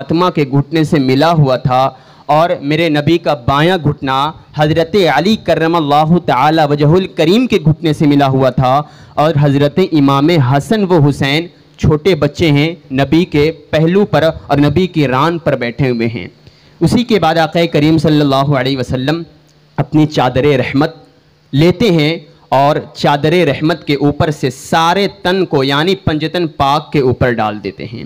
فاطمہ کے گھٹنے سے ملا ہوا تھا اور میرے نبی کا بایاں گھٹنا حضرت علی کرم اللہ تعالی وجہ الکریم کے گھٹنے سے ملا ہوا تھا، اور حضرت امام حسن و حسین چھوٹے بچے ہیں، نبی کے پہلو پر اور نبی کی ران پر بیٹھے ہوئے ہیں۔ اسی کے بعد آقا کریم صلی اللہ علیہ وسلم اپنی چادر رحمت لیتے ہیں اور چادر رحمت کے اوپر سے سارے تن کو یعنی پنجتن پاک کے اوپر ڈال دیتے ہیں۔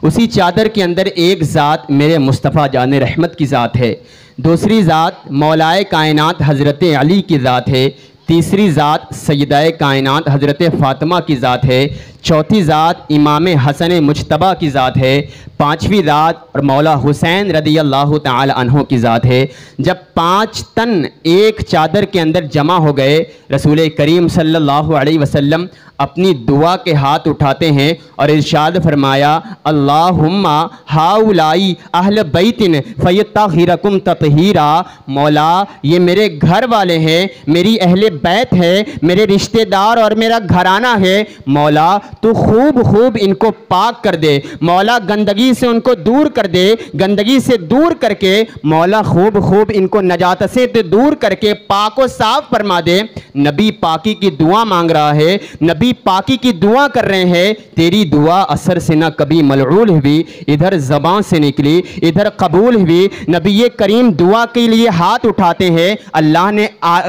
اسی چادر کے اندر ایک ذات میرے مصطفیٰ جان رحمت کی ذات ہے، دوسری ذات مولائے کائنات حضرت علی کی ذات ہے، تیسری ذات سیدہ کائنات حضرت فاطمہ کی ذات ہے، چوتھی ذات امام حسن مجتبیٰ کی ذات ہے، پانچویں ذات اور مولا حسین رضی اللہ تعالی عنہ کی ذات ہے۔ جب 5 تن ایک چادر کے اندر جمع ہو گئے، رسول کریم صلی اللہ علیہ وسلم اپنی دعا کے ہاتھ اٹھاتے ہیں اور ارشاد فرمایا، اللہم ہاؤلائی اہل بیت فیطہرکم تطہیرا، مولا یہ میرے گھر والے ہیں، میری اہل بیت ہے، میرے رشتہ دار اور میرا گھرانہ ہے، مولا تو خوب خوب ان کو پاک کر دے، مولا گندگی سے ان کو دور کر دے، گندگی سے دور کر کے مولا خوب خوب ان کو نجات سے دور کر کے پاک و صاف فرما دے۔ نبی پاکی کی دعا مانگ رہا ہے، نبی پاکی کی دعا کر رہے ہیں، تیری دعا اثر سے نہ کبھی ملعول ہوئی، ادھر زبان سے نکلی ادھر قبول ہوئی۔ نبی کریم دعا کے لیے ہاتھ اٹھاتے ہیں، اللہ نے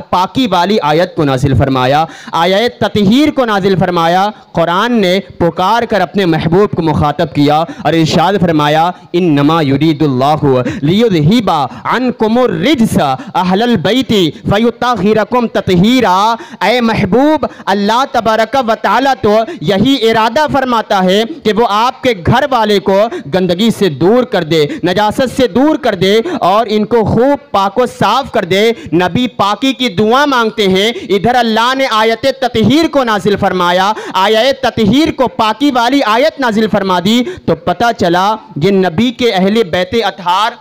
پاکی والی آیت کو نازل فرمایا، آیت تطہیر کو نازل فرمایا، قرآن نے پکار کر اپنے محبوب کو مخاطب کیا اور ارشاد فرمایا، انما یرید اللہ لیذہب عنکم الرجس اہل البیت فیطہرکم تطہیرا۔ اے محبوب، اللہ تبارک و تعالیٰ تو یہی ارادہ فرماتا ہے کہ وہ آپ کے گھر والے کو گندگی سے دور کر دے، نجاست سے دور کر دے اور ان کو خوب پاک و صاف کر دے۔ نبی پاکی کی دعا مانگتے ہیں، ادھر اللہ نے آیت تطہیر کو نازل فرمایا، آیت تطہیر کو پاکی والی آیت نازل فرما دی، تو پتہ چلا یہ نبی کے اہل بیت اطہار،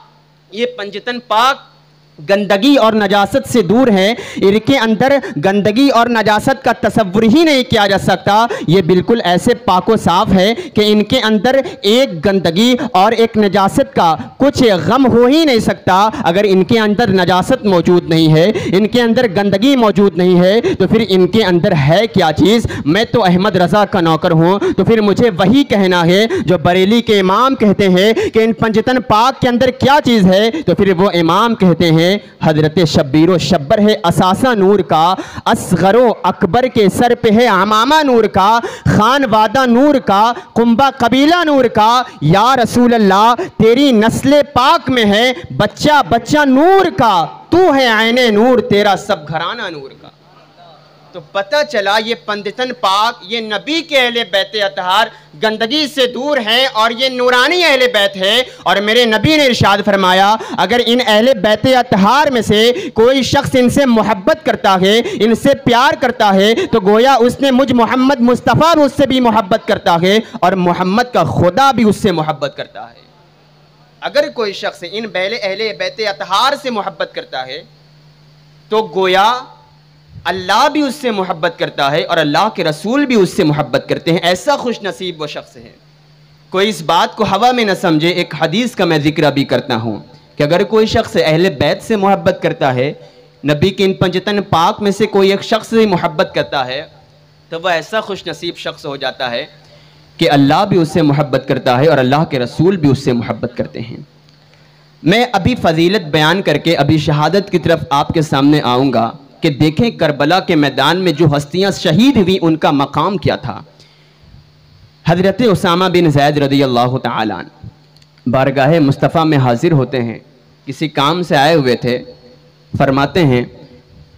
یہ پنجتن پاک گندگی اور نجاست سے دور ہیں، ان کے اندر گندگی اور نجاست کا تصور ہی نہیں کیا جا سکتا۔ یہ بالکل ایسے پاک و صاف ہے کہ ان کے اندر ایک گندگی اور ایک نجاست کا کچھ غم ہو ہی نہیں سکتا۔ اگر ان کے اندر نجاست موجود نہیں ہے، ان کے اندر گندگی موجود نہیں ہے، تو پھر ان کے اندر ہے کیا چیز؟ میں تو احمد رضا کا نوکر ہوں، تو پھر مجھے وہی کہنا ہے جو بریلی کے امام کہتے ہیں کہ ان پنجتن پاک کے اندر کیا چیز ہے، تو پھر وہ امام کہتے ہیں حضرت شبیر و شبر ہے اساسہ نور کا، اصغر و اکبر کے سر پہ ہے عمامہ نور کا، خان وادہ نور کا، قنبہ قبیلہ نور کا، یا رسول اللہ تیری نسل پاک میں ہے بچہ بچہ نور کا، تو ہے عین نور تیرا سب گھرانہ نور کا۔ تو پتہ چلا یہ پنجتن پاک، یہ نبی کے اہل بیت اطہار گندگی سے دور ہیں اور یہ نورانی اہل بیت ہے۔ اور میرے نبی نے ارشاد فرمایا، اگر ان اہل بیت اطہار میں سے کوئی شخص ان سے محبت کرتا ہے، ان سے پیار کرتا ہے، تو گویا اس نے مجھ محمد مصطفیٰ اس سے بھی محبت کرتا ہے اور محمد کا خدا بھی اس سے محبت کرتا ہے۔ اگر کوئی شخص ان اہل بیت اطہار سے محبت کرتا ہے تو گویا اللہ بھی اس سے محبت کرتا ہے اور اللہ کے رسول بھی اس سے محبت کرتے ہیں۔ ایسا خوش نصیب وہ شخص ہے۔ کوئی اس بات کو ہوا میں نہ سمجھے، ایک حدیث کا میں ذکر بھی کرتا ہوں کہ اگر کوئی شخص اہل بیت سے محبت کرتا ہے، نبی کے ان پنجتن پاک میں سے کوئی ایک شخص سے محبت کرتا ہے، تو وہ ایسا خوش نصیب شخص ہو جاتا ہے کہ اللہ بھی اس سے محبت کرتا ہے اور اللہ کے رسول بھی اس سے محبت کرتے ہیں۔ میں ابھی فضیلت بیان کر کے ابھی شہادت کی طرف آپ کے سامنے آؤں گا کہ دیکھیں کربلا کے میدان میں جو ہستیاں شہید ہوئی ان کا مقام کیا تھا۔ حضرت اسامہ بن زید رضی اللہ تعالیٰ عنہ بارگاہ مصطفیٰ میں حاضر ہوتے ہیں، کسی کام سے آئے ہوئے تھے۔ فرماتے ہیں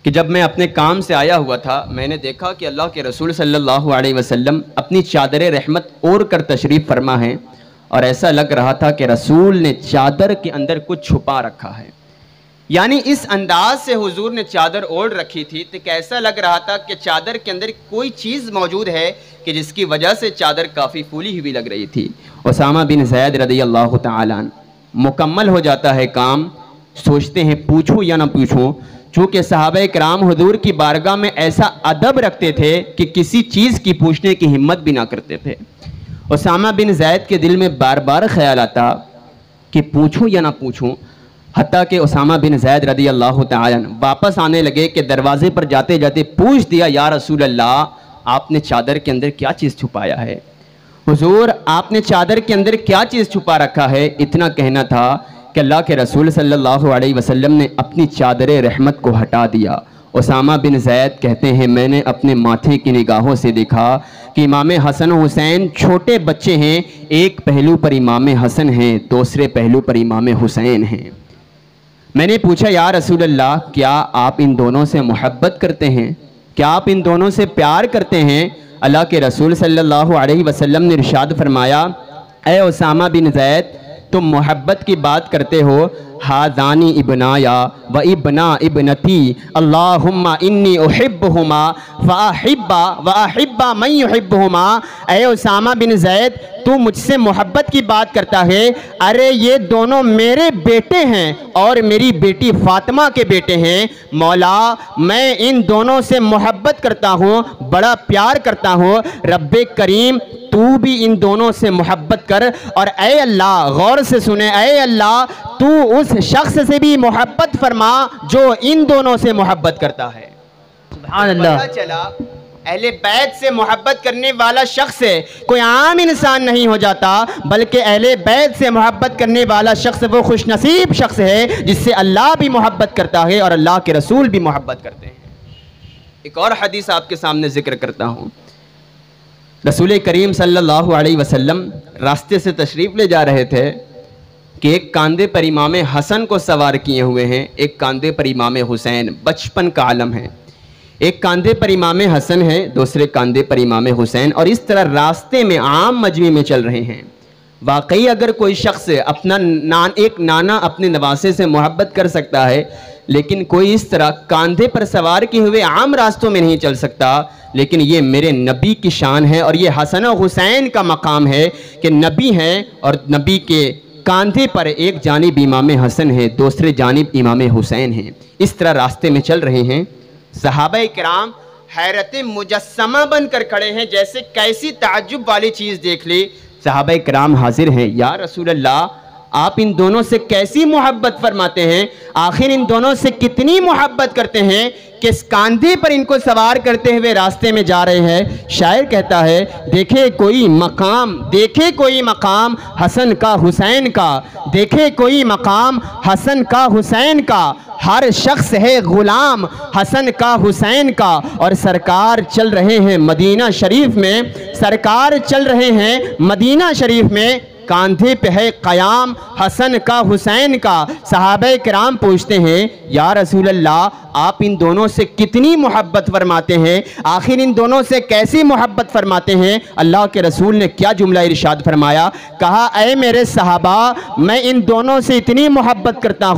کہ جب میں اپنے کام سے آیا ہوا تھا، میں نے دیکھا کہ اللہ کے رسول صلی اللہ علیہ وسلم اپنی چادر رحمت اوڑھ کر تشریف فرما ہیں، اور ایسا لگ رہا تھا کہ رسول نے چادر کے اندر کچھ چھپا رکھا ہے۔ یعنی اس انداز سے حضور نے چادر اوڑھ رکھی تھی تو کیسا لگ رہا تھا کہ چادر کے اندر کوئی چیز موجود ہے کہ جس کی وجہ سے چادر کافی پھولی ہوئی لگ رہی تھی۔ اسامہ بن زید رضی اللہ تعالیٰ عنہ مکمل ہو جاتا ہے کام، سوچتے ہیں پوچھوں یا نہ پوچھوں، چونکہ صحابہ کرام حضور کی بارگاہ میں ایسا ادب رکھتے تھے کہ کسی چیز کی پوچھنے کی ہمت بھی نہ کرتے تھے۔ اسامہ بن زید کے دل میں بار بار خیال آتا کہ پوچھوں یا نہ پوچھوں، حتیٰ کہ اسامہ بن زید رضی اللہ تعالیٰ عنہ واپس آنے لگے کہ دروازے پر جاتے جاتے پوچھ دیا، یا رسول اللہ آپ نے چادر کے اندر کیا چیز چھپایا ہے؟ حضور آپ نے چادر کے اندر کیا چیز چھپا رکھا ہے؟ اتنا کہنا تھا کہ اللہ کے رسول صلی اللہ علیہ وسلم نے اپنی چادر رحمت کو ہٹا دیا۔ اسامہ بن زید کہتے ہیں میں نے اپنے ماتھے کی نگاہوں سے دیکھا کہ امام حسن و حسین چھوٹے بچے ہیں، ایک پہلو پر امام حسن ہیں، دوسرے پہلو پر امام حسین ہیں۔ میں نے پوچھا یا رسول اللہ کیا آپ ان دونوں سے محبت کرتے ہیں؟ کیا آپ ان دونوں سے پیار کرتے ہیں؟ اللہ کے رسول صلی اللہ علیہ وسلم نے ارشاد فرمایا، اے اسامہ بن زید تم محبت کی بات کرتے ہو، ہذانی ابنایا و ابنا ابنتی اللہم انی احبہما واحبا من یحبہما۔ اے اسامہ بن زید تو مجھ سے محبت کی بات کرتا ہے، ارے یہ دونوں میرے بیٹے ہیں اور میری بیٹی فاطمہ کے بیٹے ہیں، مولا میں ان دونوں سے محبت کرتا ہوں، بڑا پیار کرتا ہوں، رب کریم تو بھی ان دونوں سے محبت کر، اور اے اللہ غور سے سنیں، اے اللہ تو اس شخص سے بھی محبت فرما جو ان دونوں سے محبت کرتا ہے۔ سبحان اللہ۔ پتہ چلا اہل بیت سے محبت کرنے والا شخص ہے کوئی عام انسان نہیں ہو جاتا، بلکہ اہل بیت سے محبت کرنے والا شخص وہ خوش نصیب شخص ہے جس سے اللہ بھی محبت کرتا ہے اور اللہ کے رسول بھی محبت کرتے ہیں۔ ایک اور حدیث آپ کے سامنے ذکر کرتا ہوں۔ رسول کریم صلی اللہ علیہ وسلم راستے سے تشریف لے جا رہے تھے کہ ایک کاندھے پر امام حسن کو سوار کیے ہوئے ہیں، ایک کاندھے پر امام حسین، بچپن کا عالم ہے، ایک کاندھے پر امام حسن ہے، دوسرے کاندھے پر امام حسین، اور اس طرح راستے میں عام مجمع میں چل رہے ہیں۔ واقعی اگر کوئی شخص اپنا ایک نانا اپنے نواسے سے محبت کر سکتا ہے، لیکن کوئی اس طرح کاندھے پر سوار کیے ہوئے عام راستوں میں نہیں چل سکتا، لیکن یہ میرے نبی کی شان ہے اور یہ حسن و حسین کا مقام ہے کہ نبی ہیں اور نبی کے کاندھے پر ایک جانب امام حسن ہے، دوسرے جانب امام حسین ہیں۔ اس طرح راستے میں چل رہے ہیں، صحابہ کرام حیرت مجسمہ بن کر کھڑے ہیں، جیسے کیسی تعجب والی چیز دیکھ لی۔ صحابہ کرام حاضر ہیں، یا رسول اللہ آپ ان دونوں سے کیسی محبت فرماتے ہیں؟ آخر ان دونوں سے کتنی محبت کرتے ہیں کہ اس کاندھے پر ان کو سوار کرتے ہوئے راستے میں جا رہے ہیں؟ شاعر کہتا ہے دیکھے کوئی مقام حسن کا حسین کا، دیکھے کوئی مقام حسن کا حسین کا، ہر شخص ہے غلام حسن کا حسین کا۔ اور سرکار چل رہے ہیں مدینہ شریف میں، سرکار چل رہے ہیں مدینہ شریف میں، کاندھے پہ ہے قیام حسن کا حسین کا۔ صحابہ کرام پوچھتے ہیں یا رسول اللہ آپ ان دونوں سے کتنی محبت فرماتے ہیں؟ آخر ان دونوں سے کیسی محبت فرماتے ہیں؟ اللہ کے رسول نے کیا جملہ ارشاد فرمایا؟ کہا اے میرے صحابہ میں ان دونوں سے اتنی محبت کرتا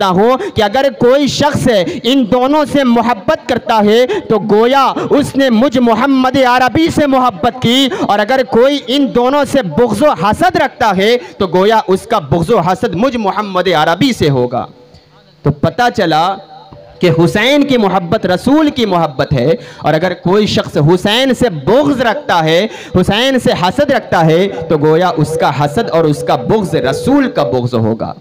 ہوں کہ اگر کوئی شخص ان دونوں سے محبت کرتا ہے تو گویا اس نے مجھ محمد عربی سے محبت کی، اور اگر کوئی ان دونوں سے بغض و حسد رکھتا ہے تو گویا اس کا بغض و حسد مجھ محمد عربی سے ہوگا۔ تو پتہ چلا کہ حسین کی محبت رسول کی محبت ہے، اور اگر کوئی شخص حسین سے بغض رکھتا ہے، حسین سے حسد رکھتا ہے تو گویا اس کا حسد اور اس کا بغض رسول کا بغض ہوگا۔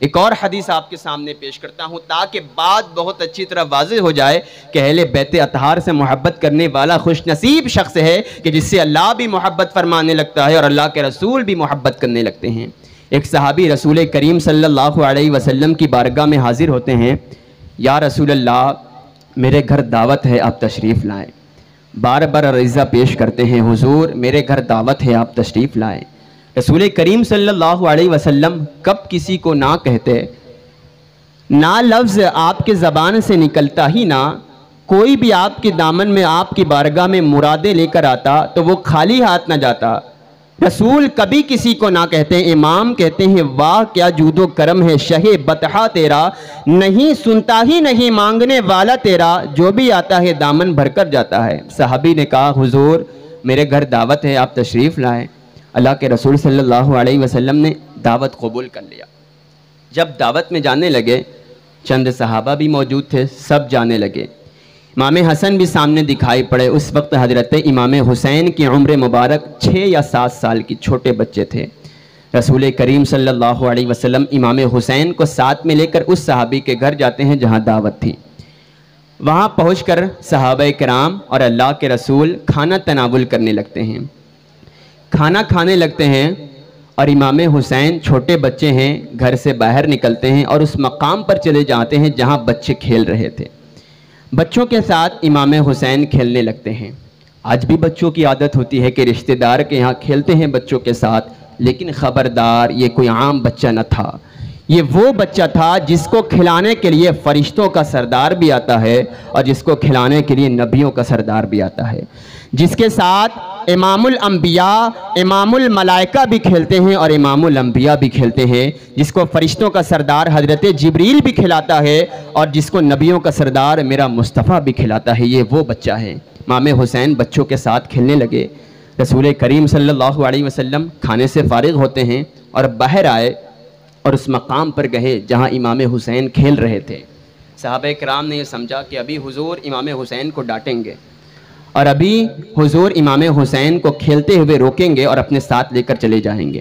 ایک اور حدیث آپ کے سامنے پیش کرتا ہوں تاکہ بات بہت اچھی طرح واضح ہو جائے کہ اہل بیت اطہار سے محبت کرنے والا خوش نصیب شخص ہے کہ جس سے اللہ بھی محبت فرمانے لگتا ہے اور اللہ کے رسول بھی محبت کرنے لگتے ہیں۔ ایک صحابی رسول کریم صلی اللہ علیہ وسلم کی بارگاہ میں حاضر ہوتے ہیں، یا رسول اللہ میرے گھر دعوت ہے آپ تشریف لائیں۔ بار بار عرضہ پیش کرتے ہیں حضور میرے گھر دعوت ہے آپ تشریف لائیں۔ رسول کریم صلی اللہ علیہ وسلم کب کسی کو نہ کہتے، نہ لفظ آپ کے زبان سے نکلتا ہی نہ، کوئی بھی آپ کے دامن میں آپ کی بارگاہ میں مرادیں لے کر آتا تو وہ خالی ہاتھ نہ جاتا۔ رسول کبھی کسی کو نہ کہتے۔ امام کہتے ہیں واہ کیا جود و کرم ہے شہ بطحہ تیرا، نہیں سنتا ہی نہیں مانگنے والا تیرا، جو بھی آتا ہے دامن بھر کر جاتا ہے۔ صحابی نے کہا حضور میرے گھر دعوت ہے آپ تشریف لائیں۔ اللہ کے رسول صلی اللہ علیہ وسلم نے دعوت قبول کر لیا۔ جب دعوت میں جانے لگے چند صحابہ بھی موجود تھے، سب جانے لگے، امام حسن بھی سامنے دکھائی پڑے۔ اس وقت حضرت امام حسین کی عمر مبارک 6 یا 7 سال کی چھوٹے بچے تھے۔ رسول کریم صلی اللہ علیہ وسلم امام حسین کو ساتھ میں لے کر اس صحابی کے گھر جاتے ہیں جہاں دعوت تھی۔ وہاں پہنچ کر صحابہ کرام اور اللہ کے رسول کھانا تناول کرنے لگتے ہیں، کھانا کھانے لگتے ہیں، اور امام حسین چھوٹے بچے ہیں، گھر سے باہر نکلتے ہیں اور اس مقام پر چلے جاتے ہیں جہاں بچے کھیل رہے تھے۔ بچوں کے ساتھ امام حسین کھیلنے لگتے ہیں۔ آج بھی بچوں کی عادت ہوتی ہے کہ رشتہ دار کے یہاں کھیلتے ہیں بچوں کے ساتھ، لیکن خبردار یہ کوئی عام بچہ نہ تھا، یہ وہ بچہ تھا جس کو کھلانے کے لیے فرشتوں کا سردار بھی آتا ہے اور جس کو کھلانے کے لیے نبیوں کا سردار بھی آتا ہے، جس کے ساتھ امام الانبیاء امام الملائکہ بھی کھیلتے ہیں اور امام الانبیاء بھی کھیلتے ہیں، جس کو فرشتوں کا سردار حضرت جبریل بھی کھلاتا ہے اور جس کو نبیوں کا سردار میرا مصطفیٰ بھی کھلاتا ہے، یہ وہ بچہ ہے۔ امام حسین بچوں کے ساتھ کھیلنے لگے۔ رسول کریم صلی اللہ علیہ وسلم کھانے سے فارغ ہوتے ہیں اور باہر آئے اور اس مقام پر گئے جہاں امام حسین کھیل رہے تھے۔ صحابہ کرام نے یہ سمجھا کہ ابھی حضور امام حسین کو ڈانٹیں گے اور ابھی حضور امام حسین کو کھیلتے ہوئے روکیں گے اور اپنے ساتھ لے کر چلے جائیں گے۔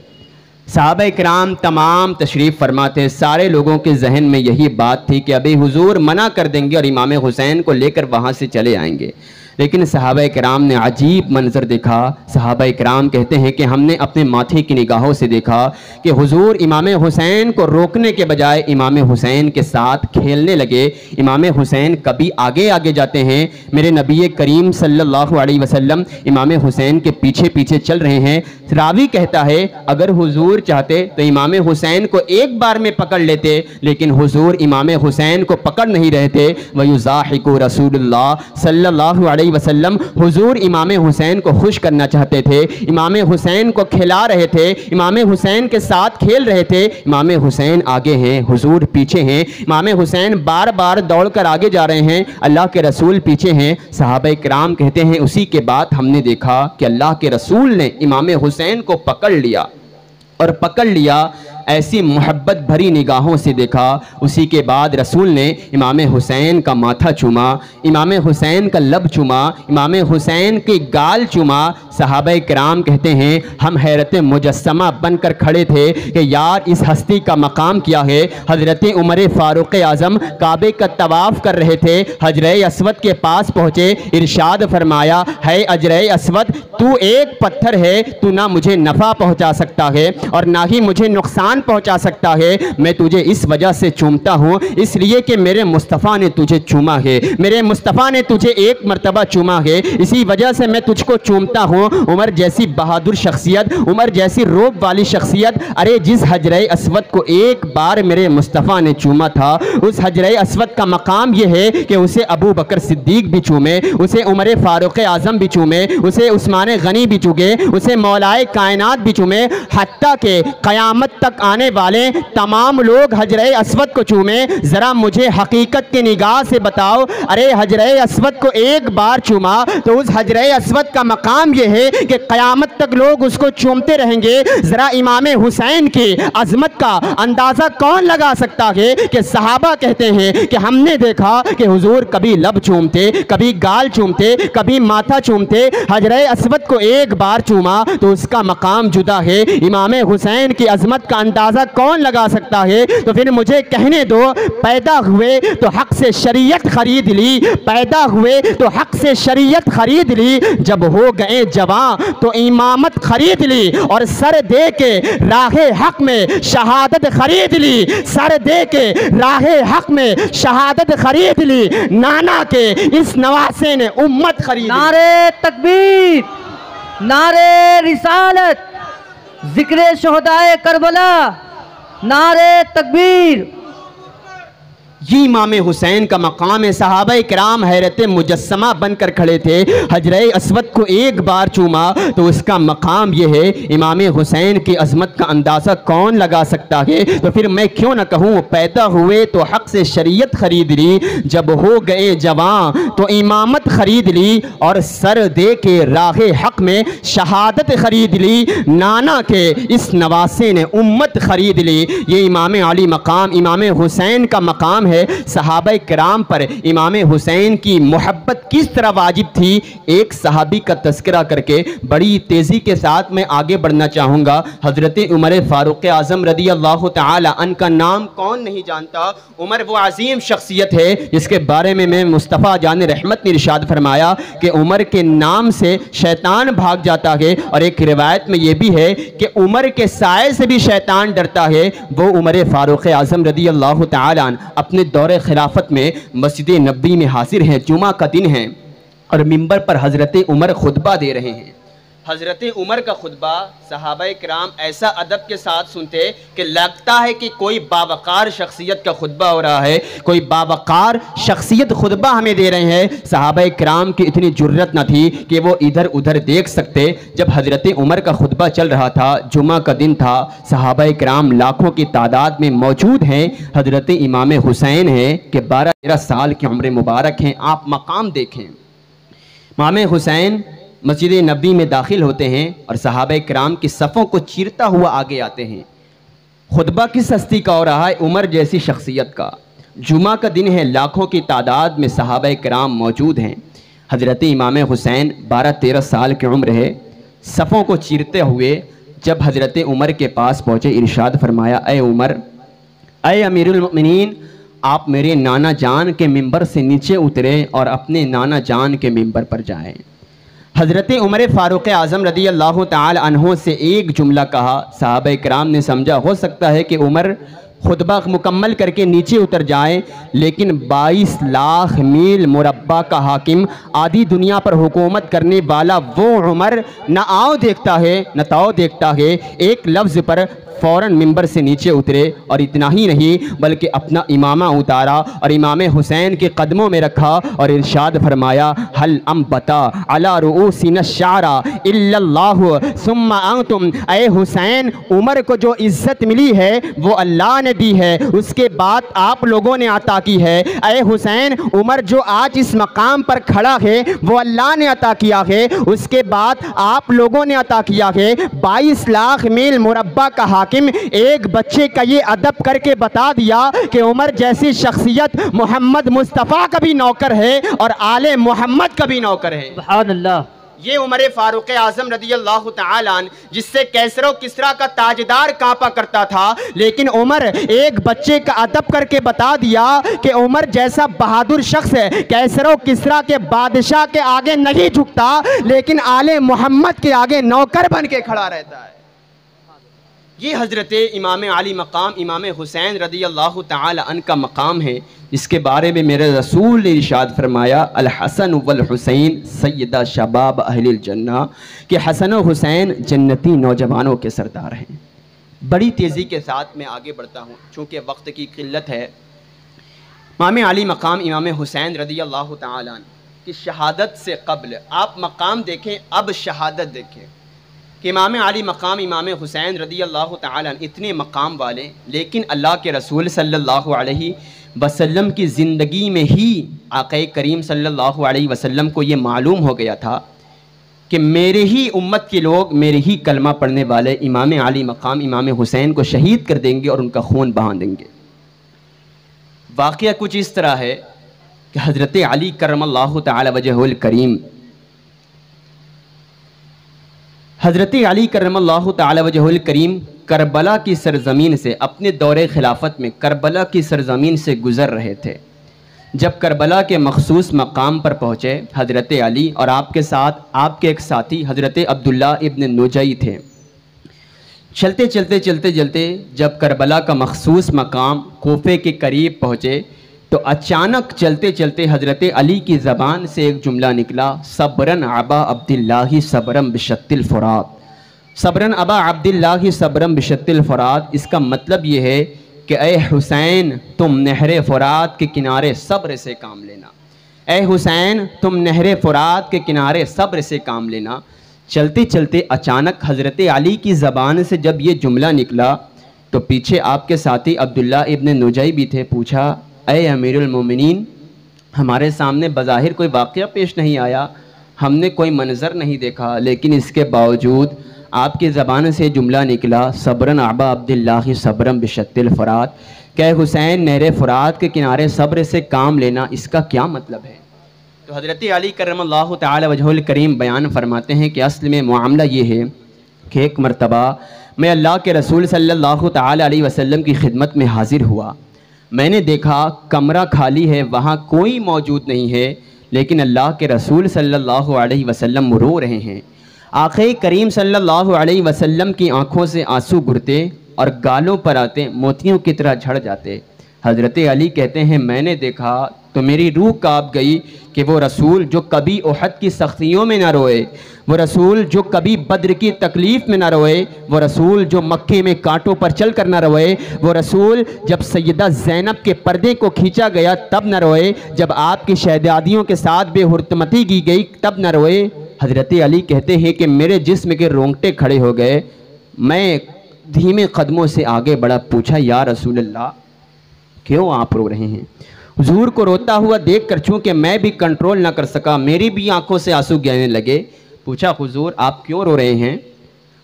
صحابہ کرام تمام تشریف فرماتے، سارے لوگوں کے ذہن میں یہی بات تھی کہ ابھی حضور منع کر دیں گے اور امام حسین کو لے کر وہاں سے چلے آئیں گے، لیکن صحابہ کرام نے عجیب منظر دیکھا۔ صحابہ کرام کہتے ہیں کہ ہم نے اپنے ماتھے کی نگاہوں سے دیکھا کہ حضور امام حسین کو روکنے کے بجائے امام حسین کے ساتھ کھیلنے لگے۔ امام حسین کبھی آگے آگے جاتے ہیں، میرے نبی کریم صلی اللہ علیہ وسلم امام حسین کے پیچھے پیچھے چل رہے ہیں۔ راوی کہتا ہے اگر حضور چاہتے تو امام حسین کو ایک بار میں پکڑ لیتے، لیکن حضور امام حسین کو پکڑ نہیں رہے تھے۔ وَيُزَاحِقُ رسول اللہ صلی اللہ علیہ وسلم، حضور امام حسین کو خوش کرنا چاہتے تھے، امام حسین کو کھلا رہے تھے، امام حسین کے ساتھ کھیل رہے تھے۔ امام حسین آگے ہیں، حضور پیچھے ہیں، امام حسین بار بار دوڑ کر آگے جا رہے ہیں، اللہ کے رسول پیچھے ہیں۔ صحابہ کرام کہتے ہیں اسی کے بعد ہم نے دیکھا کہ اللہ کے رسول نے امام حسین کو پکڑ لیا اور پکڑ لیا، ایسی محبت بھری نگاہوں سے دیکھا۔ اسی کے بعد رسول نے امام حسین کا ماتھا چوما، امام حسین کا لب چوما، امام حسین کی گال چوما۔ صحابہ کرام کہتے ہیں ہم حیرت مجسمہ بن کر کھڑے تھے کہ یار اس ہستی کا مقام کیا ہے۔ حضرت عمر فاروق اعظم کعبے کا طواف کر رہے تھے، حجر اسود کے پاس پہنچے، ارشاد فرمایا ہے حجر اسود تو ایک پتھر ہے، تو نہ مجھے نفع پہنچا سکتا ہے اور نہ ہی مجھے نقصان پہنچا سکتا ہے، میں تجھے اس وجہ سے چومتا ہوں اس لیے کہ میرے مصطفیٰ نے تجھے چوما ہے، میرے مصطفیٰ نے تجھے ایک مرتبہ چوما ہے، اسی وجہ سے میں تجھ کو چومتا ہوں۔ عمر جیسی بہادر شخصیت، عمر جیسی روب والی شخصیت، ارے جس حجر اسود کو ایک بار میرے مصطفیٰ نے چوما تھا، اس حجر اسود کا مقام یہ ہے کہ اسے ابو بکر صدیق بھی چومے، اسے عمر فاروق اعظم بھی چومے، اسے عثمان غنی بھی چومے، اسے مولائے کائنات بھی چومے، حتیٰ کہ قیامت تک آنے والے تمام لوگ حجر اسود کو چومیں۔ ذرا مجھے حقیقت کی نگاہ سے بتاؤ، ارے حجر اسود کو ایک بار چوما تو اس حجر اسود کا مقام یہ ہے کہ قیامت تک لوگ اس کو چومتے رہیں گے۔ ذرا امام حسین کی عظمت کا اندازہ کون لگا سکتا ہے کہ صحابہ کہتے ہیں کہ ہم نے دیکھا کہ حضور کبھی لب چومتے، کبھی گال چومتے، کبھی ماتھا چومتے، حجر اسود کو ایک بار چوما تو اس کا مقام جدا ہے۔ امام حسین کی عظمت کا اندازہ کون لگا سکتا ہے؟ تو پھر مجھے کہنے دو، پیدا ہوئے تو حق سے شریعت خرید لی، پیدا ہوئے تو حق سے شریعت خرید لی، جب ہو گئے جوان تو امامت خرید لی، اور سر دے کے راہ حق میں شہادت خرید لی، سر دے کے راہ حق میں شہادت خرید لی، نانا کے اس نواسے نے امت خرید لی۔ نعرہ تکبیر، نعرہ رسالت، ذکر شہدائے کربلا، نعرہ تکبیر۔ یہ امام حسین کا مقام ہے۔ صحابہ کرام حیرت مجسمہ بن کر کھڑے تھے، حجر اسود کو ایک بار چوما تو اس کا مقام یہ ہے۔ امام حسین کی عظمت کا اندازہ کون لگا سکتا ہے؟ تو پھر میں کیوں نہ کہوں، پیدا ہوئے تو حق سے شریعت خرید لی، جب ہو گئے جوان تو امامت خرید لی، اور سر دے کے راہ حق میں شہادت خرید لی، نانا کے اس نواسے نے امت خرید لی۔ یہ امام علی مقام امام حسین کا مقام ہے۔ ہے صحابہ کرام پر امام حسین کی محبت کس طرح واجب تھی، ایک صحابی کا تذکرہ کر کے بڑی تیزی کے ساتھ میں آگے بڑھنا چاہوں گا۔ حضرت عمر فاروق اعظم رضی اللہ تعالی عنہ کا نام کون نہیں جانتا؟ عمر وہ عظیم شخصیت ہے جس کے بارے میں مصطفیٰ جان رحمت نے ارشاد فرمایا کہ عمر کے نام سے شیطان بھاگ جاتا ہے، اور ایک روایت میں یہ بھی ہے کہ عمر کے سائے سے بھی شیطان ڈرتا ہے۔ وہ عمر فاروق اعظم رضی اللہ تعالی عنہ اپنے دور خلافت میں مسجد نبوی میں حاضر ہیں، جمعہ کا دن ہے، اور منبر پر حضرت عمر خطبہ دے رہے ہیں۔ حضرت عمر کا خطبہ صحابہ کرام ایسا ادب کے ساتھ سنتے کہ لگتا ہے کہ کوئی باوقار شخصیت کا خطبہ ہو رہا ہے، کوئی باوقار شخصیت خطبہ ہمیں دے رہے ہیں۔ صحابہ کرام کی اتنی جرت نہ تھی کہ وہ ادھر ادھر دیکھ سکتے۔ جب حضرت عمر کا خطبہ چل رہا تھا، جمعہ کا دن تھا، صحابہ کرام لاکھوں کی تعداد میں موجود ہیں، حضرت امام حسین ہیں کہ 12-13 سال کی عمر مبارک ہیں۔ آپ مقام دیکھیں، امام حسین مسجد نبوی میں داخل ہوتے ہیں اور صحابہ کرام کی صفوں کو چیرتا ہوا آگے آتے ہیں۔ خطبہ کس ہستی کا ہو رہا ہے؟ عمر جیسی شخصیت کا۔ جمعہ کا دن ہے، لاکھوں کی تعداد میں صحابہ کرام موجود ہیں۔ حضرت امام حسین 12-13 سال کی عمر ہے، صفوں کو چیرتے ہوئے جب حضرت عمر کے پاس پہنچے، ارشاد فرمایا، اے عمر، اے امیر المؤمنین، آپ میرے نانا جان کے منبر سے نیچے اتریں اور اپنے نانا جان کے منبر پر جائیں۔ حضرت عمر فاروق اعظم رضی اللہ تعالی عنہ سے ایک جملہ کہا، صحابہ کرام نے سمجھا ہو سکتا ہے کہ عمر خطبہ مکمل کر کے نیچے اتر جائیں، لیکن 22 لاکھ میل مربع کا حاکم، آدھی دنیا پر حکومت کرنے والا وہ عمر نہ آؤ دیکھتا ہے نہ تاؤ دیکھتا ہے، ایک لفظ پر فوراً ممبر سے نیچے اترے، اور اتنا ہی نہیں بلکہ اپنا امامہ اتارا اور امام حسین کے قدموں میں رکھا اور ارشاد فرمایا، حل انبتا علی رؤوسنا الشعر الا اللہ ثم انتم۔ اے حسین، عمر کو جو عزت ملی ہے وہ اللہ نے دی ہے، اس کے بعد آپ لوگوں نے عطا کی ہے۔ اے حسین، عمر جو آج اس مقام پر کھڑا ہے وہ اللہ نے عطا کیا ہے، اس کے بعد آپ لوگوں نے عطا کیا ہے۔ 22 لاکھ میل مربع کا حاکم ایک بچے کا یہ ادب کر کے بتا دیا کہ عمر جیسی شخصیت محمد مصطفیٰ کا بھی نوکر ہے اور آل محمد کا بھی نوکر ہے۔ سبحان اللہ۔ یہ عمر فاروق اعظم رضی اللہ تعالی عنہ جس سے کیسر و کسریٰ کا تاجدار کانپا کرتا تھا، لیکن عمر ایک بچے کا ادب کر کے بتا دیا کہ عمر جیسا بہادر شخص ہے کیسر و کسریٰ کے بادشاہ کے آگے نہیں جھکتا، لیکن آل محمد کے آگے نوکر بن کے کھڑا رہتا ہے۔ یہ حضرت امام علی مقام امام حسین رضی اللہ تعالی عنہ کا مقام ہے، جس کے بارے میں میرے رسول نے ارشاد فرمایا، الحسن والحسین سیدہ شباب اہل الجنہ، کہ حسن و حسین جنتی نوجوانوں کے سردار ہیں۔ بڑی تیزی کے ساتھ میں آگے بڑھتا ہوں چونکہ وقت کی قلت ہے۔ امام علی مقام امام حسین رضی اللہ تعالی عنہ کی شہادت سے قبل آپ مقام دیکھیں، اب شہادت دیکھیں کہ امام علی مقام امام حسین رضی اللہ تعالی عنہ اتنے مقام والے، لیکن اللہ کے رسول صلی اللہ علیہ وسلم کی زندگی میں ہی آقا کریم صلی اللہ علیہ وسلم کو یہ معلوم ہو گیا تھا کہ میرے ہی امت کے لوگ، میرے ہی کلمہ پڑھنے والے امام علی مقام امام حسین کو شہید کر دیں گے اور ان کا خون بہا دیں گے۔ واقعہ کچھ اس طرح ہے کہ حضرت علی کرم اللہ تعالی وجہہ الکریم، حضرت علی کرم اللہ تعالی وجہہ الکریم کربلا کی سرزمین سے، اپنے دور خلافت میں کربلا کی سرزمین سے گزر رہے تھے۔ جب کربلا کے مخصوص مقام پر پہنچے، حضرت علی اور آپ کے ساتھ آپ کے ایک ساتھی حضرت عبداللہ ابن نجی تھے۔ چلتے چلتے چلتے چلتے جب کربلا کا مخصوص مقام کوفے کے قریب پہنچے تو اچانک چلتے چلتے حضرت علی کی زبان سے ایک جملہ نکلا، صبرن ابا عبداللہ صبرن بشت الفرات، صبرن ابا عبداللہ صبرن بشت الفرات۔ اس کا مطلب یہ ہے کہ اے حسین، تم نہر فرات کے کنارے صبر سے کام لینا، اے حسین تم نہر فرات کے کنارے صبر سے کام لینا۔ چلتے چلتے اچانک حضرت علی کی زبان سے جب یہ جملہ نکلا تو پیچھے آپ کے ساتھی عبداللہ ابن نجی بھی تھے۔ پوچھا، اے امیر المومنین، ہمارے سامنے بظاہر کوئی واقعہ پیش نہیں آیا، ہم نے کوئی منظر نہیں دیکھا، لیکن اس کے باوجود آپ کی زبان سے جملہ نکلا، صبرن ابا عبداللہ صبرن بشت الفرات۔ کہ حسین نہر فرات کے کنارے صبر سے کام لینا اس کا کیا مطلب ہے؟ تو حضرت علی کرم اللہ تعالی وجہ الکریم بیان فرماتے ہیں کہ اصل میں معاملہ یہ ہے کہ ایک مرتبہ میں اللہ کے رسول صلی اللہ تعالی علیہ وسلم کی خدمت میں حاضر ہوا. میں نے دیکھا کمرہ خالی ہے, وہاں کوئی موجود نہیں ہے, لیکن اللہ کے رسول صلی اللہ علیہ وسلم رو رہے ہیں. آقا کریم صلی اللہ علیہ وسلم کی آنکھوں سے آنسو گرتے اور گالوں پر آتے موتیوں کی طرح جھڑ جاتے. حضرت علی کہتے ہیں میں نے دیکھا تو میری روح کانپ گئی کہ وہ رسول جو کبھی احد کی سختیوں میں نہ روئے, وہ رسول جو کبھی بدر کی تکلیف میں نہ روئے, وہ رسول جو مکے میں کانٹوں پر چل کر نہ روئے, وہ رسول جب سیدہ زینب کے پردے کو کھینچا گیا تب نہ روئے, جب آپ کی شہزادیوں کے ساتھ بے حرمتی کی گئی تب نہ روئے. حضرت علی کہتے ہیں کہ میرے جسم کے رونگٹے کھڑے ہو گئے. میں دھیمے قدموں سے آگے بڑھا, پوچھا یا رسول اللہ کیوں آپ رو رہے ہیں؟ حضور کو روتا ہوا دیکھ کر چونکہ میں بھی کنٹرول نہ کر سکا, میری بھی آنکھوں سے آنسو گرنے لگے. پوچھا حضور آپ کیوں رو رہے ہیں؟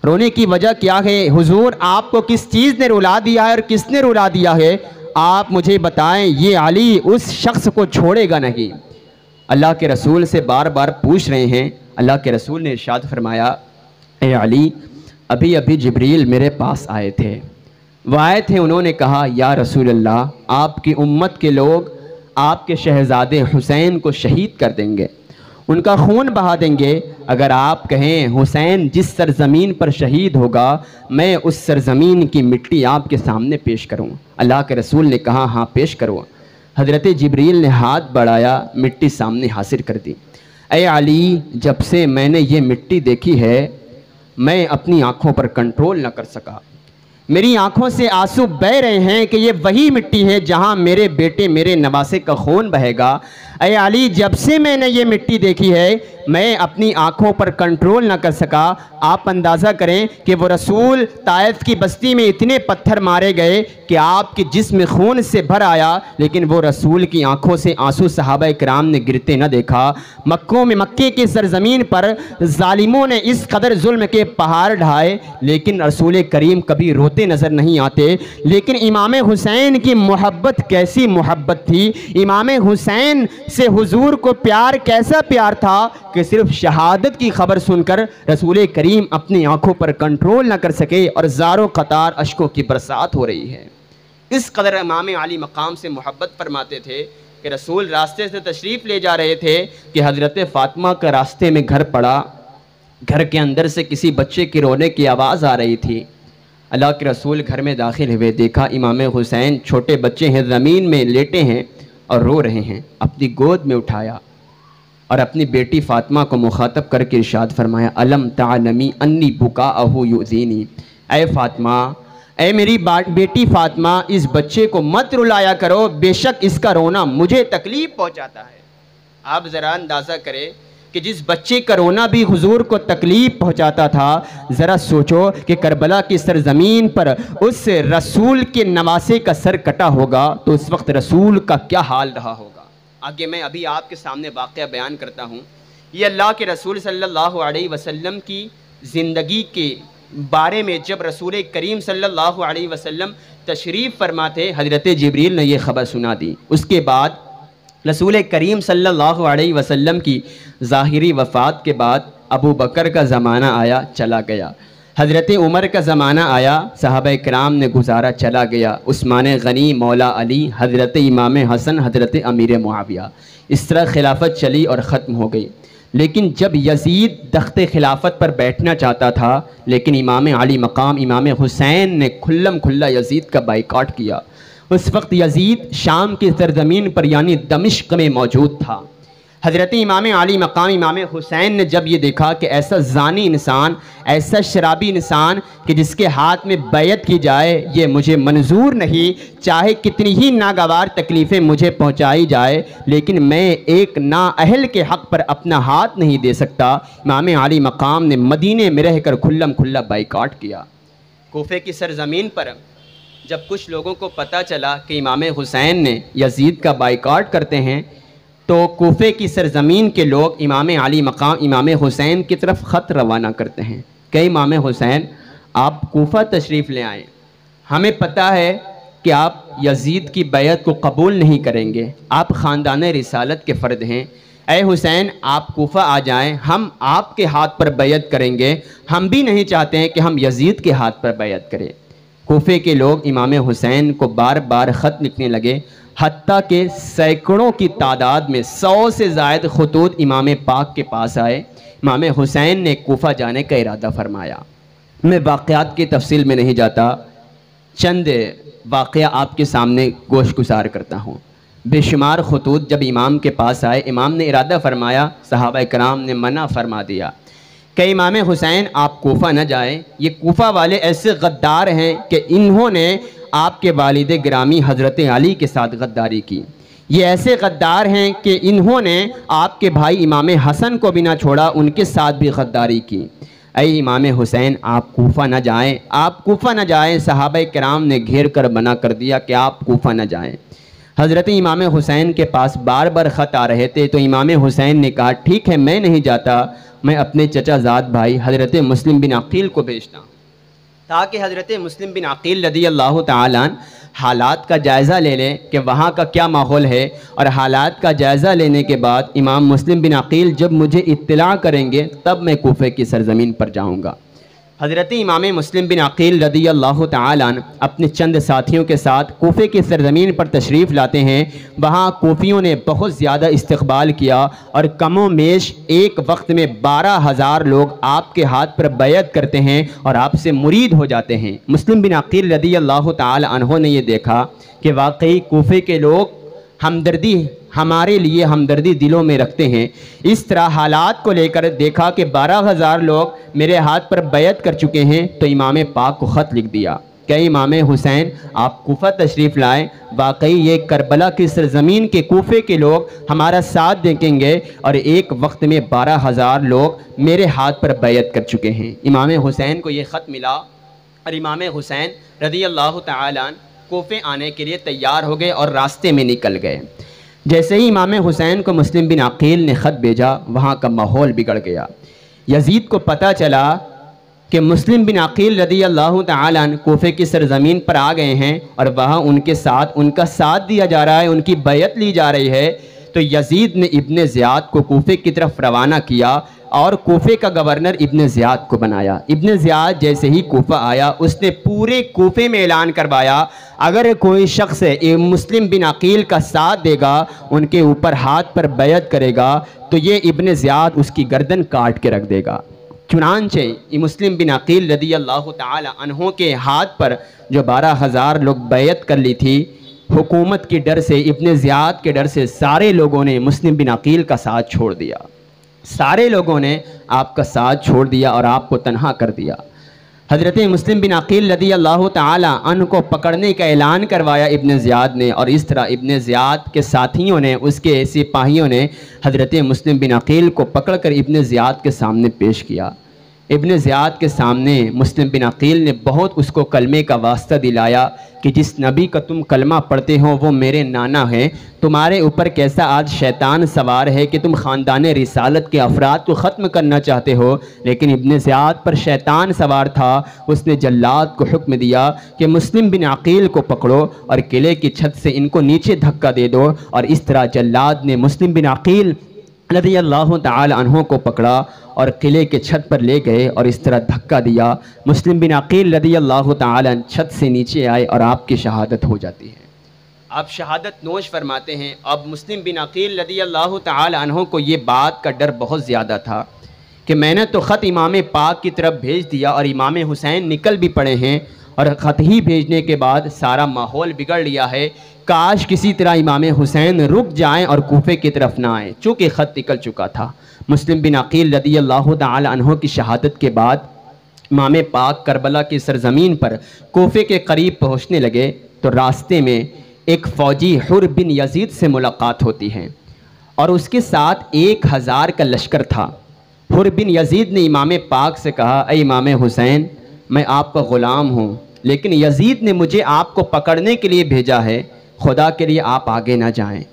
رونے کی وجہ کیا ہے؟ حضور آپ کو کس چیز نے رلا دیا ہے اور کس نے رلا دیا ہے آپ مجھے بتائیں, یہ علی اس شخص کو چھوڑے گا نہیں. اللہ کے رسول سے بار بار پوچھ رہے ہیں. اللہ کے رسول نے ارشاد فرمایا اے علی ابھی ابھی جبریل میرے پاس آئے تھے, وہ آئے تھے, انہوں نے کہا یا رسول اللہ آپ کی امت کے لوگ آپ کے شہزادے حسین کو شہید کر دیں گے, ان کا خون بہا دیں گے. اگر آپ کہیں حسین جس سرزمین پر شہید ہوگا میں اس سرزمین کی مٹی آپ کے سامنے پیش کروں. اللہ کے رسول نے کہا ہاں پیش کرو. حضرت جبریل نے ہاتھ بڑھایا, مٹی سامنے حاضر کر دی. اے علی جب سے میں نے یہ مٹی دیکھی ہے میں اپنی آنکھوں پر کنٹرول نہ کر سکا, میری آنکھوں سے آنسو بہہ رہے ہیں کہ یہ وہی مٹی ہے جہاں میرے بیٹے میرے نواسے کا خون بہے گا. اے علی جب سے میں نے یہ مٹی دیکھی ہے میں اپنی آنکھوں پر کنٹرول نہ کر سکا. آپ اندازہ کریں کہ وہ رسول طائف کی بستی میں اتنے پتھر مارے گئے کہ آپ کے جسم خون سے بھر آیا, لیکن وہ رسول کی آنکھوں سے آنسو صحابہ کرام نے گرتے نہ دیکھا. مکے کی سرزمین پر ظالموں نے اس قدر ظلم کے پہاڑ ڈھائے لیکن رسول کریم کبھی روتے نظر نہیں آتے. لیکن امام حسین کی محبت کیسی محبت تھی, امام حسین سے حضور کو پیار کیسا پیار تھا کہ صرف شہادت کی خبر سن کر رسول کریم اپنی آنکھوں پر کنٹرول نہ کر سکے اور زاروں قطار اشکوں کی برسات ہو رہی ہے. اس قدر امام علی مقام سے محبت فرماتے تھے کہ رسول راستے سے تشریف لے جا رہے تھے کہ حضرت فاطمہ کا راستے میں گھر پڑا. گھر کے اندر سے کسی بچے کی رونے کی آواز آ رہی تھی. اللہ کے رسول گھر میں داخل ہوئے, دیکھا امام حسین چھوٹے بچے ہیں زمین میں لیٹے ہیں اور رو رہے ہیں. اپنی گود میں اٹھایا اور اپنی بیٹی فاطمہ کو مخاطب کر کے ارشاد فرمایا الم تعلمی انی بکاءہ یؤذینی, اے فاطمہ اے میری بیٹی فاطمہ اس بچے کو مت رلایا کرو, بے شک اس کا رونا مجھے تکلیف پہنچاتا ہے. آپ ذرا اندازہ کریں کہ جس بچے کا رونا بھی حضور کو تکلیف پہنچاتا تھا, ذرا سوچو کہ کربلا کی سرزمین پر اس رسول کے نواسے کا سر کٹا ہوگا تو اس وقت رسول کا کیا حال رہا ہوگا. آگے میں ابھی آپ کے سامنے واقعہ بیان کرتا ہوں. یہ اللہ کے رسول صلی اللہ علیہ وسلم کی زندگی کے بارے میں جب رسول کریم صلی اللہ علیہ وسلم تشریف فرماتے حضرت جبریل نے یہ خبر سنا دی. اس کے بعد رسول کریم صلی اللہ علیہ وسلم کی ظاہری وفات کے بعد ابو بکر کا زمانہ آیا چلا گیا, حضرت عمر کا زمانہ آیا صحابہ کرام نے گزارا چلا گیا, عثمان غنی, مولا علی, حضرت امام حسن, حضرت امیر معاویہ, اس طرح خلافت چلی اور ختم ہو گئی. لیکن جب یزید تخت خلافت پر بیٹھنا چاہتا تھا لیکن امام علی مقام امام حسین نے کھلم کھلا یزید کا بائیکاٹ کیا. اس وقت یزید شام کی سرزمین پر یعنی دمشق میں موجود تھا. حضرت امام علی مقام امام حسین نے جب یہ دیکھا کہ ایسا زانی انسان, ایسا شرابی انسان کہ جس کے ہاتھ میں بیعت کی جائے یہ مجھے منظور نہیں, چاہے کتنی ہی ناگوار تکلیفیں مجھے پہنچائی جائے لیکن میں ایک نااہل کے حق پر اپنا ہاتھ نہیں دے سکتا. امام علی مقام نے مدینے میں رہ کر کھلم کھلا بائیکاٹ کیا. کوفے کی سرزمین پر جب کچھ لوگوں کو پتہ چلا کہ امام حسین نے یزید کا بائیکاٹ کرتے ہیں تو کوفے کی سرزمین کے لوگ امام علی مقام امام حسین کی طرف خط روانہ کرتے ہیں کہ امام حسین آپ کوفہ تشریف لے آئیں, ہمیں پتہ ہے کہ آپ یزید کی بیعت کو قبول نہیں کریں گے، آپ خاندان رسالت کے فرد ہیں، اے حسین آپ کوفہ آ جائیں، ہم آپ کے ہاتھ پر بیعت کریں گے، ہم بھی نہیں چاہتے ہیں کہ ہم یزید کے ہاتھ پر بیعت کریں۔ کوفے کے لوگ امام حسین کو بار بار خط لکھنے لگے، حتیٰ کہ سینکڑوں کی تعداد میں 100 سے زائد خطوط امام پاک کے پاس آئے۔ امام حسین نے کوفہ جانے کا ارادہ فرمایا۔ میں واقعات کی تفصیل میں نہیں جاتا، چند واقعہ آپ کے سامنے گوش گزار کرتا ہوں۔ بے شمار خطوط جب امام کے پاس آئے، امام نے ارادہ فرمایا، صحابہ کرام نے منع فرما دیا کہ امام حسین آپ کوفہ نہ جائیں، یہ کوفہ والے ایسے غدار ہیں کہ انہوں نے آپ کے والد گرامی حضرت علی کے ساتھ غداری کی، یہ ایسے غدار ہیں کہ انہوں نے آپ کے بھائی امام حسن کو بھی نہ چھوڑا، ان کے ساتھ بھی غداری کی۔ اے امام حسین آپ کوفہ نہ جائیں، آپ کوفہ نہ جائیں۔ صحابہ کرام نے گھیر کر منع کر دیا کہ آپ کوفہ نہ جائیں۔ حضرت امام حسین کے پاس بار بار خط آ رہے تھے، تو امام حسین نے کہا ٹھیک ہے میں نہیں جاتا، میں اپنے چچا زاد بھائی حضرت مسلم بن عقیل کو بھیجتا ہوں، تاکہ حضرت مسلم بن عقیل رضی اللہ تعالیٰ عنہ حالات کا جائزہ لے لیں کہ وہاں کا کیا ماحول ہے، اور حالات کا جائزہ لینے کے بعد امام مسلم بن عقیل جب مجھے اطلاع کریں گے تب میں کوفے کی سرزمین پر جاؤں گا۔ حضرت امام مسلم بن عقیل رضی اللہ تعالیٰ عنہ اپنے چند ساتھیوں کے ساتھ کوفے کی سرزمین پر تشریف لاتے ہیں۔ وہاں کوفیوں نے بہت زیادہ استقبال کیا، اور کم و بیش ایک وقت میں 12,000 لوگ آپ کے ہاتھ پر بیعت کرتے ہیں اور آپ سے مرید ہو جاتے ہیں۔ مسلم بن عقیل رضی اللہ تعالیٰ عنہ نے یہ دیکھا کہ واقعی کوفے کے لوگ ہمارے لیے ہمدردی دلوں میں رکھتے ہیں۔ اس طرح حالات کو لے کر دیکھا کہ 12,000 لوگ میرے ہاتھ پر بیعت کر چکے ہیں، تو امام پاک کو خط لکھ دیا کہ امام حسین آپ کوفہ تشریف لائیں، واقعی یہ کربلا کی سرزمین کے کوفے کے لوگ ہمارا ساتھ دیں گے، اور ایک وقت میں 12,000 لوگ میرے ہاتھ پر بیعت کر چکے ہیں۔ امام حسین کو یہ خط ملا، اور امام حسین رضی اللہ تعالیٰ عنہ کوفے آنے کے لیے تیار ہو گئے اور راستے میں نکل گئے۔ جیسے ہی امام حسین کو مسلم بن عقیل نے خط بھیجا، وہاں کا ماحول بگڑ گیا۔ یزید کو پتہ چلا کہ مسلم بن عقیل رضی اللہ تعالیٰ عنہ کوفے کی سرزمین پر آ گئے ہیں، اور وہاں ان کا ساتھ دیا جا رہا ہے، ان کی بیعت لی جا رہی ہے۔ تو یزید نے ابن زیاد کو کوفے کی طرف روانہ کیا، اور کوفے کا گورنر ابن زیاد کو بنایا۔ ابن زیاد جیسے ہی کوفہ آیا، اس نے پورے کوفے میں اعلان کروایا اگر کوئی شخص مسلم بن عقیل کا ساتھ دے گا، ان کے اوپر ہاتھ پر بیعت کرے گا، تو یہ ابن زیاد اس کی گردن کاٹ کے رکھ دے گا۔ چنانچہ مسلم بن عقیل رضی اللہ تعالی عنہ کے ہاتھ پر جو 12,000 لوگ بیعت کر لی تھی، حکومت کے ڈر سے، ابن زیاد کے ڈر سے، سارے لوگوں نے مسلم بن عقیل کا ساتھ چھوڑ دیا۔ سارے لوگوں نے آپ کا ساتھ چھوڑ دیا اور آپ کو تنہا کر دیا۔ حضرت مسلم بن عقیل رضی اللہ تعالی عنہ کو پکڑنے کا اعلان کروایا ابن زیاد نے، اور اس طرح ابن زیاد کے ساتھیوں نے، اس کے سپاہیوں نے حضرت مسلم بن عقیل کو پکڑ کر ابن زیاد کے سامنے پیش کیا۔ ابن زیاد کے سامنے مسلم بن عقیل نے بہت اس کو کلمے کا واسطہ دلایا کہ جس نبی کا تم کلمہ پڑھتے ہو وہ میرے نانا ہیں، تمہارے اوپر کیسا آج شیطان سوار ہے کہ تم خاندان رسالت کے افراد کو ختم کرنا چاہتے ہو۔ لیکن ابن زیاد پر شیطان سوار تھا، اس نے جلاد کو حکم دیا کہ مسلم بن عقیل کو پکڑو اور قلعے کی چھت سے ان کو نیچے دھکا دے دو، اور اس طرح جلاد نے مسلم بن عقیل رضی اللہ تعالی عنہ کو پکڑا اور قلعے کے چھت پر لے گئے، اور اس طرح دھکا دیا۔ مسلم بن عقیل رضی اللہ تعالی عنہ چھت سے نیچے آئے اور آپ کی شہادت ہو جاتی ہے۔ آپ شہادت نوش فرماتے ہیں۔ اب مسلم بن عقیل رضی اللہ تعالی عنہ کو یہ بات کا ڈر بہت زیادہ تھا کہ میں نے تو خط امام پاک کی طرف بھیج دیا، اور امام حسین نکل بھی پڑے ہیں، اور خط ہی بھیجنے کے بعد سارا ماحول بگڑ لیا ہے، کاش کسی طرح امام حسین رک جائیں اور کوفے کی طرف نہ آئیں، چونکہ خط نکل چکا تھا۔ مسلم بن عقیل رضی اللہ تعالی عنہ کی شہادت کے بعد امام پاک کربلا کی سرزمین پر کوفے کے قریب پہنچنے لگے، تو راستے میں ایک فوجی حر بن یزید سے ملاقات ہوتی ہے، اور اس کے ساتھ 1,000 کا لشکر تھا۔ حر بن یزید نے امام پاک سے کہا، اے امام حسین، میں آپ کا غلام ہوں، لیکن یزید نے مجھے آپ کو پکڑنے کے لیے بھیجا ہے، خدا کے لیے آپ آگے نہ جائیں،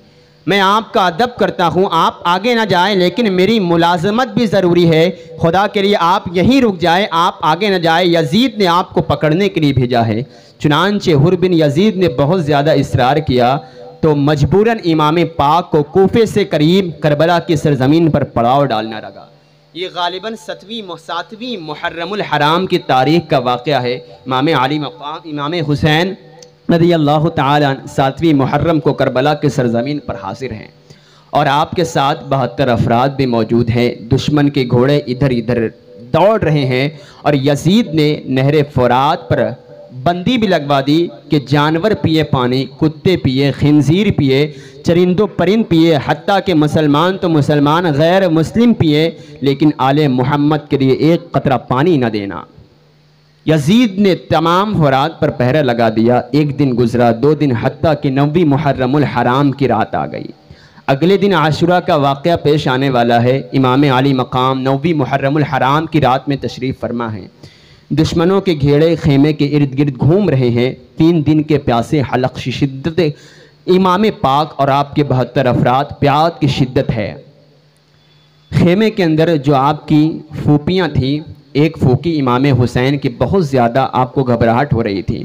میں آپ کا ادب کرتا ہوں، آپ آگے نہ جائیں، لیکن میری ملازمت بھی ضروری ہے، خدا کے لیے آپ یہیں رک جائیں، آپ آگے نہ جائیں، یزید نے آپ کو پکڑنے کے لیے بھیجا ہے۔ چنانچہ حر بن یزید نے بہت زیادہ اصرار کیا تو مجبوراً امام پاک کو کوفے سے قریب کربلا کی سرزمین پر پڑاؤ ڈالنا لگا۔ یہ غالباً 7ویں محرم الحرام کی تاریخ کا واقعہ ہے۔ امام علی مقام امام حسین رضی اللہ تعالیٰ 7ویں محرم کو کربلا کے سرزمین پر حاضر ہیں، اور آپ کے ساتھ 72 افراد بھی موجود ہیں۔ دشمن کے گھوڑے ادھر ادھر دوڑ رہے ہیں، اور یزید نے نہر فرات پر بندی بھی لگوا دی کہ جانور پیے پانی، کتے پیے، خنزیر پیے، چرند و پرند پیے، حتیٰ کہ مسلمان تو مسلمان، غیر مسلم پیے، لیکن آل محمد کے لیے ایک قطرہ پانی نہ دینا۔ یزید نے تمام فرات پر پہرہ لگا دیا۔ ایک دن گزرا، 2 دن، حتیٰ کہ 9ویں محرم الحرام کی رات آ گئی۔ اگلے دن عاشورہ کا واقعہ پیش آنے والا ہے۔ امام علی مقام 9ویں محرم الحرام کی رات میں تشریف فرما ہے۔ دشمنوں کے گھیڑے خیمے کے ارد گرد گھوم رہے ہیں۔ 3 دن کے پیاسے حلق شدت امام پاک اور آپ کے 72 افراد، پیاس کی شدت ہے۔ خیمے کے اندر جو آپ کی پھوپیاں تھیں، ایک پھوکی امام حسین کی بہت زیادہ آپ کو گھبراہٹ ہو رہی تھی۔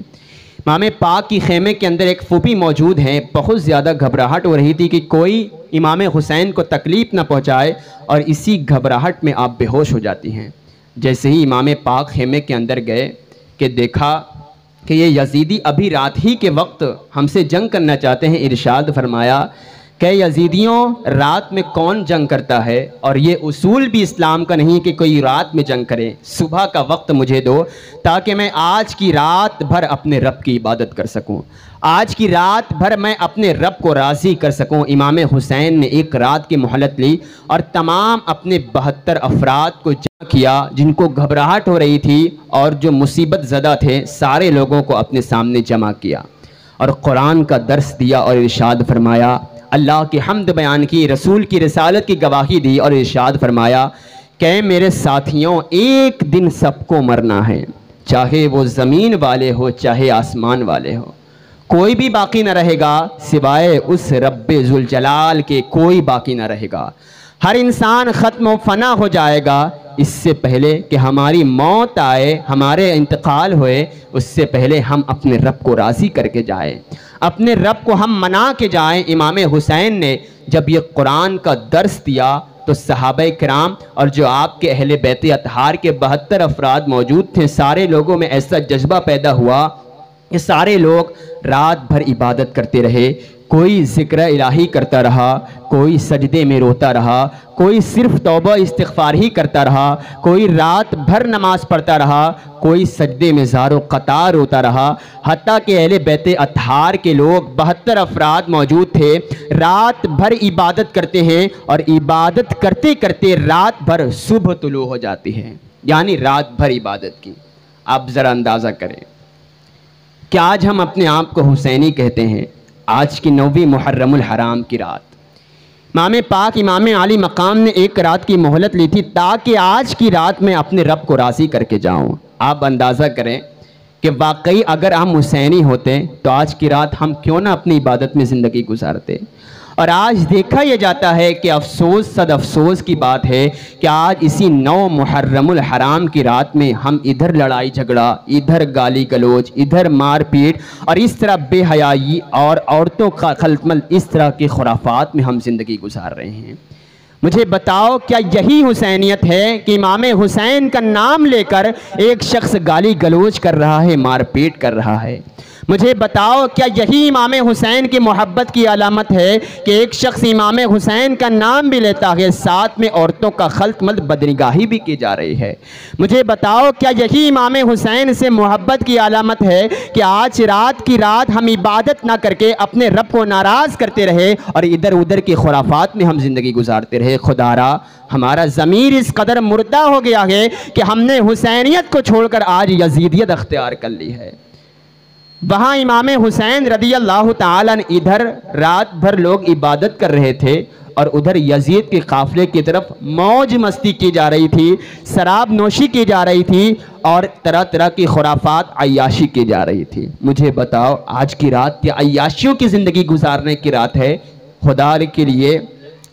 امام پاک کی خیمے کے اندر ایک پھوپھی موجود ہیں، بہت زیادہ گھبراہٹ ہو رہی تھی کہ کوئی امام حسین کو تکلیف نہ پہنچائے، اور اسی گھبراہٹ میں آپ بے ہوش ہو جاتی ہیں۔ جیسے ہی امام پاک خیمے کے اندر گئے کہ دیکھا کہ یہ یزیدی ابھی رات ہی کے وقت ہم سے جنگ کرنا چاہتے ہیں، ارشاد فرمایا کہ یزیدیوں رات میں کون جنگ کرتا ہے، اور یہ اصول بھی اسلام کا نہیں کہ کوئی رات میں جنگ کرے، صبح کا وقت مجھے دو تاکہ میں آج کی رات بھر اپنے رب کی عبادت کر سکوں، آج کی رات بھر میں اپنے رب کو راضی کر سکوں۔ امام حسین نے ایک رات کی مہلت لی اور تمام اپنے 72 افراد کو جمع کیا جن کو گھبراہٹ ہو رہی تھی اور جو مصیبت زدہ تھے، سارے لوگوں کو اپنے سامنے جمع کیا اور قرآن کا درس دیا اور ارشاد فرمایا، اللہ کی حمد بیان کی، رسول کی رسالت کی گواہی دی اور ارشاد فرمایا کہ میرے ساتھیوں، ایک دن سب کو مرنا ہے، چاہے وہ زمین والے ہو چاہے آسمان والے ہو، کوئی بھی باقی نہ رہے گا سوائے اس رب ذوالجلال کے، کوئی باقی نہ رہے گا، ہر انسان ختم و فنا ہو جائے گا۔ اس سے پہلے کہ ہماری موت آئے، ہمارے انتقال ہوئے، اس سے پہلے ہم اپنے رب کو راضی کر کے جائیں، اپنے رب کو ہم منا کے جائیں۔ امام حسین نے جب یہ قرآن کا درس دیا تو صحابہ کرام اور جو آپ کے اہل بیت اطہار کے 72 افراد موجود تھے، سارے لوگوں میں ایسا جذبہ پیدا ہوا کہ سارے لوگ رات بھر عبادت کرتے رہے، کوئی ذکر الہی کرتا رہا، کوئی سجدے میں روتا رہا، کوئی صرف توبہ استغفار ہی کرتا رہا، کوئی رات بھر نماز پڑھتا رہا، کوئی سجدے میں زار و قطار روتا رہا، حتیٰ کہ اہل بیت اطہار کے لوگ 72 افراد موجود تھے، رات بھر عبادت کرتے ہیں اور عبادت کرتے کرتے رات بھر صبح طلوع ہو جاتی ہے، یعنی رات بھر عبادت کی۔ آپ ذرا اندازہ کریں کہ آج ہم اپنے آپ کو حسینی کہتے ہیں، آج کی 9ویں محرم الحرام کی رات امام پاک امام علی مقام نے ایک رات کی مہلت لی تھی تاکہ آج کی رات میں اپنے رب کو راضی کر کے جاؤں۔ آپ اندازہ کریں کہ واقعی اگر ہم حسینی ہوتے تو آج کی رات ہم کیوں نہ اپنی عبادت میں زندگی گزارتے۔ اور آج دیکھا یہ جاتا ہے کہ افسوس صد افسوس کی بات ہے کہ آج اسی 9 محرم الحرام کی رات میں ہم ادھر لڑائی جھگڑا، ادھر گالی گلوچ، ادھر مار پیٹ اور اس طرح بے حیائی اور عورتوں کا خلطمل، اس طرح کے خرافات میں ہم زندگی گزار رہے ہیں۔ مجھے بتاؤ کیا یہی حسینیت ہے کہ امام حسین کا نام لے کر ایک شخص گالی گلوچ کر رہا ہے، مار پیٹ کر رہا ہے؟ مجھے بتاؤ کیا یہی امام حسین کی محبت کی علامت ہے کہ ایک شخص امام حسین کا نام بھی لیتا ہے، ساتھ میں عورتوں کا خلط ملط بدنگاہی بھی کی جا رہی ہے؟ مجھے بتاؤ کیا یہی امام حسین سے محبت کی علامت ہے کہ آج رات کی رات ہم عبادت نہ کر کے اپنے رب کو ناراض کرتے رہے اور ادھر ادھر کی خرافات میں ہم زندگی گزارتے رہے؟ خدا را ہمارا ضمیر اس قدر مردہ ہو گیا ہے کہ ہم نے حسینیت کو چھوڑ کر آج یزیدیت اختیار کر لی ہے۔ وہاں امام حسین رضی اللہ تعالیٰ ادھر رات بھر لوگ عبادت کر رہے تھے اور ادھر یزید کے قافلے کی طرف موج مستی کی جا رہی تھی، شراب نوشی کی جا رہی تھی اور طرح طرح کی خرافات عیاشی کی جا رہی تھی۔ مجھے بتاؤ آج کی رات کیا عیاشیوں کی زندگی گزارنے کی رات ہے؟ خدا کے لیے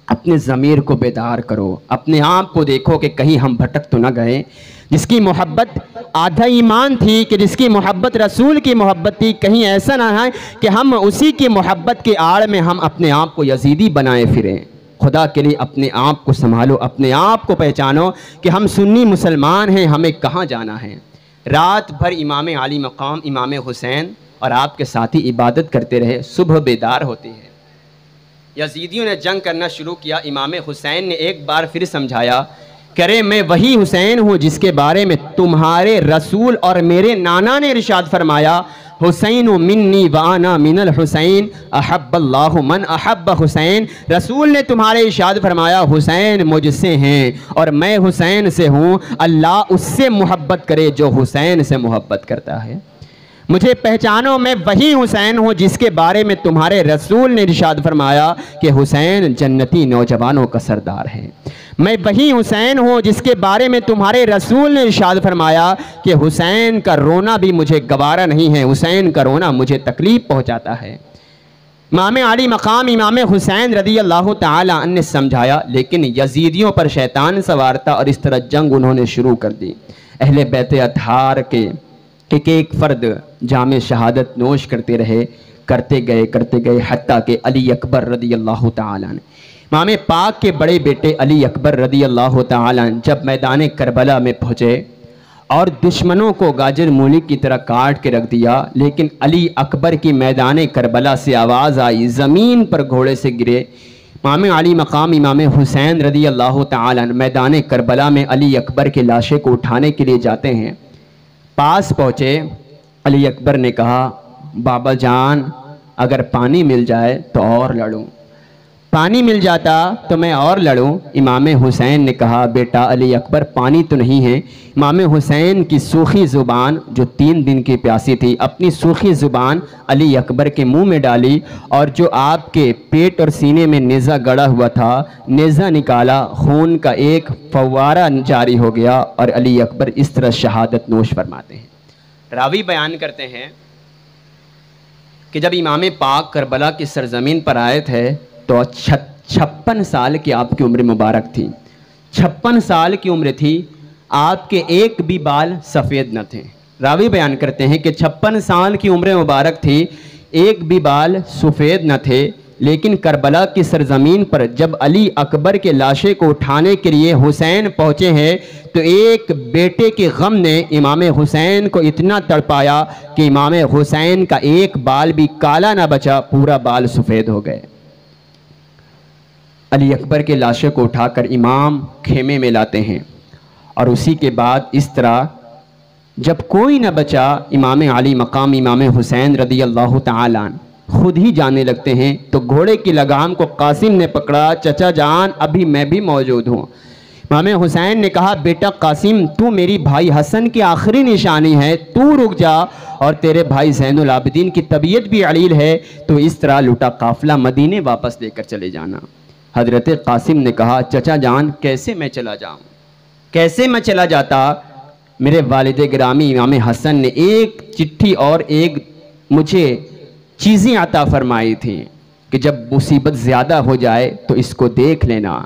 اپنے ضمیر کو بیدار کرو، اپنے آپ کو دیکھو کہ کہیں ہم بھٹک تو نہ گئے۔ جس کی محبت آدھا ایمان تھی، کہ جس کی محبت رسول کی محبت تھی، کہیں ایسا نہ ہے کہ ہم اسی کی محبت کے آڑ میں ہم اپنے آپ کو یزیدی بنائے پھریں۔ خدا کے لیے اپنے آپ کو سنبھالو، اپنے آپ کو پہچانو کہ ہم سنی مسلمان ہیں، ہمیں کہاں جانا ہے۔ رات بھر امام علی مقام امام حسین اور آپ کے ساتھی عبادت کرتے رہے، صبح بیدار ہوتے ہیں۔ یزیدیوں نے جنگ کرنا شروع کیا، امام حسین نے ایک بار پھر سمجھایا، کرے میں وہی حسین ہوں جس کے بارے میں تمہارے رسول اور میرے نانا نے ارشاد فرمایا، حسین منی وانا من الحسین احب اللہ من احب حسین۔ رسول نے تمہارے ارشاد فرمایا، حسین مجھ سے ہیں اور میں حسین سے ہوں، اللہ اس سے محبت کرے جو حسین سے محبت کرتا ہے۔ مجھے پہچانو، میں وہی حسین ہوں جس کے بارے میں تمہارے رسول نے ارشاد فرمایا کہ حسین جنتی نوجوانوں کا سردار ہے۔ میں وہی حسین ہوں جس کے بارے میں تمہارے رسول نے ارشاد فرمایا کہ حسین کا رونا بھی مجھے گوارا نہیں ہے، حسین کا رونا مجھے تکلیف پہنچاتا ہے۔ امام علی مقام امام حسین رضی اللہ تعالی عنہ نے سمجھایا، لیکن یزیدیوں پر شیطان سوار تھا اور اس طرح جنگ انہوں نے شروع کر دی۔ اہل بیت اطہار کے ایک فرد جام شہادت نوش کرتے رہے، کرتے گئے حتیٰ کہ علی اکبر رضی اللہ تعالیٰ عنہ، امام پاک کے بڑے بیٹے علی اکبر رضی اللہ تعالیٰ عنہ جب میدان کربلا میں پہنچے اور دشمنوں کو گاجر مولی کی طرح کاٹ کے رکھ دیا، لیکن علی اکبر کی میدان کربلا سے آواز آئی، زمین پر گھوڑے سے گرے۔ امام علی مقام امام حسین رضی اللہ تعالیٰ عنہ میدان کربلا میں علی اکبر کے لاشے کو اٹھانے کے لیے جاتے ہیں۔ پاس پہنچے، علی اکبر نے کہا، بابا جان اگر پانی مل جائے تو اور لڑوں، پانی مل جاتا تو میں اور لڑوں۔ امام حسین نے کہا، بیٹا علی اکبر پانی تو نہیں ہے۔ امام حسین کی سوکھی زبان جو 3 دن کی پیاسی تھی، اپنی سوکھی زبان علی اکبر کے منہ میں ڈالی اور جو آپ کے پیٹ اور سینے میں نیزہ گڑا ہوا تھا، نیزہ نکالا، خون کا ایک فوارہ جاری ہو گیا اور علی اکبر اس طرح شہادت نوش فرماتے ہیں۔ راوی بیان کرتے ہیں کہ جب امام پاک کربلا کی سرزمین پر آئے تھے تو 56 سال کی آپ کی عمر مبارک تھی، 56 سال کی عمر تھی، آپ کے ایک بھی بال سفید نہ تھے۔ راوی بیان کرتے ہیں کہ 56 سال کی عمر مبارک تھی، ایک بھی بال سفید نہ تھے، لیکن کربلا کی سرزمین پر جب علی اکبر کے لاشے کو اٹھانے کے لیے حسین پہنچے ہیں تو ایک بیٹے کے غم نے امام حسین کو اتنا تڑپایا کہ امام حسین کا ایک بال بھی کالا نہ بچا، پورا بال سفید ہو گئے۔ علی اکبر کے لاشے کو اٹھا کر امام خیمے میں لاتے ہیں اور اسی کے بعد اس طرح جب کوئی نہ بچا، امام علی مقام امام حسین رضی اللہ تعالیٰ عنہ خود ہی جانے لگتے ہیں تو گھوڑے کی لگام کو قاسم نے پکڑا، چچا جان ابھی میں بھی موجود ہوں۔ امام حسین نے کہا، بیٹا قاسم تو میری بھائی حسن کی آخری نشانی ہے، تو رک جا، اور تیرے بھائی زین العابدین کی طبیعت بھی علیل ہے، تو اس طرح لٹا قافلہ مدینے واپس لے کر چلے جانا۔ حضرت قاسم نے کہا، چچا جان کیسے میں چلا جاؤں، کیسے میں چلا جاتا؟ میرے والد گرامی امام حسن نے ایک چٹھی اور ایک مجھے چیزیں عطا فرمائی تھیں کہ جب مصیبت زیادہ ہو جائے تو اس کو دیکھ لینا۔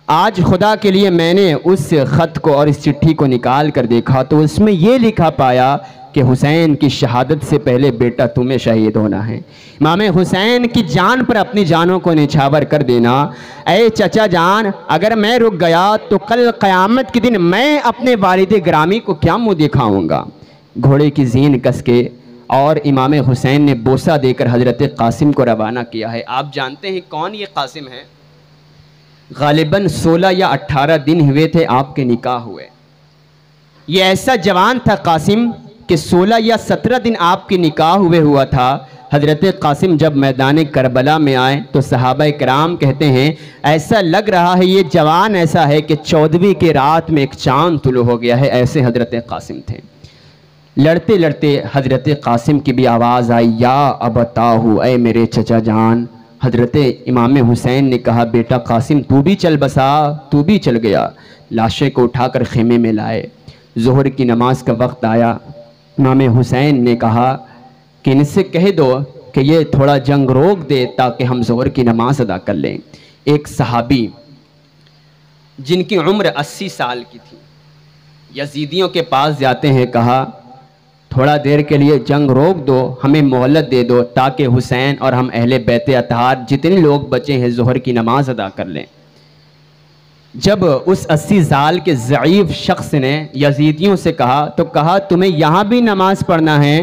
آج خدا کے لیے میں نے اس خط کو اور اس چٹھی کو نکال کر دیکھا تو اس میں یہ لکھا پایا کہ حسین کی شہادت سے پہلے بیٹا تمہیں شہید ہونا ہے، امام حسین کی جان پر اپنی جانوں کو نچھاور کر دینا۔ اے چچا جان اگر میں رک گیا تو کل قیامت کے دن میں اپنے والد گرامی کو کیا منہ دکھاؤں گا۔ گھوڑے کی زین کس کے اور امام حسین نے بوسہ دے کر حضرت قاسم کو روانہ کیا ہے۔ آپ جانتے ہیں کون یہ قاسم ہے؟ غالباً 16 یا 18 دن ہوئے تھے آپ کے نکاح ہوئے۔ یہ ایسا جوان تھا قاسم کہ 16 یا 17 دن آپ کی نکاح ہوئے ہوا تھا۔ حضرت قاسم جب میدان کربلا میں آئے تو صحابہ کرام کہتے ہیں ایسا لگ رہا ہے یہ جوان ایسا ہے کہ 14ویں کی رات میں ایک چاند طلوع ہو گیا ہے، ایسے حضرت قاسم تھے۔ لڑتے لڑتے حضرت قاسم کی بھی آواز آئی، یا ابتاہو، اے میرے چچا جان۔ حضرت امام حسین نے کہا، بیٹا قاسم تو بھی چل بسا، تو بھی چل گیا۔ لاشے کو اٹھا کر خیمے میں لائے۔ ظہر کی نماز کا وقت آیا، امام حسین نے کہا کہ ان سے کہہ دو کہ یہ تھوڑا جنگ روک دے تاکہ ہم ظہر کی نماز ادا کر لیں۔ ایک صحابی جن کی عمر 80 سال کی تھی یزیدیوں کے پاس جاتے ہیں، کہا تھوڑا دیر کے لیے جنگ روک دو، ہمیں مہلت دے دو تاکہ حسین اور ہم اہل بیت اطہار جتنے لوگ بچے ہیں ظہر کی نماز ادا کر لیں۔ جب اس 80 سال کے ضعیف شخص نے یزیدیوں سے کہا تو کہا تمہیں یہاں بھی نماز پڑھنا ہے؟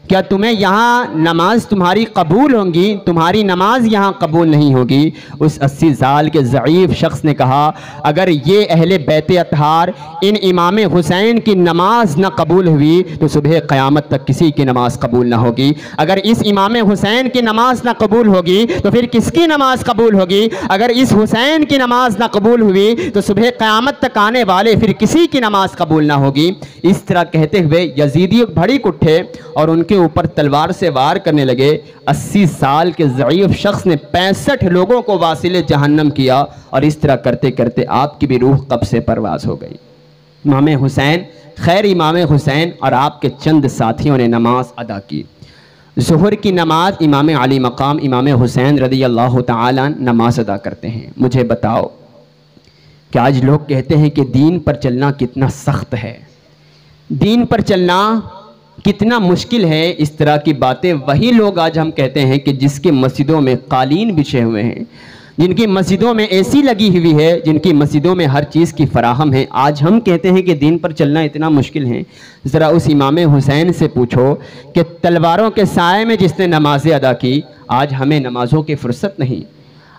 کیا تمہیں یہاں نماز تمہاری قبول ہوں گی؟ تمہاری نماز یہاں قبول نہیں ہوگی۔ اس 80 سال کے ضعیف شخص نے کہا اگر یہ اہل بیت اطہار ان امام حسین کی نماز نہ قبول ہوئی تو صبح قیامت تک کسی کی نماز قبول نہ ہوگی۔ اگر اس امام حسین کی نماز نہ قبول ہوگی تو پھر کس کی نماز قبول ہوگی؟ اگر اس حسین کی نماز نہ قبول ہوئی تو صبح قیامت تک آنے والے پھر کسی کی نماز قبول نہ ہوگی۔ اس طرح کہتے ہوئے یزیدی بھڑک اٹھے اور ان کے اوپر تلوار سے وار کرنے لگے۔ 80 سال کے ضعیف شخص نے 65 لوگوں کو واصل جہنم کیا، اور اس طرح کرتے کرتے آپ کی بھی روح قبض سے پرواز ہو گئی۔ امام حسین، خیر امام حسین اور آپ کے چند ساتھیوں نے نماز ادا کی۔ ظہر کی نماز امام علی مقام امام حسین رضی اللہ تعالیٰ نماز ادا کرتے ہیں۔ مجھے بتاؤ کہ آج لوگ کہتے ہیں کہ دین پر چلنا کتنا سخت ہے، دین پر چلنا کتنا مشکل ہے، اس طرح کی باتیں وہی لوگ آج ہم کہتے ہیں کہ جس کی مسجدوں میں قالین بچھے ہوئے ہیں، جن کی مسجدوں میں اے سی لگی ہوئی ہے، جن کی مسجدوں میں ہر چیز کی فراہم ہے، آج ہم کہتے ہیں کہ دین پر چلنا اتنا مشکل ہے۔ ذرا اس امام حسین سے پوچھو کہ تلواروں کے سائے میں جس نے نمازیں ادا کی، آج ہمیں نمازوں کی فرصت نہیں۔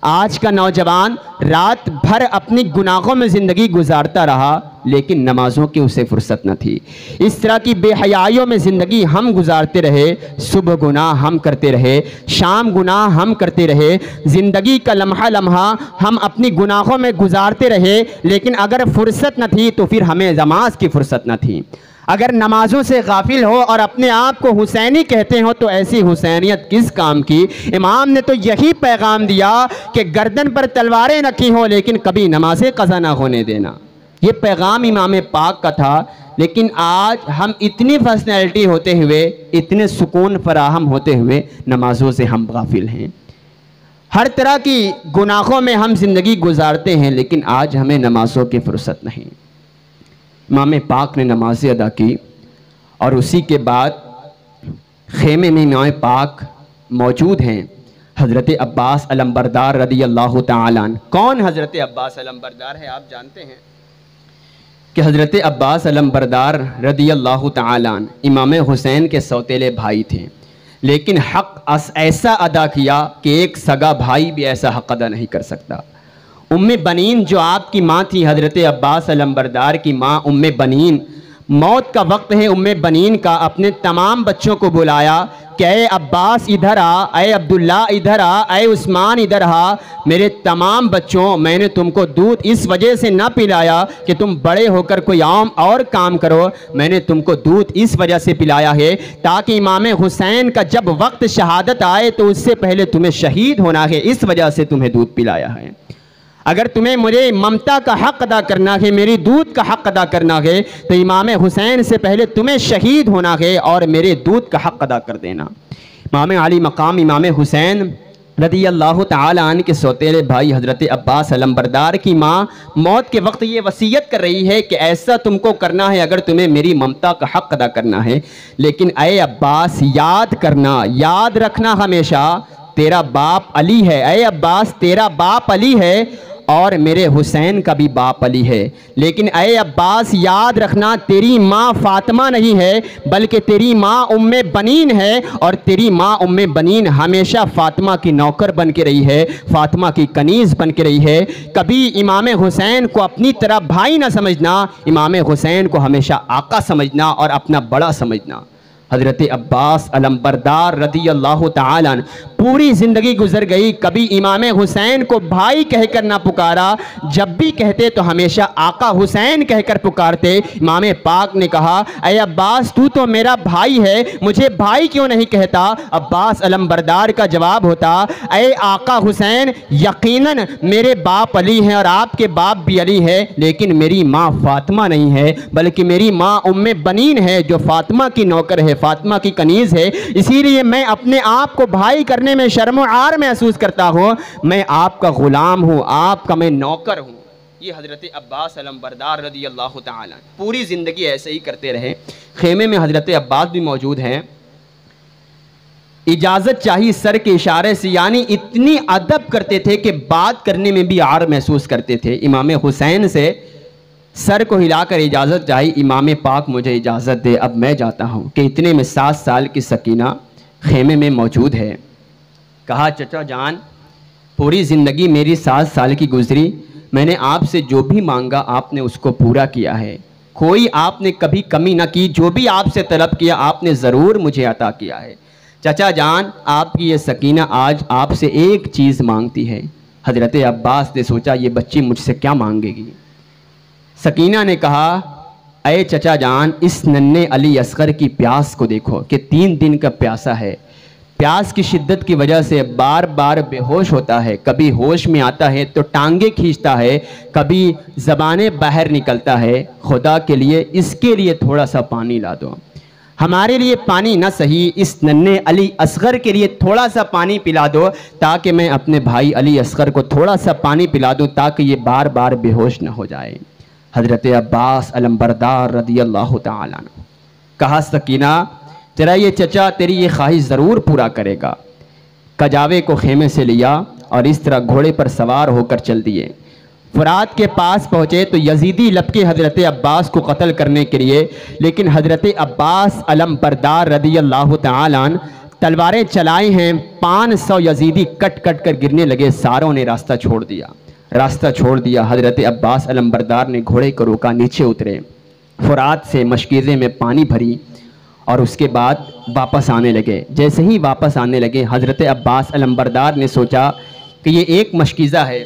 آج کا نوجوان رات بھر اپنی گناہوں میں زندگی گزارتا رہا لیکن نمازوں کی اسے فرصت نہ تھی۔ اس طرح کی بے حیائیوں میں زندگی ہم گزارتے رہے، صبح گناہ ہم کرتے رہے، شام گناہ ہم کرتے رہے، زندگی کا لمحہ لمحہ ہم اپنی گناہوں میں گزارتے رہے، لیکن اگر فرصت نہ تھی تو پھر ہمیں نماز کی فرصت نہ تھی۔ اگر نمازوں سے غافل ہو اور اپنے آپ کو حسینی کہتے ہو تو ایسی حسینیت کس کام کی؟ امام نے تو یہی پیغام دیا کہ گردن پر تلواریں رکھی ہوں لیکن کبھی نمازیں قضا نہ ہونے دینا۔ یہ پیغام امام پاک کا تھا، لیکن آج ہم اتنی فیسنلٹی ہوتے ہوئے، اتنے سکون فراہم ہوتے ہوئے نمازوں سے ہم غافل ہیں۔ ہر طرح کی گناہوں میں ہم زندگی گزارتے ہیں لیکن آج ہمیں نمازوں کی فرصت نہیں۔ امام پاک نے نمازیں ادا کی اور اسی کے بعد خیمے میں امام پاک موجود ہیں۔ حضرت عباس علمبردار رضی اللہ تعالیٰ عنہ، کون حضرت عباس علمبردار ہے آپ جانتے ہیں کہ حضرت عباس علمبردار رضی اللہ تعالیٰ عنہ امام حسین کے سوتیلے بھائی تھے، لیکن حق ایسا ادا کیا کہ ایک سگا بھائی بھی ایسا حق ادا نہیں کر سکتا۔ ام بنین جو آپ کی ماں تھی، حضرت عباس علمبردار کی ماں ام بنین، موت کا وقت ہے ام بنین کا، اپنے تمام بچوں کو بلایا کہ اے عباس ادھر آ، اے عبداللہ ادھر آ، اے عثمان ادھر آ، میرے تمام بچوں، میں نے تم کو دودھ اس وجہ سے نہ پلایا کہ تم بڑے ہو کر کوئی اور کام کرو، میں نے تم کو دودھ اس وجہ سے پلایا ہے تاکہ امام حسین کا جب وقت شہادت آئے تو اس سے پہلے تمہیں شہید ہونا ہے، اس وجہ سے تمہیں دودھ پلایا ہے۔ اگر تمہیں مجھے ممتا کا حق ادا کرنا ہے، میری دودھ کا حق ادا کرنا ہے تو امام حسین سے پہلے تمہیں شہید ہونا ہے اور میرے دودھ کا حق ادا کر دینا۔ امام علی مقام امام حسین رضی اللہ تعالیٰ عنہ کے سوتیلے بھائی حضرت عباس علمبردار کی ماں موت کے وقت یہ وصیت کر رہی ہے کہ ایسا تم کو کرنا ہے اگر تمہیں میری ممتا کا حق ادا کرنا ہے، لیکن اے عباس یاد کرنا، یاد رکھنا ہمیشہ تیرا باپ علی ہے، اے عباس تیرا باپ علی ہے اور میرے حسین کا بھی باپ علی ہے، لیکن اے عباس یاد رکھنا تیری ماں فاطمہ نہیں ہے بلکہ تیری ماں ام بنین ہے، اور تیری ماں ام بنین ہمیشہ فاطمہ کی نوکر بن کے رہی ہے، فاطمہ کی کنیز بن کے رہی ہے۔ کبھی امام حسین کو اپنی طرح بھائی نہ سمجھنا، امام حسین کو ہمیشہ آقا سمجھنا اور اپنا بڑا سمجھنا۔ حضرت عباس علمبردار رضی اللہ تعالیٰ عنہ پوری زندگی گزر گئی، کبھی امام حسین کو بھائی کہہ کر نہ پکارا، جب بھی کہتے تو ہمیشہ آقا حسین کہہ کر پکارتے۔ امام پاک نے کہا اے عباس تو میرا بھائی ہے، مجھے بھائی کیوں نہیں کہتا؟ عباس علمبردار کا جواب ہوتا اے آقا حسین یقیناً میرے باپ علی ہیں اور آپ کے باپ بھی علی ہے، لیکن میری ماں فاطمہ نہیں ہے بلکہ میری ماں ام بنین ہے جو فاطمہ کی نوکر ہے، فاطمہ کی کنیز ہے، اسی لیے میں اپنے آپ کو بھائی کرنے میں شرم و عار محسوس کرتا ہوں، میں آپ کا غلام ہوں، آپ کا میں نوکر ہوں۔ یہ حضرت عباس علمبردار رضی اللہ تعالیٰ پوری زندگی ایسے ہی کرتے رہے۔ خیمے میں حضرت عباس بھی موجود ہیں۔ اجازت چاہیے سر کے اشارے سے، یعنی اتنی ادب کرتے تھے کہ بات کرنے میں بھی عار محسوس کرتے تھے۔ امام حسین سے سر کو ہلا کر اجازت چاہی، امام پاک مجھے اجازت دے، اب میں جاتا ہوں، کہ اتنے میں 7 سال کی سکینہ خیمے میں موجود ہے۔ کہا چچا جان پوری زندگی میری 7 سال کی گزری، میں نے آپ سے جو بھی مانگا آپ نے اس کو پورا کیا ہے، کوئی آپ نے کبھی کمی نہ کی، جو بھی آپ سے طلب کیا آپ نے ضرور مجھے عطا کیا ہے۔ چچا جان آپ کی یہ سکینہ آج آپ سے ایک چیز مانگتی ہے۔ حضرت عباس نے سوچا یہ بچی مجھ سے کیا مانگے گی۔ سکینہ نے کہا اے چچا جان اس ننھے علی اصغر کی پیاس کو دیکھو کہ 3 دن کا پیاسا ہے، پیاس کی شدت کی وجہ سے بار بار بے ہوش ہوتا ہے، کبھی ہوش میں آتا ہے تو ٹانگیں کھینچتا ہے، کبھی زبانیں باہر نکلتا ہے، خدا کے لیے اس کے لیے تھوڑا سا پانی لا دو، ہمارے لیے پانی نہ صحیح اس ننھے علی اصغر کے لیے تھوڑا سا پانی پلا دو، تاکہ میں اپنے بھائی علی اصغر کو تھوڑا سا پانی پلا دوں تاکہ یہ بار بار بے ہوش نہ ہو جائے۔ حضرت عباس علمبردار رضی اللہ تعالیٰ عنہ کہا سکینہ ذرا یہ چچا تیری یہ خواہش ضرور پورا کرے گا۔ کجاوے کو خیمے سے لیا اور اس طرح گھوڑے پر سوار ہو کر چل دیے۔ فرات کے پاس پہنچے تو یزیدی لپکے حضرت عباس کو قتل کرنے کے لیے، لیکن حضرت عباس علمبردار رضی اللہ تعالیٰ عنہ تلواریں چلائی ہیں، 500 یزیدی کٹ کٹ کر گرنے لگے، ساروں نے راستہ چھوڑ دیا۔ حضرت عباس علمبردار نے گھوڑے کو روکا، نیچے اترے، فرات سے مشکیزے میں پانی بھری اور اس کے بعد واپس آنے لگے۔ جیسے ہی واپس آنے لگے حضرت عباس علمبردار نے سوچا کہ یہ ایک مشکیزہ ہے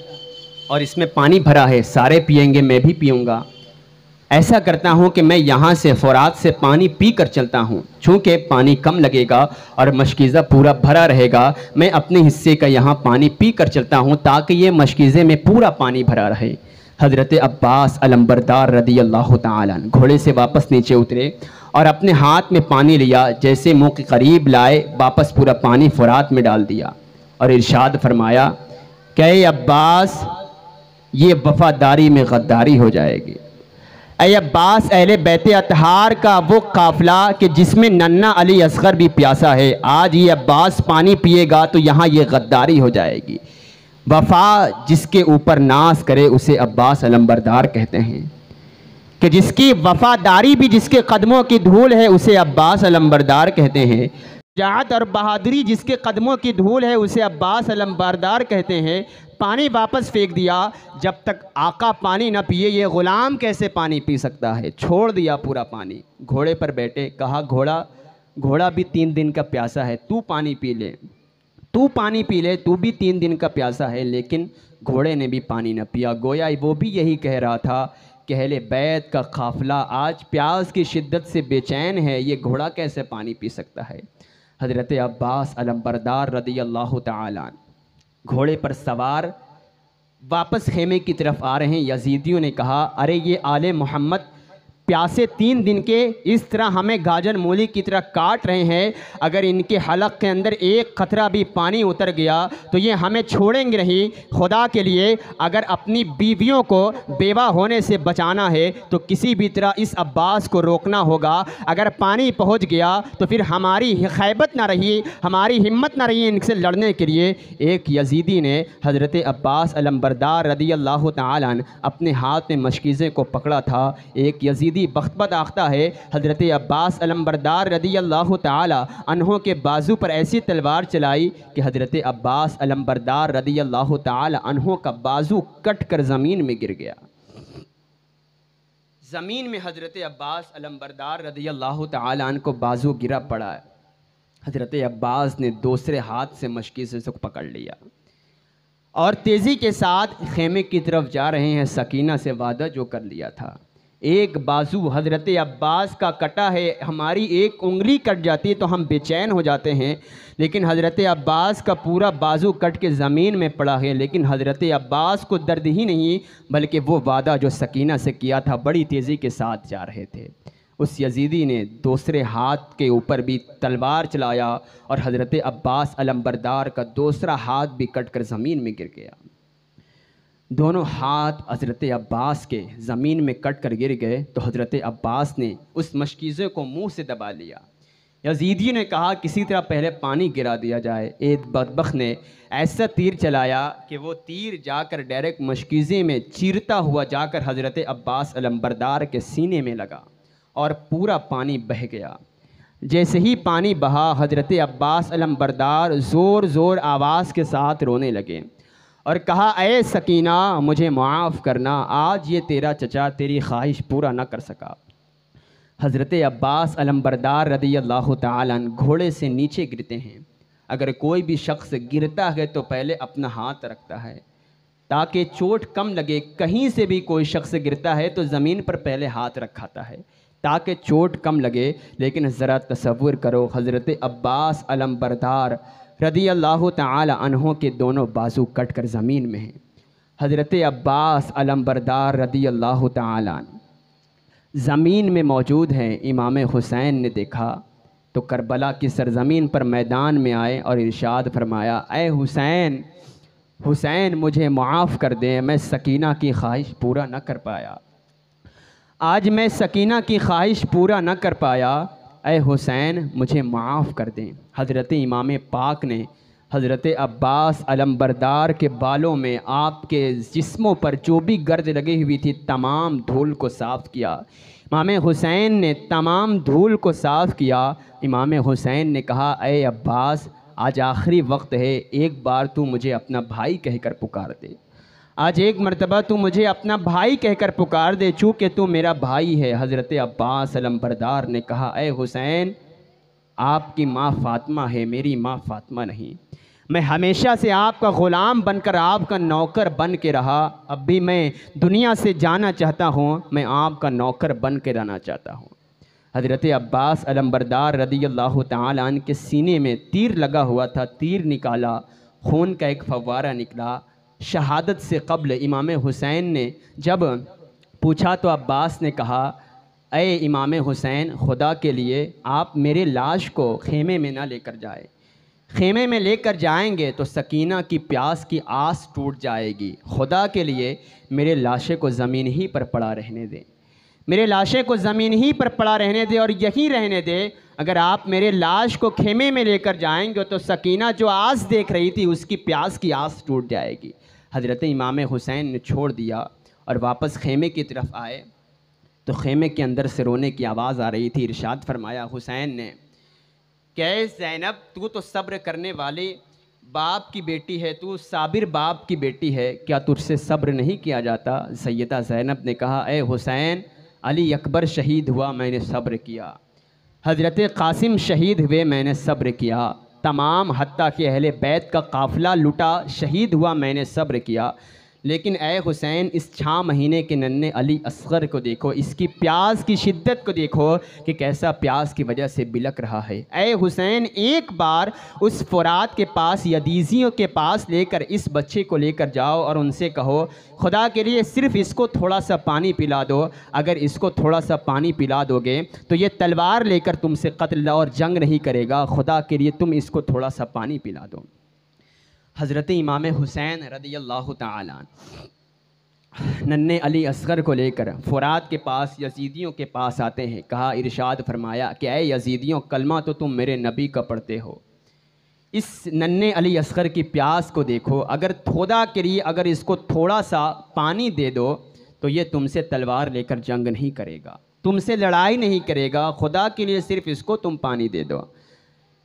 اور اس میں پانی بھرا ہے، سارے پیئیں گے میں بھی پیوں گا، ایسا کرتا ہوں کہ میں یہاں سے فرات سے پانی پی کر چلتا ہوں، چونکہ پانی کم لگے گا اور مشکیزہ پورا بھرا رہے گا، میں اپنے حصے کا یہاں پانی پی کر چلتا ہوں تاکہ یہ مشکیزے میں پورا پانی بھرا رہے۔ حضرت عباس علمبردار رضی اللہ تعالیٰ عنہ گھوڑے سے واپس نیچے اترے اور اپنے ہاتھ میں پانی لیا، جیسے منہ کے قریب لائے واپس پورا پانی فرات میں ڈال دیا اور ارشاد فرمایا کہ اے عباس یہ وفاداری میں غداری ہو جائے گی۔ اے عباس اہل بیت اطہار کا وہ قافلہ کہ جس میں ننھا علی اصغر بھی پیاسا ہے، آج یہ عباس پانی پیے گا تو یہاں یہ غداری ہو جائے گی۔ وفا جس کے اوپر ناز کرے اسے عباس علمبردار کہتے ہیں، کہ جس کی وفاداری بھی جس کے قدموں کی دھول ہے اسے عباس علمبردار کہتے ہیں، شجاعت اور بہادری جس کے قدموں کی دھول ہے اسے عباس علمبردار کہتے ہیں۔ پانی واپس پھینک دیا، جب تک آقا پانی نہ پیے یہ غلام کیسے پانی پی سکتا ہے، چھوڑ دیا پورا پانی۔ گھوڑے پر بیٹھے، کہا گھوڑا بھی 3 دن کا پیاسا ہے، تو پانی پی لے، تو بھی 3 دن کا پیاسا ہے، لیکن گھوڑے نے بھی پانی نہ پیا۔ گویا وہ بھی یہی کہہ رہا تھا کہ اہل بیت کا قافلہ آج پیاس کی شدت سے بے چین ہے، یہ گھوڑا کیسے پانی پی سکتا ہے۔ حضرت عباس علمبردار رضی اللہ تعالیٰ عنہ گھوڑے پر سوار واپس خیمے کی طرف آ رہے ہیں۔ یزیدیوں نے کہا ارے یہ آل محمد پیاسے 3 دن کے اس طرح ہمیں گاجر مولی کی طرح کاٹ رہے ہیں، اگر ان کے حلق کے اندر ایک قطرہ بھی پانی اتر گیا تو یہ ہمیں چھوڑیں گے نہیں۔ خدا کے لیے اگر اپنی بیویوں کو بیوہ ہونے سے بچانا ہے تو کسی بھی طرح اس عباس کو روکنا ہوگا، اگر پانی پہنچ گیا تو پھر ہماری خیبت نہ رہی، ہماری ہمت نہ رہی ان سے لڑنے کے لیے۔ ایک یزیدی نے حضرت عباس علمبردار رضی اللہ تعالیٰ عنہ اپنے ہاتھ میں مشکیزے کو پکڑا تھا، ایک یزیدی بخت بدآختہ ہے، حضرت عباس علمبردار رضی اللہ تعالی عنہ کے بازو پر ایسی تلوار چلائی کہ حضرت عباس علمبردار رضی اللہ تعالی عنہ کا بازو کٹ کر زمین میں گر گیا۔ زمین میں حضرت عباس علمبردار رضی اللہ تعالی عنہ کو بازو گرا پڑا ہے۔ حضرت عباس نے دوسرے ہاتھ سے مشکیزے سے پکڑ لیا اور تیزی کے ساتھ خیمے کی طرف جا رہے ہیں، سکینہ سے وعدہ جو کر لیا تھا۔ ایک بازو حضرت عباس کا کٹا ہے، ہماری ایک انگلی کٹ جاتی تو ہم بے چین ہو جاتے ہیں، لیکن حضرت عباس کا پورا بازو کٹ کے زمین میں پڑا ہے، لیکن حضرت عباس کو درد ہی نہیں بلکہ وہ وعدہ جو سکینہ سے کیا تھا، بڑی تیزی کے ساتھ جا رہے تھے۔ اس یزیدی نے دوسرے ہاتھ کے اوپر بھی تلوار چلایا اور حضرت عباس علمبردار کا دوسرا ہاتھ بھی کٹ کر زمین میں گر گیا۔ دونوں ہاتھ حضرت عباس کے زمین میں کٹ کر گر گئے تو حضرت عباس نے اس مشکیزے کو منہ سے دبا لیا۔ یزیدی نے کہا کسی طرح پہلے پانی گرا دیا جائے۔ ایک بدبخت نے ایسا تیر چلایا کہ وہ تیر جا کر ڈائریکٹ مشکیزے میں چیرتا ہوا جا کر حضرت عباس علمبردار کے سینے میں لگا اور پورا پانی بہہ گیا۔ جیسے ہی پانی بہا حضرت عباس علمبردار زور زور آواز کے ساتھ رونے لگے اور کہا اے سکینہ مجھے معاف کرنا، آج یہ تیرا چچا تیری خواہش پورا نہ کر سکا۔ حضرت عباس علمبردار رضی اللہ تعالیٰ عنہ گھوڑے سے نیچے گرتے ہیں۔ اگر کوئی بھی شخص گرتا ہے تو پہلے اپنا ہاتھ رکھتا ہے تاکہ چوٹ کم لگے۔ کہیں سے بھی کوئی شخص گرتا ہے تو زمین پر پہلے ہاتھ رکھاتا ہے تاکہ چوٹ کم لگے۔ لیکن ذرا تصور کرو حضرت عباس علمبردار رضی اللہ تعالی عنہ کے دونوں بازو کٹ کر زمین میں ہیں۔ حضرت عباس علمبردار رضی اللہ تعالی عنہ زمین میں موجود ہیں۔ امام حسین نے دیکھا تو کربلا کی سرزمین پر میدان میں آئے اور ارشاد فرمایا اے حسین، حسین مجھے معاف کر دیں، میں سکینہ کی خواہش پورا نہ کر پایا، آج میں سکینہ کی خواہش پورا نہ کر پایا، اے حسین مجھے معاف کر دیں۔ حضرت امام پاک نے حضرت عباس علمبردار کے بالوں میں آپ کے جسموں پر جو بھی گرد لگی ہوئی تھی تمام دھول کو صاف کیا۔ امام حسین نے تمام دھول کو صاف کیا۔ امام حسین نے کہا اے عباس آج آخری وقت ہے، ایک بار تو مجھے اپنا بھائی کہہ کر پکار دے، آج ایک مرتبہ تو مجھے اپنا بھائی کہہ کر پکار دے چونکہ تو میرا بھائی ہے۔ حضرت عباس علمبردار نے کہا اے حسین آپ کی ماں فاطمہ ہے، میری ماں فاطمہ نہیں، میں ہمیشہ سے آپ کا غلام بن کر آپ کا نوکر بن کے رہا، اب بھی میں دنیا سے جانا چاہتا ہوں، میں آپ کا نوکر بن کے رہنا چاہتا ہوں۔ حضرت عباس علمبردار رضی اللہ تعالیٰ عنہ کے سینے میں تیر لگا ہوا تھا، تیر نکالا، خون کا ایک فوارہ نکلا۔ شہادت سے قبل امام حسین نے جب پوچھا تو عباس نے کہا اے امام حسین خدا کے لیے آپ میرے لاش کو خیمے میں نہ لے کر جائے، خیمے میں لے کر جائیں گے تو سکینہ کی پیاس کی آس ٹوٹ جائے گی، خدا کے لیے میرے لاشے کو زمین ہی پر پڑا رہنے دیں، میرے لاشے کو زمین ہی پر پڑا رہنے دے اور یہی رہنے دے، اگر آپ میرے لاش کو خیمے میں لے کر جائیں گے تو سکینہ جو آس دیکھ رہی تھی اس کی پیاس کی آس ٹوٹ جائے گی۔ حضرت امام حسین نے چھوڑ دیا اور واپس خیمے کی طرف آئے تو خیمے کے اندر سے رونے کی آواز آ رہی تھی۔ ارشاد فرمایا حسین نے کہ اے زینب تو صبر کرنے والے باپ کی بیٹی ہے، تو صابر باپ کی بیٹی ہے، کیا تجھ سے صبر نہیں کیا جاتا؟ سیدہ زینب نے کہا اے حسین علی اکبر شہید ہوا میں نے صبر کیا، حضرت قاسم شہید ہوئے میں نے صبر کیا، تمام حتیٰ کہ اہل بیت کا قافلہ لٹا شہید ہوا میں نے صبر کیا، لیکن اے حسین اس 6 مہینے کے ننھے علی اصغر کو دیکھو، اس کی پیاس کی شدت کو دیکھو کہ کیسا پیاس کی وجہ سے بلک رہا ہے۔ اے حسین ایک بار اس فرات کے پاس یدیزیوں کے پاس لے کر اس بچے کو لے کر جاؤ اور ان سے کہو خدا کے لیے صرف اس کو تھوڑا سا پانی پلا دو، اگر اس کو تھوڑا سا پانی پلا دو گے تو یہ تلوار لے کر تم سے قتل اور جنگ نہیں کرے گا، خدا کے لیے تم اس کو تھوڑا سا پانی پلا دو۔ حضرت امام حسین رضی اللہ تعالیٰ ننھے علی اصغر کو لے کر فرات کے پاس یزیدیوں کے پاس آتے ہیں۔ کہا ارشاد فرمایا کہ اے یزیدیوں کلمہ تو تم میرے نبی کا پڑھتے ہو، اس ننھے علی اصغر کی پیاس کو دیکھو، اگر خدا کے لیے اگر اس کو تھوڑا سا پانی دے دو تو یہ تم سے تلوار لے کر جنگ نہیں کرے گا، تم سے لڑائی نہیں کرے گا، خدا کے لیے صرف اس کو تم پانی دے دو۔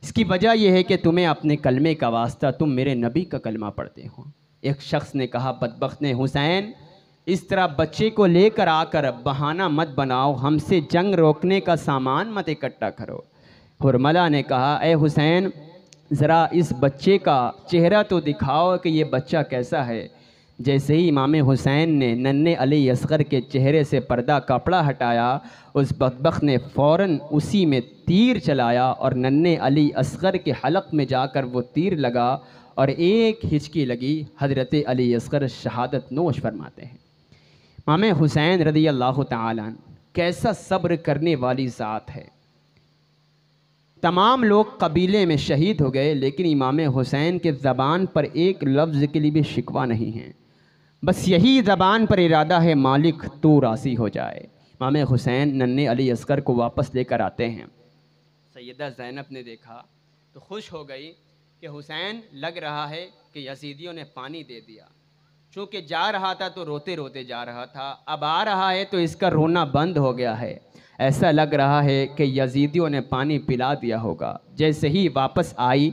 اس کی وجہ یہ ہے کہ تمہیں اپنے کلمے کا واسطہ تم میرے نبی کا کلمہ پڑھتے ہو۔ ایک شخص نے کہا بدبخت نے حسین اس طرح بچے کو لے کر آ کر بہانہ مت بناؤ، ہم سے جنگ روکنے کا سامان مت اکٹھا کرو۔ حرملہ نے کہا اے حسین ذرا اس بچے کا چہرہ تو دکھاؤ کہ یہ بچہ کیسا ہے۔ جیسے ہی امام حسین نے ننھے علی اصغر کے چہرے سے پردہ کپڑا ہٹایا، اس بدبخت نے فوراً اسی میں تیر چلایا اور ننھے علی اصغر کے حلق میں جا کر وہ تیر لگا اور ایک ہچکی لگی۔ حضرت علی اصغر شہادت نوش فرماتے ہیں۔ امام حسین رضی اللہ تعالیٰ عنہ کیسا صبر کرنے والی ذات ہے۔ تمام لوگ قبیلے میں شہید ہو گئے، لیکن امام حسین کے زبان پر ایک لفظ کے لیے بھی شکوہ نہیں ہے، بس یہی زبان پر ارادہ ہے مالک تو راضی ہو جائے۔ امام حسین ننھے علی اصغر کو واپس لے کر آتے ہیں۔ سیدہ زینب نے دیکھا تو خوش ہو گئی کہ حسین لگ رہا ہے کہ یزیدیوں نے پانی دے دیا، چونکہ جا رہا تھا تو روتے روتے جا رہا تھا، اب آ رہا ہے تو اس کا رونا بند ہو گیا ہے، ایسا لگ رہا ہے کہ یزیدیوں نے پانی پلا دیا ہوگا۔ جیسے ہی واپس آئی،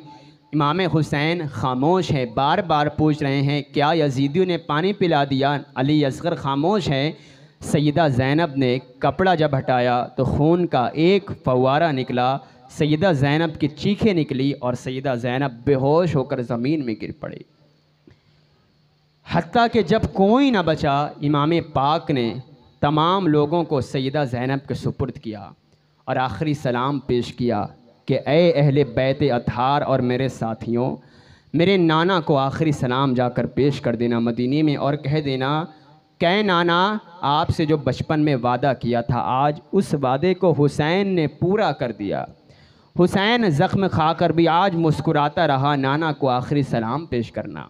امام حسین خاموش ہیں، بار بار پوچھ رہے ہیں کیا یزیدیوں نے پانی پلا دیا؟ علی اصغر خاموش ہیں۔ سیدہ زینب نے کپڑا جب ہٹایا تو خون کا ایک فوارہ نکلا، سیدہ زینب کی چیخیں نکلی اور سیدہ زینب بے ہوش ہو کر زمین میں گر پڑی۔ حتیٰ کہ جب کوئی نہ بچا، امام پاک نے تمام لوگوں کو سیدہ زینب کے سپرد کیا اور آخری سلام پیش کیا کہ اے اہل بیت اطہار اور میرے ساتھیوں، میرے نانا کو آخری سلام جا کر پیش کر دینا مدینے میں، اور کہہ دینا کہ نانا آپ سے جو بچپن میں وعدہ کیا تھا آج اس وعدے کو حسین نے پورا کر دیا۔ حسین زخم کھا کر بھی آج مسکراتا رہا، نانا کو آخری سلام پیش کرنا۔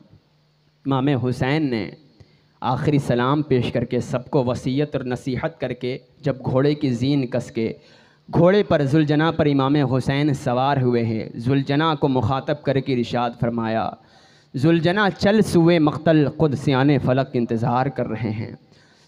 امام حسین نے آخری سلام پیش کر کے سب کو وصیت اور نصیحت کر کے جب گھوڑے کی زین کس کے گھوڑے پر ذوالجناح پر امام حسین سوار ہوئے ہیں، ذوالجناح کو مخاطب کر کے ارشاد فرمایا، ذوالجناح چل سوئے مقتل قدسیان فلک انتظار کر رہے ہیں،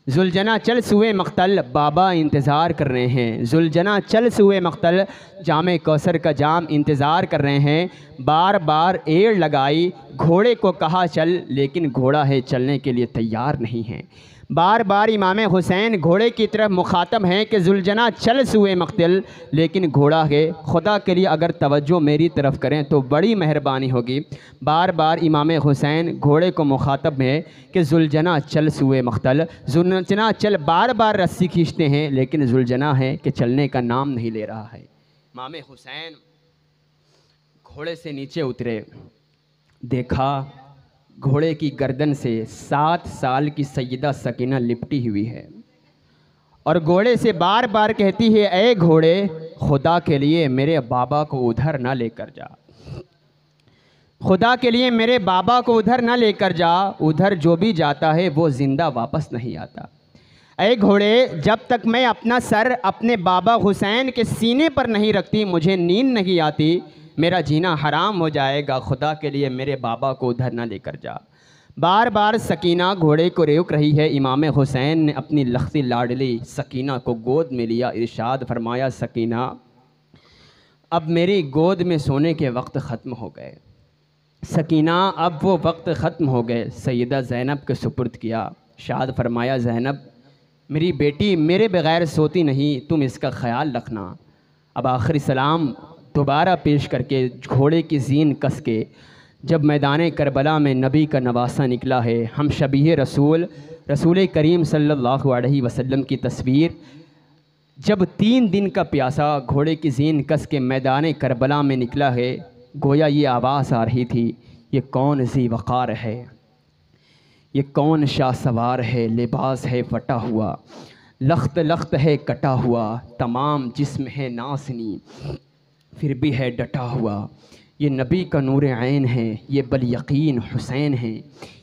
ذوالجناح چل سوئے مقتل بابا انتظار کر رہے ہیں، ذوالجناح چل سوئے مقتل جام کوثر کا جام انتظار کر رہے ہیں۔ بار بار ایڑ لگائی، گھوڑے کو کہا چل، لیکن گھوڑا ہے چلنے کے لیے تیار نہیں ہے۔ بار بار امام حسین گھوڑے کی طرف مخاطب ہیں کہ ذوالجناح چل سوئے مقتل، لیکن گھوڑا ہے، خدا کے لیے اگر توجہ میری طرف کریں تو بڑی مہربانی ہوگی۔ بار بار امام حسین گھوڑے کو مخاطب ہیں کہ ذوالجناح چل سوئے مقتل، ذوالجناح چل، بار بار رسی کھینچتے ہیں لیکن ذوالجناح ہے کہ چلنے کا نام نہیں لے رہا ہے۔ امام حسین گھوڑے سے نیچے اترے، دیکھا گھوڑے کی گردن سے 7 سال کی سیدہ سکینہ لپٹی ہوئی ہے اور گھوڑے سے بار بار کہتی ہے اے گھوڑے، خدا کے لیے میرے بابا کو ادھر نہ لے کر جا، خدا کے لیے میرے بابا کو ادھر نہ لے کر جا، ادھر جو بھی جاتا ہے وہ زندہ واپس نہیں آتا۔ اے گھوڑے، جب تک میں اپنا سر اپنے بابا حسین کے سینے پر نہیں رکھتی مجھے نیند نہیں آتی، میرا جینا حرام ہو جائے گا، خدا کے لیے میرے بابا کو ادھر نہ لے کر جا۔ بار بار سکینہ گھوڑے کو روک رہی ہے۔ امام حسین نے اپنی لختی لاڈلی سکینہ کو گود میں لیا، ارشاد فرمایا سکینہ اب میری گود میں سونے کے وقت ختم ہو گئے، سکینہ اب وہ وقت ختم ہو گئے۔ سیدہ زینب کے سپرد کیا، ارشاد فرمایا زینب میری بیٹی میرے بغیر سوتی نہیں، تم اس کا خیال رکھنا۔ اب آخری سلام دوبارہ پیش کر کے گھوڑے کی زین کس کے جب میدان کربلا میں نبی کا نواسہ نکلا ہے، ہم شبیہ رسول کریم صلی اللہ علیہ وسلم کی تصویر، جب 3 دن کا پیاسا گھوڑے کی زین کس کے میدان کربلا میں نکلا ہے، گویا یہ آواز آ رہی تھی یہ کون ذی وقار ہے، یہ کون شاہ سوار ہے، لباس ہے پھٹا ہوا، لخت لخت ہے کٹا ہوا، تمام جسم ہے ناسنی پھر بھی ہے ڈٹا ہوا، یہ نبی کا نور عین ہے، یہ بل یقین حسین ہیں۔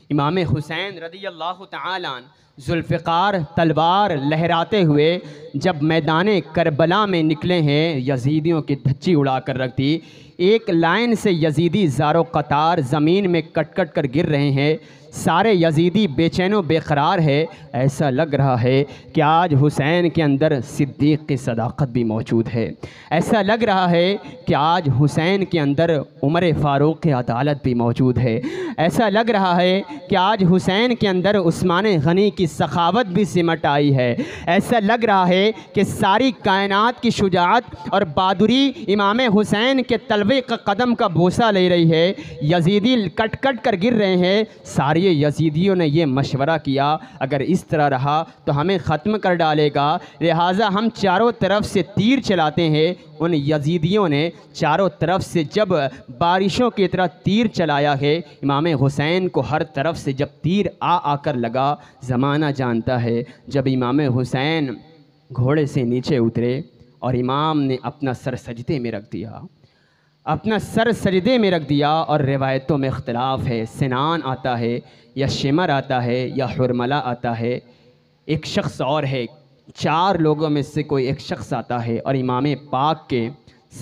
امام حسین رضی اللہ تعالیٰ عنہ ذوالفقار تلوار لہراتے ہوئے جب میدان کربلا میں نکلے ہیں، یزیدیوں کی دھچی اڑا کر رکھ دی، ایک لائن سے یزیدی زارو قطار زمین میں کٹ کٹ کر گر رہے ہیں، سارے یزیدی بے چین و بے قرار ہے۔ ایسا لگ رہا ہے کہ آج حسین کے اندر صدیق کی صداقت بھی موجود ہے، ایسا لگ رہا ہے کہ آج حسین کے اندر عمر فاروق کی عدالت بھی موجود ہے، ایسا لگ رہا ہے کہ آج حسین کے اندر عثمان غنی کی سخاوت بھی سمٹ آئی ہے، ایسا لگ رہا ہے کہ ساری کائنات کی شجاعت اور بہادری امام حسین کے تلوے کا قدم کا بوسہ لے رہی ہے۔ یزیدی کٹ کٹ کر گر رہے ہیں، سارے یزیدیوں نے یہ مشورہ کیا اگر اس طرح رہا تو ہمیں ختم کر ڈالے گا، لہٰذا ہم چاروں طرف سے تیر چلاتے ہیں۔ ان یزیدیوں نے چاروں طرف سے جب بارشوں کی طرح تیر چلایا ہے، امام حسین کو ہر طرف سے جب تیر آ کر لگا، زمانہ جانتا ہے جب امام حسین گھوڑے سے نیچے اترے اور امام نے اپنا سر سجدے میں رکھ دیا، اپنا سر سجدے میں رکھ دیا۔ اور روایتوں میں اختلاف ہے، سنان آتا ہے یا شمر آتا ہے یا حرملہ آتا ہے، ایک شخص اور ہے، 4 لوگوں میں سے کوئی ایک شخص آتا ہے اور امام پاک کے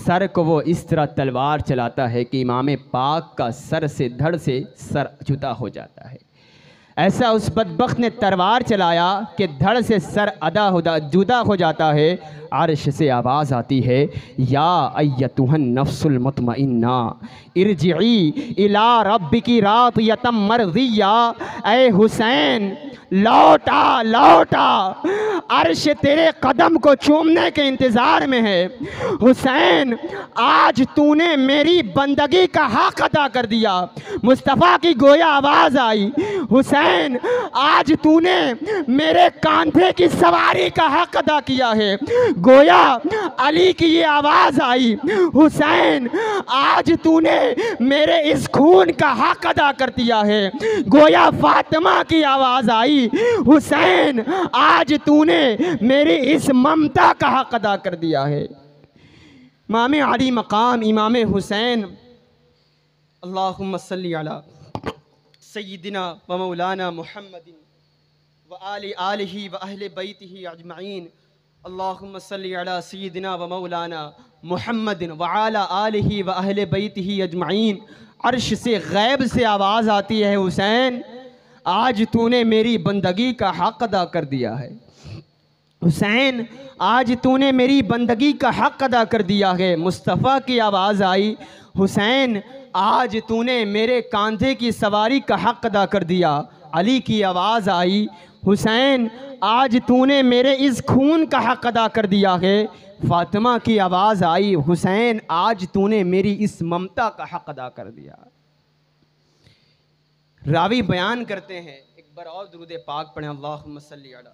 سر کو وہ اس طرح تلوار چلاتا ہے کہ امام پاک کا سر سے دھڑ سے سر جدا ہو جاتا ہے۔ ایسا اس بدبخت نے تلوار چلایا کہ دھڑ سے سر جدا ہو جاتا ہے۔ عرش سے آواز آتی ہے، یا ایتھا النفس المطمئنہ ارجعی الی ربکی راضیۃ مرضیہ، اے حسین لوٹا لوٹا، عرش تیرے قدم کو چومنے کے انتظار میں ہے۔ حسین آج تو نے میری بندگی کا حق ادا کر دیا۔ مصطفیٰ کی گویا آواز آئی، حسین آج تو نے میرے کاندھے کی سواری کا حق ادا کیا ہے۔ گویا علی کی یہ آواز آئی، حسین آج تو نے میرے اس خون کا حق ادا کر دیا ہے۔ گویا فاطمہ کی آواز آئی، حسین آج تو نے میری اس ممتا کا حق ادا کر دیا ہے۔ امام علی مقام امام حسین، اللہم صلی علی سیدنا و مولانا محمد و آلہ و اہل بیتہ اجمعین، اللہم صلی علی سیدنا و مولانا محمد و آلہ و اہل بیتہ اجمعین۔ عرش سے غیب سے آواز آتی ہے، حسین آج تو نے میری بندگی کا حق ادا کر دیا ہے۔ حسین آج تو نے میری بندگی کا حق ادا کر دیا ہے۔ مصطفیٰ کی آواز آئی، حسین آج تو نے میرے کاندھے کی سواری کا حق ادا کر دیا۔ علی کی آواز آئی، حسین آج تو نے میرے اس خون کا حق ادا کر دیا ہے۔ فاطمہ کی آواز آئی، حسین آج تو نے میری اس ممتا کا حق ادا کر دیا۔ راوی بیان کرتے ہیں، ایک بار اور درود پاک پڑھیں، اللہم صلی علی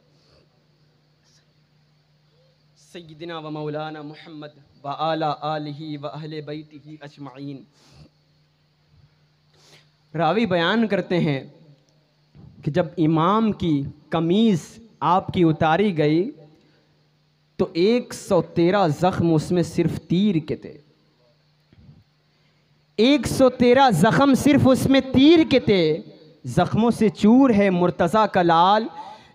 سیدنا و مولانا محمد و آلہ و اہل بیتہ اجمعین۔ راوی بیان کرتے ہیں کہ جب امام کی قمیض آپ کی اتاری گئی تو 113 زخم اس میں صرف تیر کے تھے، 113 زخم صرف اس میں تیر کے تھے۔ زخموں سے چور ہے مرتضیٰ کا لال،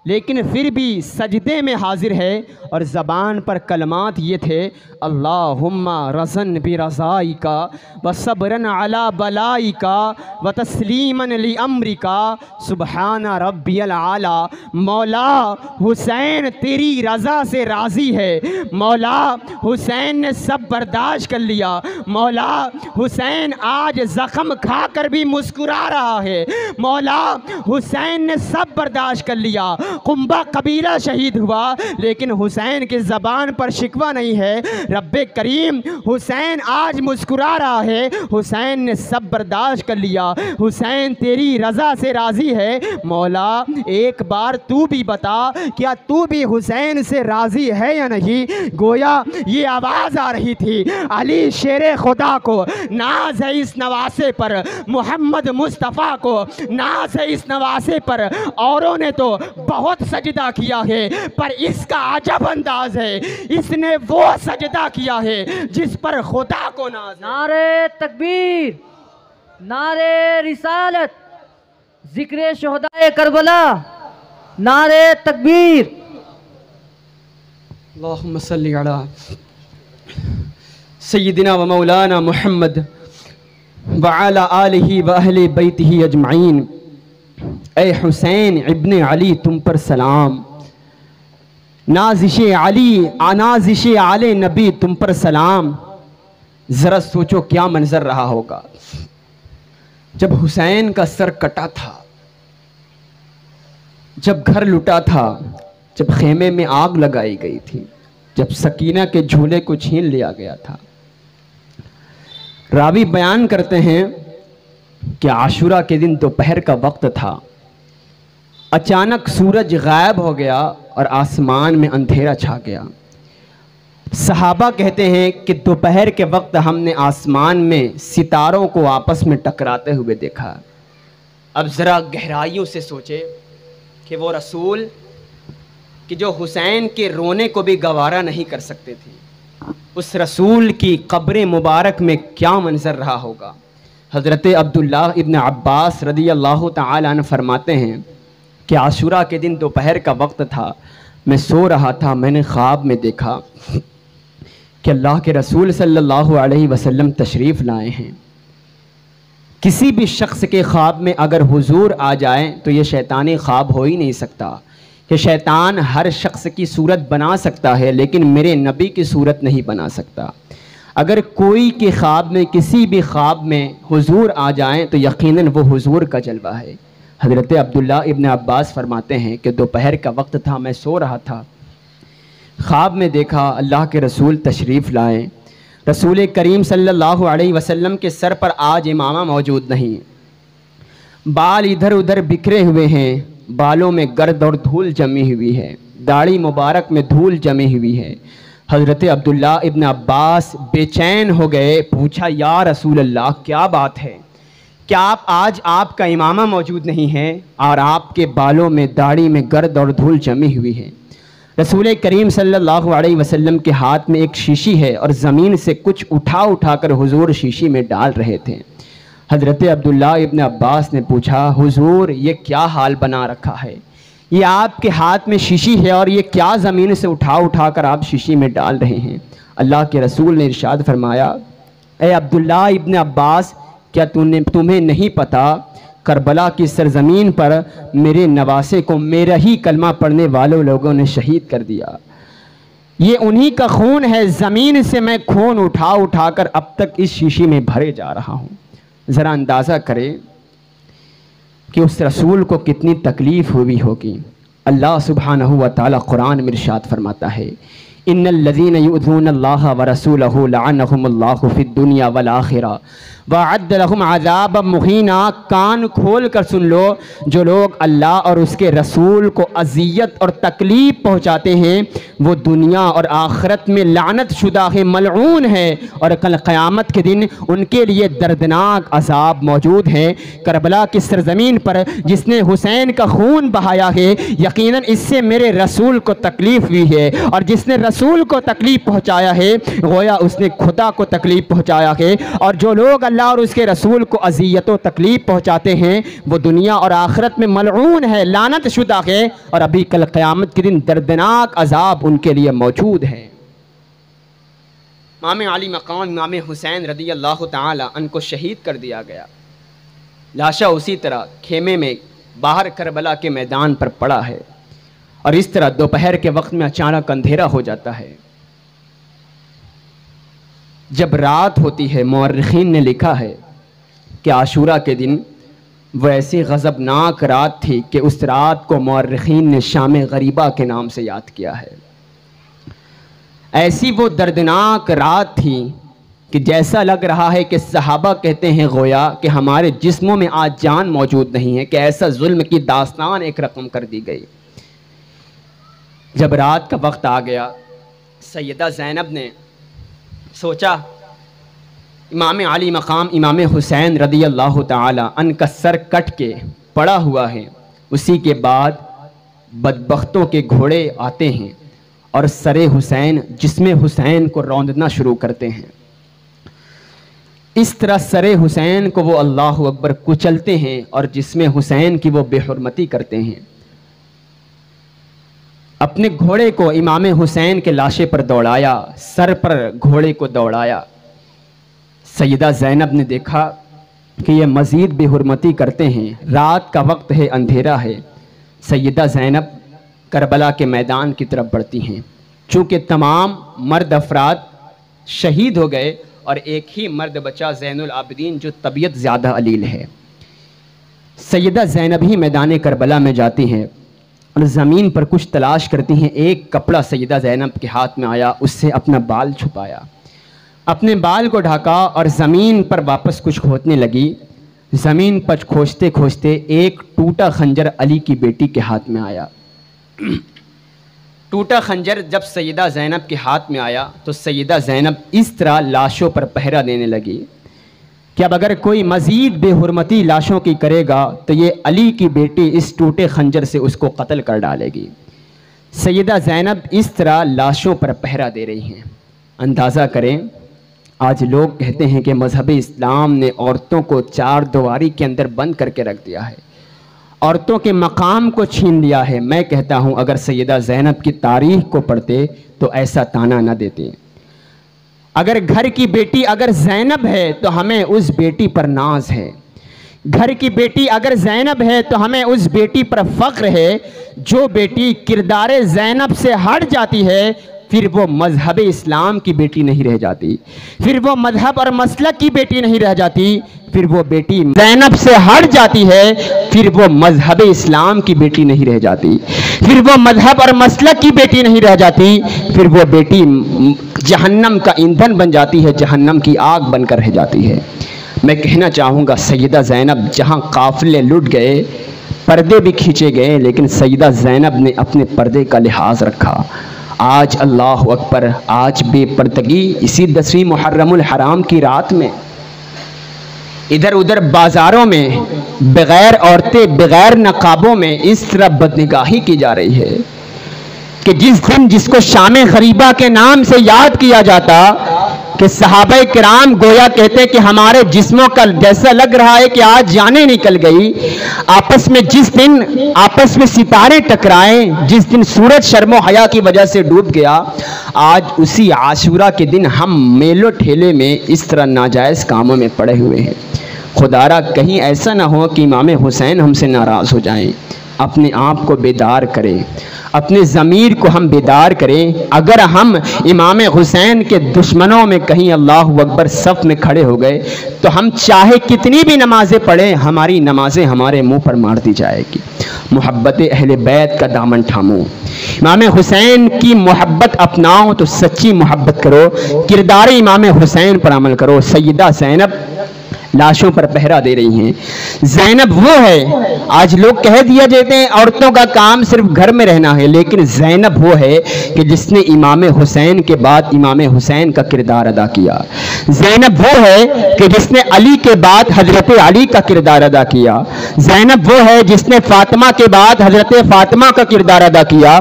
لیکن پھر بھی سجدے میں حاضر ہے اور زبان پر کلمات یہ تھے، اللہم رضن برضائکا وصبرن علی بلائکا وتسلیما لامرکا سبحان ربی العالی۔ مولا حسین تیری رضا سے راضی ہے، مولا حسین نے سب برداشت کر لیا، مولا حسین آج زخم کھا کر بھی مسکرا رہا ہے، مولا حسین نے سب برداشت کر لیا۔ قنبہ قبیلہ شہید ہوا لیکن حسین کی زبان پر شکوہ نہیں ہے۔ رب کریم حسین آج مسکرا رہا ہے، حسین نے سب برداشت کر لیا، حسین تیری رضا سے راضی ہے۔ مولا ایک بار تو بھی بتا، کیا تو بھی حسین سے راضی ہے یا نہیں؟ گویا یہ آواز آ رہی تھی، علی شیر خدا کو ناز ہے اس نواسے پر، محمد مصطفیٰ کو ناز ہے اس نواسے پر۔ اوروں نے تو بہت سجدہ کیا ہے پر اس کا عجب انداز ہے، اس نے وہ سجدہ کیا ہے جس پر خدا کو ناز ہے۔ نعرہ تکبیر، نعرہ رسالت، ذکر شہدائے کربلا، نعرہ تکبیر۔ اللہم صلی علی سیدنا و مولانا محمد وعلی آلہ و اہل بیتہ اجمعین۔ اے حسین ابن علی تم پر سلام، نازش علی نازش آل نبی تم پر سلام۔ ذرا سوچو کیا منظر رہا ہوگا جب حسین کا سر کٹا تھا، جب گھر لٹا تھا، جب خیمے میں آگ لگائی گئی تھی، جب سکینہ کے جھولے کو چھین لیا گیا تھا۔ راوی بیان کرتے ہیں کہ عاشورہ کے دن دوپہر کا وقت تھا، اچانک سورج غائب ہو گیا اور آسمان میں اندھیرا چھا گیا۔ صحابہ کہتے ہیں کہ دوپہر کے وقت ہم نے آسمان میں ستاروں کو آپس میں ٹکراتے ہوئے دیکھا۔ اب ذرا گہرائیوں سے سوچے کہ وہ رسول کہ جو حسین کے رونے کو بھی گوارا نہیں کر سکتے تھے، اس رسول کی قبر مبارک میں کیا منظر رہا ہوگا۔ حضرت عبداللہ ابن عباس رضی اللہ تعالیٰ عنہ فرماتے ہیں کہ عاشوراء کے دن دوپہر کا وقت تھا، میں سو رہا تھا، میں نے خواب میں دیکھا کہ اللہ کے رسول صلی اللہ علیہ وسلم تشریف لائے ہیں۔ کسی بھی شخص کے خواب میں اگر حضور آ جائیں تو یہ شیطانی خواب ہو ہی نہیں سکتا، کہ شیطان ہر شخص کی صورت بنا سکتا ہے لیکن میرے نبی کی صورت نہیں بنا سکتا۔ اگر کوئی کے خواب میں، کسی بھی خواب میں حضور آ جائیں تو یقیناً وہ حضور کا جلوہ ہے۔ حضرت عبداللہ ابن عباس فرماتے ہیں کہ دوپہر کا وقت تھا، میں سو رہا تھا، خواب میں دیکھا اللہ کے رسول تشریف لائے۔ رسول کریم صلی اللہ علیہ وسلم کے سر پر آج امامہ موجود نہیں، بال ادھر ادھر بکھرے ہوئے ہیں، بالوں میں گرد اور دھول جمی ہوئی ہے، داڑھی مبارک میں دھول جمی ہوئی ہے۔ حضرت عبداللہ ابن عباس بے چین ہو گئے، پوچھا یا رسول اللہ کیا بات ہے، کیا آج آپ کا امامہ موجود نہیں ہے اور آپ کے بالوں میں داڑھی میں گرد اور دھول جمی ہوئی ہے؟ رسول کریم صلی اللہ علیہ وسلم کے ہاتھ میں ایک شیشی ہے اور زمین سے کچھ اٹھا کر حضور شیشی میں ڈال رہے تھے۔ حضرت عبداللہ ابن عباس نے پوچھا حضور یہ کیا حال بنا رکھا ہے، یہ آپ کے ہاتھ میں شیشی ہے اور یہ کیا زمین سے اٹھا کر آپ شیشی میں ڈال رہے ہیں؟ اللہ کے رسول نے ارشاد فرمایا اے عبداللہ ابن عباس، کیا تمہیں نہیں پتا کربلا کی سرزمین پر میرے نواسے کو میرا ہی کلمہ پڑھنے والوں لوگوں نے شہید کر دیا، یہ انہی کا خون ہے، زمین سے میں خون اٹھا کر اب تک اس شیشی میں بھرے جا رہا ہوں۔ ذرا اندازہ کرے کہ اس رسول کو کتنی تکلیف ہوئی ہوگی۔ اللہ سبحانہ و تعالی قرآن میں ارشاد فرماتا ہے ان الذین یؤذون اللہ ورسولہ لعنہم اللہ فی الدنیا والآخرہ وَأَعَدَّ لَهُمْ عَذَابًا مُحِينًا۔ کان کھول کر سن لو، جو لوگ اللہ اور اس کے رسول کو اذیت اور تکلیف پہنچاتے ہیں وہ دنیا اور آخرت میں لعنت شدہ ہے، ملعون ہے، اور کل قیامت کے دن ان کے لیے دردناک عذاب موجود ہے۔ کربلا کی سرزمین پر جس نے حسین کا خون بہایا ہے یقیناً اس سے میرے رسول کو تکلیف ہوئی ہے، اور جس نے رسول کو تکلیف پہنچایا ہے گویا اس نے خدا کو تکلیف پہنچایا ہے، اور جو لوگ اللہ اور اس کے رسول کو اذیت و تکلیف پہنچاتے ہیں وہ دنیا اور آخرت میں ملعون ہے، لعنت شدہ ہے، اور ابھی کل قیامت کے دن دردناک عذاب ان کے لیے موجود ہے۔ امام علی مقام امام حسین رضی اللہ تعالی عنہ کو شہید کر دیا گیا، لاشا اسی طرح خیمے میں باہر کربلا کے میدان پر پڑا ہے، اور اس طرح دوپہر کے وقت میں اچانک اندھیرا ہو جاتا ہے۔ جب رات ہوتی ہے مورخین نے لکھا ہے کہ عاشوراء کے دن وہ ایسی غضبناک رات تھی کہ اس رات کو مورخین نے شام غریبہ کے نام سے یاد کیا ہے۔ ایسی وہ دردناک رات تھی کہ جیسا لگ رہا ہے کہ صحابہ کہتے ہیں گویا کہ ہمارے جسموں میں آج جان موجود نہیں ہے، کہ ایسا ظلم کی داستان ایک رقم کر دی گئی۔ جب رات کا وقت آ گیا سیدہ زینب نے سوچا امام علی مقام امام حسین رضی اللہ تعالی عنہ کا سر کٹ کے پڑا ہوا ہے، اسی کے بعد بدبختوں کے گھوڑے آتے ہیں اور سر حسین جسم حسین کو روندنا شروع کرتے ہیں۔ اس طرح سر حسین کو وہ اللہ اکبر کچلتے ہیں اور جسم حسین کی وہ بے حرمتی کرتے ہیں۔ اپنے گھوڑے کو امام حسین کے لاشے پر دوڑایا، سر پر گھوڑے کو دوڑایا۔ سیدہ زینب نے دیکھا کہ یہ مزید بے حرمتی کرتے ہیں، رات کا وقت ہے، اندھیرا ہے۔ سیدہ زینب کربلا کے میدان کی طرف بڑھتی ہیں، چونکہ تمام مرد افراد شہید ہو گئے اور ایک ہی مرد بچا زین العابدین جو طبیعت زیادہ علیل ہے۔ سیدہ زینب ہی میدان کربلا میں جاتی ہیں اور زمین پر کچھ تلاش کرتی ہیں۔ ایک کپڑا سیدہ زینب کے ہاتھ میں آیا، اس سے اپنا بال چھپایا، اپنے بال کو ڈھکا اور زمین پر واپس کچھ کھودنے لگی۔ زمین پر کھوجتے کھوجتے ایک ٹوٹا خنجر علی کی بیٹی کے ہاتھ میں آیا۔ ٹوٹا خنجر جب سیدہ زینب کے ہاتھ میں آیا تو سیدہ زینب اس طرح لاشوں پر پہرا دینے لگی کہ اب اگر کوئی مزید بے حرمتی لاشوں کی کرے گا تو یہ علی کی بیٹی اس ٹوٹے خنجر سے اس کو قتل کر ڈالے گی۔ سیدہ زینب اس طرح لاشوں پر پہرا دے رہی ہیں۔ اندازہ کریں، آج لوگ کہتے ہیں کہ مذہب اسلام نے عورتوں کو چار دیواری کے اندر بند کر کے رکھ دیا ہے، عورتوں کے مقام کو چھین لیا ہے۔ میں کہتا ہوں اگر سیدہ زینب کی تاریخ کو پڑھتے تو ایسا طعنہ نہ دیتے۔ اگر گھر کی بیٹی اگر زینب ہے تو ہمیں اس بیٹی پر ناز ہے، گھر کی بیٹی اگر زینب ہے تو ہمیں اس بیٹی پر فخر ہے۔ جو بیٹی کردار زینب سے ہٹ جاتی ہے پھر وہ مذہب اسلام کی بیٹی نہیں رہ جاتی، پھر وہ مذہب اور مسلک کی بیٹی نہیں رہ جاتی، پھر وہ بیٹی زینب سے ہٹ جاتی ہے پھر وہ مذہب اسلام کی بیٹی نہیں رہ جاتی، پھر وہ مذہب اور مسلک کی بیٹی نہیں رہ جاتی، پھر وہ بیٹی جہنم کا ایندھن بن جاتی ہے، جہنم کی آگ بن کر رہ جاتی ہے۔ میں کہنا چاہوں گا سیدہ زینب جہاں قافلے لٹ گئے، پردے بھی کھینچے گئے، لیکن سیدہ زینب نے اپنے پردے کا لحاظ رکھا۔ آج اللہ اکبر، آج بے پردگی اسی 10ویں محرم الحرام کی رات میں ادھر ادھر بازاروں میں بغیر عورتیں بغیر نقابوں میں اس طرح بدنگاہی کی جا رہی ہے کہ جس دن جس کو شام غریبہ کے نام سے یاد کیا جاتا کہ صحابہ کرام گویا کہتے کہ ہمارے جسموں کا جیسا لگ رہا ہے کہ آج جانیں نکل گئی، آپس میں جس دن آپس میں ستارے ٹکرائے، جس دن سورج شرم و حیا کی وجہ سے ڈوب گیا، آج اسی عاشورہ کے دن ہم میلوں ٹھیلے میں اس طرح ناجائز کاموں میں پڑے ہوئے ہیں۔ خدارا کہیں ایسا نہ ہو کہ امام حسین ہم سے ناراض ہو جائیں۔ اپنے آپ کو بیدار کریں، اپنے ضمیر کو ہم بیدار کریں۔ اگر ہم امام حسین کے دشمنوں میں کہیں اللہ اکبر صف میں کھڑے ہو گئے تو ہم چاہے کتنی بھی نمازیں پڑھیں، ہماری نمازیں ہمارے منہ پر مار دی جائے گی۔ محبت اہل بیت کا دامن تھامو، امام حسین کی محبت اپناؤ تو سچی محبت کرو، کردار امام حسین پر عمل کرو۔ سیدہ زینب لاشوں پر پہرا دے رہی ہیں۔ زینب وہ ہے، آج لوگ کہہ دیا جاتے ہیں عورتوں کا کام صرف گھر میں رہنا ہے، لیکن زینب وہ ہے کہ جس نے امام حسین کے بعد امام حسین کا کردار ادا کیا۔ زینب وہ ہے کہ جس نے علی کے بعد حضرت علی کا کردار ادا کیا۔ زینب وہ ہے جس نے فاطمہ کے بعد حضرت فاطمہ کا کردار ادا کیا۔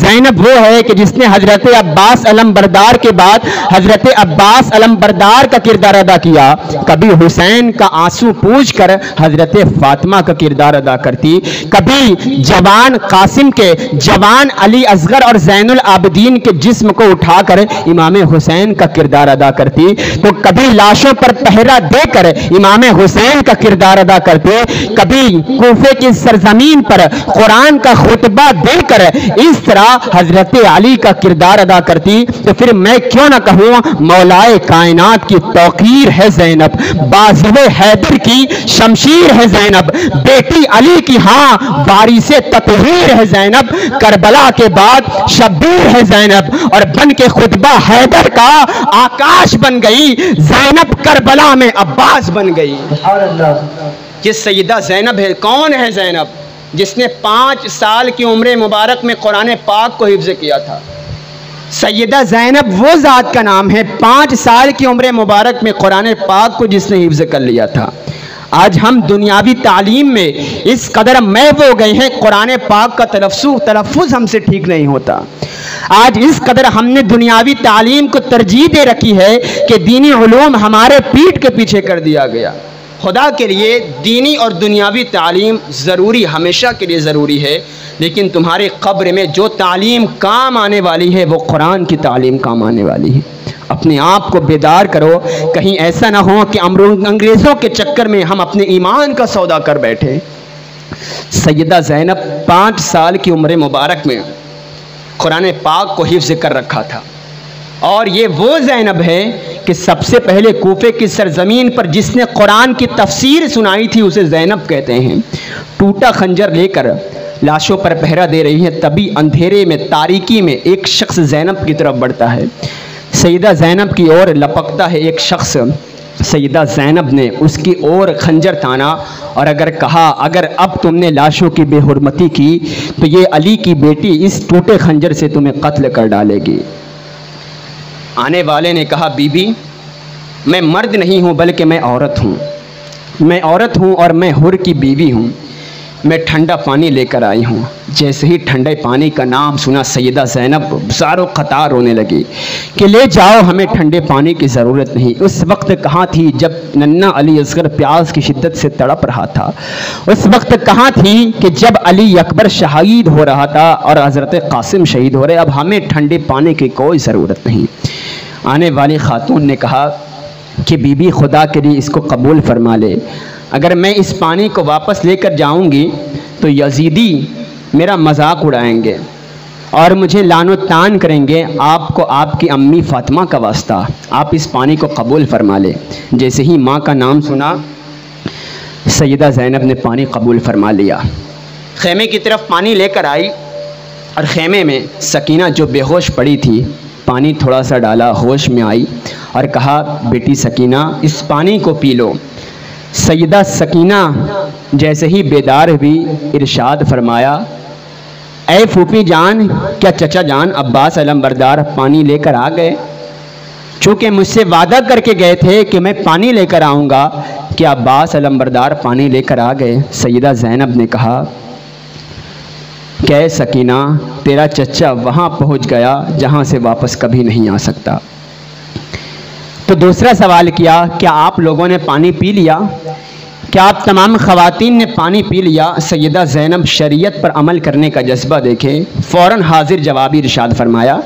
زینب وہ ہے کہ جس نے حضرت عباس علم بردار کے بعد حضرت عباس علم بردار کا کردار ادا کیا۔ کبھی حسین کا آنسو پوچھ کر حضرت فاطمہ کا کردار ادا کرتی، کبھی جوان قاسم کے جوان علی اصغر اور زین العابدین کے جسم کو اٹھا کر امام حسین کا کردار ادا کرتی، تو کبھی لاشوں پر پہرا دے کر امام حسین کا کردار ادا کرتے، کبھی کوفے کی سرزمین پر قرآن کا خطبہ دے کر اس طرح حضرت علی کا کردار ادا کرتی۔ تو پھر میں کیوں نہ کہوں مولائے کائنات کی توقیر ہے زینب، بازو حیدر کی شمشیر ہے زینب، بیٹی علی کی ہاں وارث تطہیر ہے زینب، کربلا کے بعد شبیر ہے زینب، اور بن کے خطبہ حیدر کا آکاش بن گئی، زینب کربلا میں عباس بن گئی۔ یہ سیدہ زینب ہے۔ کون ہے زینب؟ جس نے 5 سال کی عمر مبارک میں قرآن پاک کو حفظ کیا تھا۔ سیدہ زینب وہ ذات کا نام ہے، 5 سال کی عمر مبارک میں قرآن پاک کو جس نے حفظ کر لیا تھا۔ آج ہم دنیاوی تعلیم میں اس قدر محو ہو گئے ہیں، قرآن پاک کا تلفظ ہم سے ٹھیک نہیں ہوتا۔ آج اس قدر ہم نے دنیاوی تعلیم کو ترجیح دے رکھی ہے کہ دینی علوم ہمارے پیٹھ کے پیچھے کر دیا گیا۔ خدا کے لیے دینی اور دنیاوی تعلیم ضروری، ہمیشہ کے لیے ضروری ہے، لیکن تمہارے قبر میں جو تعلیم کام آنے والی ہے وہ قرآن کی تعلیم کام آنے والی ہے۔ اپنے آپ کو بیدار کرو، کہیں ایسا نہ ہو کہ انگریزوں کے چکر میں ہم اپنے ایمان کا سودا کر بیٹھے۔ سیدہ زینب 5 سال کی عمر مبارک میں قرآن پاک کو حفظ کر رکھا تھا، اور یہ وہ زینب ہے کہ سب سے پہلے کوفے کی سرزمین پر جس نے قرآن کی تفسیر سنائی تھی اسے زینب کہتے ہیں۔ ٹوٹا خنجر لے کر لاشوں پر پہرا دے رہی ہے، تبھی اندھیرے میں تاریکی میں ایک شخص زینب کی طرف بڑھتا ہے، سیدہ زینب کی اور لپکتا ہے ایک شخص۔ سیدہ زینب نے اس کی اور خنجر تانا اور اگر کہا اگر اب تم نے لاشوں کی بے حرمتی کی تو یہ علی کی بیٹی اس ٹوٹے خنجر سے تمہیں قتل کر ڈالے گی۔ آنے والے نے کہا بی بی میں مرد نہیں ہوں بلکہ میں عورت ہوں، میں عورت ہوں اور میں حر کی بیوی ہوں، میں ٹھنڈا پانی لے کر آئی ہوں۔ جیسے ہی ٹھنڈے پانی کا نام سنا سیدہ زینب زارو قطار رونے لگی کہ لے جاؤ، ہمیں ٹھنڈے پانی کی ضرورت نہیں۔ اس وقت کہاں تھی جب ننھا علی اصغر پیاس کی شدت سے تڑپ رہا تھا؟ اس وقت کہاں تھی کہ جب علی اکبر شہید ہو رہا تھا اور حضرت قاسم شہید ہو رہے؟ اب ہمیں ٹھنڈے پانی کی کوئی ضرورت نہیں۔ آنے والی خاتون نے کہا کہ بی بی خدا کے لیے اس کو قبول فرما لے، اگر میں اس پانی کو واپس لے کر جاؤں گی تو یزیدی میرا مذاق اڑائیں گے اور مجھے لعن و طعن کریں گے۔ آپ کو آپ کی امی فاطمہ کا واسطہ، آپ اس پانی کو قبول فرما لے۔ جیسے ہی ماں کا نام سنا سیدہ زینب نے پانی قبول فرما لیا، خیمے کی طرف پانی لے کر آئی اور خیمے میں سکینہ جو بے ہوش پڑی تھی پانی تھوڑا سا ڈالا، ہوش میں آئی اور کہا بیٹی سکینہ اس پانی کو پی لو۔ سیدہ سکینہ جیسے ہی بیدار ہوئی ارشاد فرمایا اے پھوپھی جان، کیا چچا جان عباس علمبردار پانی لے کر آ گئے؟ چونکہ مجھ سے وعدہ کر کے گئے تھے کہ میں پانی لے کر آؤں گا، کیا عباس علمبردار پانی لے کر آ گئے؟ سیدہ زینب نے کہا کہ اے سکینہ تیرا چچا وہاں پہنچ گیا جہاں سے واپس کبھی نہیں آ سکتا۔ تو دوسرا سوال کیا کیا آپ لوگوں نے پانی پی لیا؟ کیا آپ تمام خواتین نے پانی پی لیا؟ سیدہ زینب شریعت پر عمل کرنے کا جذبہ دیکھیں، فوراً حاضر جوابی ارشاد فرمایا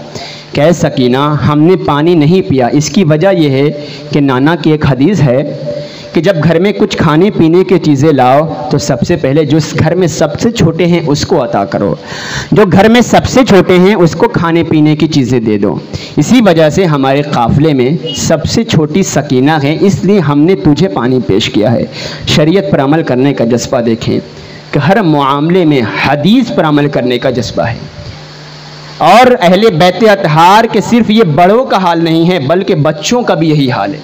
کہ اے سکینہ ہم نے پانی نہیں پیا۔ اس کی وجہ یہ ہے کہ نانا کی ایک حدیث ہے کہ جب گھر میں کچھ کھانے پینے کی چیزیں لاؤ تو سب سے پہلے جو اس گھر میں سب سے چھوٹے ہیں اس کو عطا کرو، جو گھر میں سب سے چھوٹے ہیں اس کو کھانے پینے کی چیزیں دے دو۔ اسی وجہ سے ہمارے قافلے میں سب سے چھوٹی سکینہ ہے، اس لیے ہم نے تجھے پانی پیش کیا ہے۔ شریعت پر عمل کرنے کا جذبہ دیکھیں کہ ہر معاملے میں حدیث پر عمل کرنے کا جذبہ ہے۔ اور اہل بیت اطہار کے صرف یہ بڑوں کا حال نہیں ہے بلکہ بچوں کا بھی یہی حال ہے۔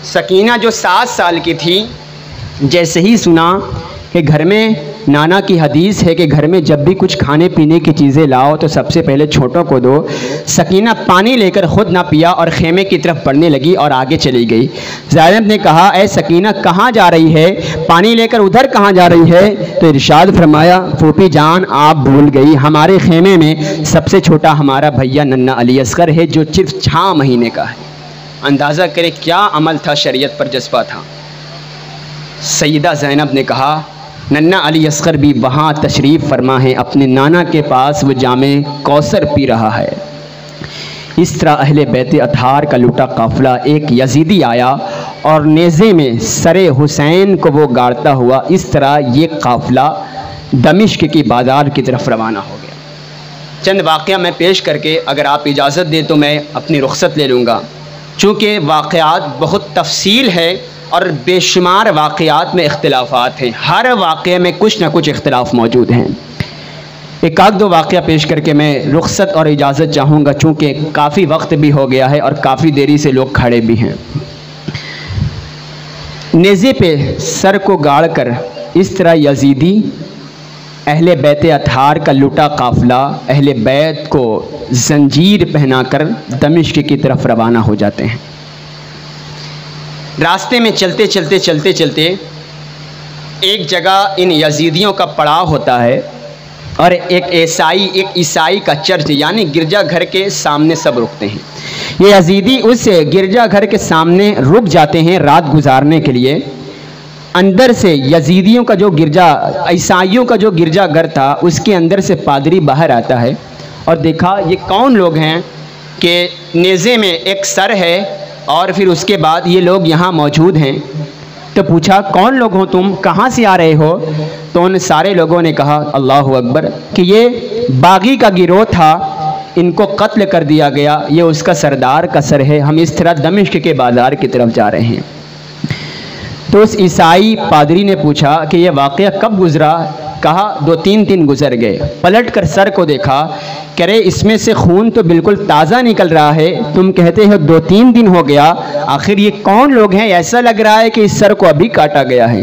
سکینہ جو 7 سال کی تھی جیسے ہی سنا کہ گھر میں نانا کی حدیث ہے کہ گھر میں جب بھی کچھ kھانے پینے کی چیزیں لاؤ تو سب سے پہلے چھوٹوں کو دو، سکینہ پانی لے کر خود نہ پیا اور خیمے کی طرف بڑھنے لگی اور آگے چلی گئی۔ زینب نے کہا اے سکینہ کہاں جا رہی ہے؟ پانی لے کر ادھر کہاں جا رہی ہے؟ تو ارشاد فرمایا پھوپھی جان آپ بھول گئی، ہمارے خیمے میں سب سے چھوٹا ہمارا بھیا ننھا علی اصغر ہے جو صرف 6 مہینے کا ہے۔ اندازہ کرے کیا عمل تھا، شریعت پر جذبہ تھا۔ سیدہ زینب نے کہا ننھا علی اصغر بھی وہاں تشریف فرما ہے، اپنے نانا کے پاس وہ جام کوثر پی رہا ہے۔ اس طرح اہل بیت اطہار کا لوٹا قافلہ ایک یزیدی آیا اور نیزے میں سر حسین کو وہ گاڑتا ہوا، اس طرح یہ قافلہ دمشق کی بازار کی طرف روانہ ہو گیا۔ چند واقعہ میں پیش کر کے اگر آپ اجازت دیں تو میں اپنی رخصت لے لوں گا، چونکہ واقعات بہت تفصیل ہے اور بے شمار واقعات میں اختلافات ہیں، ہر واقعے میں کچھ نہ کچھ اختلاف موجود ہیں۔ ایک آدھ 2 واقعہ پیش کر کے میں رخصت اور اجازت چاہوں گا، چونکہ کافی وقت بھی ہو گیا ہے اور کافی دیری سے لوگ کھڑے بھی ہیں۔ نیزے پہ سر کو گاڑ کر اس طرح یزیدی اہل بیت اطہار کا لوٹا قافلہ اہل بیت کو زنجیر پہنا کر دمشق کی طرف روانہ ہو جاتے ہیں۔ راستے میں چلتے چلتے ایک جگہ ان یزیدیوں کا پڑاؤ ہوتا ہے اور ایک عیسائی کا چرچ یعنی گرجا گھر کے سامنے سب رکتے ہیں۔ یہ یزیدی اس گرجا گھر کے سامنے رک جاتے ہیں رات گزارنے کے لیے۔ اندر سے یزیدیوں کا جو عیسائیوں کا جو گرجا گھر تھا اس کے اندر سے پادری باہر آتا ہے اور دیکھا یہ کون لوگ ہیں کہ نیزے میں ایک سر ہے اور پھر اس کے بعد یہ لوگ یہاں موجود ہیں۔ تو پوچھا کون لوگ ہو تم، کہاں سے آ رہے ہو؟ تو ان سارے لوگوں نے کہا اللہ اکبر کہ یہ باغی کا گروہ تھا، ان کو قتل کر دیا گیا، یہ اس کا سردار کا سر ہے، ہم اس طرح دمشق کے بازار کی طرف جا رہے ہیں۔ تو اس عیسائی پادری نے پوچھا کہ یہ واقعہ کب گزرا؟ کہا 2-3 دن گزر گئے۔ پلٹ کر سر کو دیکھا، کہہ رہے اس میں سے خون تو بالکل تازہ نکل رہا ہے، تم کہتے ہو 2-3 دن ہو گیا، آخر یہ کون لوگ ہیں؟ ایسا لگ رہا ہے کہ اس سر کو ابھی کاٹا گیا ہے۔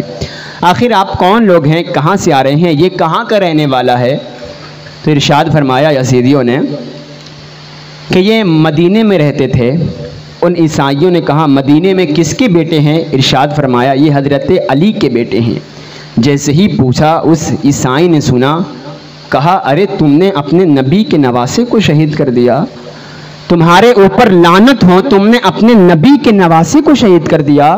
آخر آپ کون لوگ ہیں، کہاں سے آ رہے ہیں، یہ کہاں کا رہنے والا ہے؟ تو ارشاد فرمایا یزیدیوں نے کہ یہ مدینے میں رہتے تھے۔ ان عیسائیوں نے کہا مدینے میں کس کے بیٹے ہیں؟ ارشاد فرمایا یہ حضرت علی کے بیٹے ہیں۔ جیسے ہی پوچھا اس عیسائی نے سنا، کہا ارے تم نے اپنے نبی کے نواسے کو شہید کر دیا، تمہارے اوپر لعنت ہو، تم نے اپنے نبی کے نواسے کو شہید کر دیا،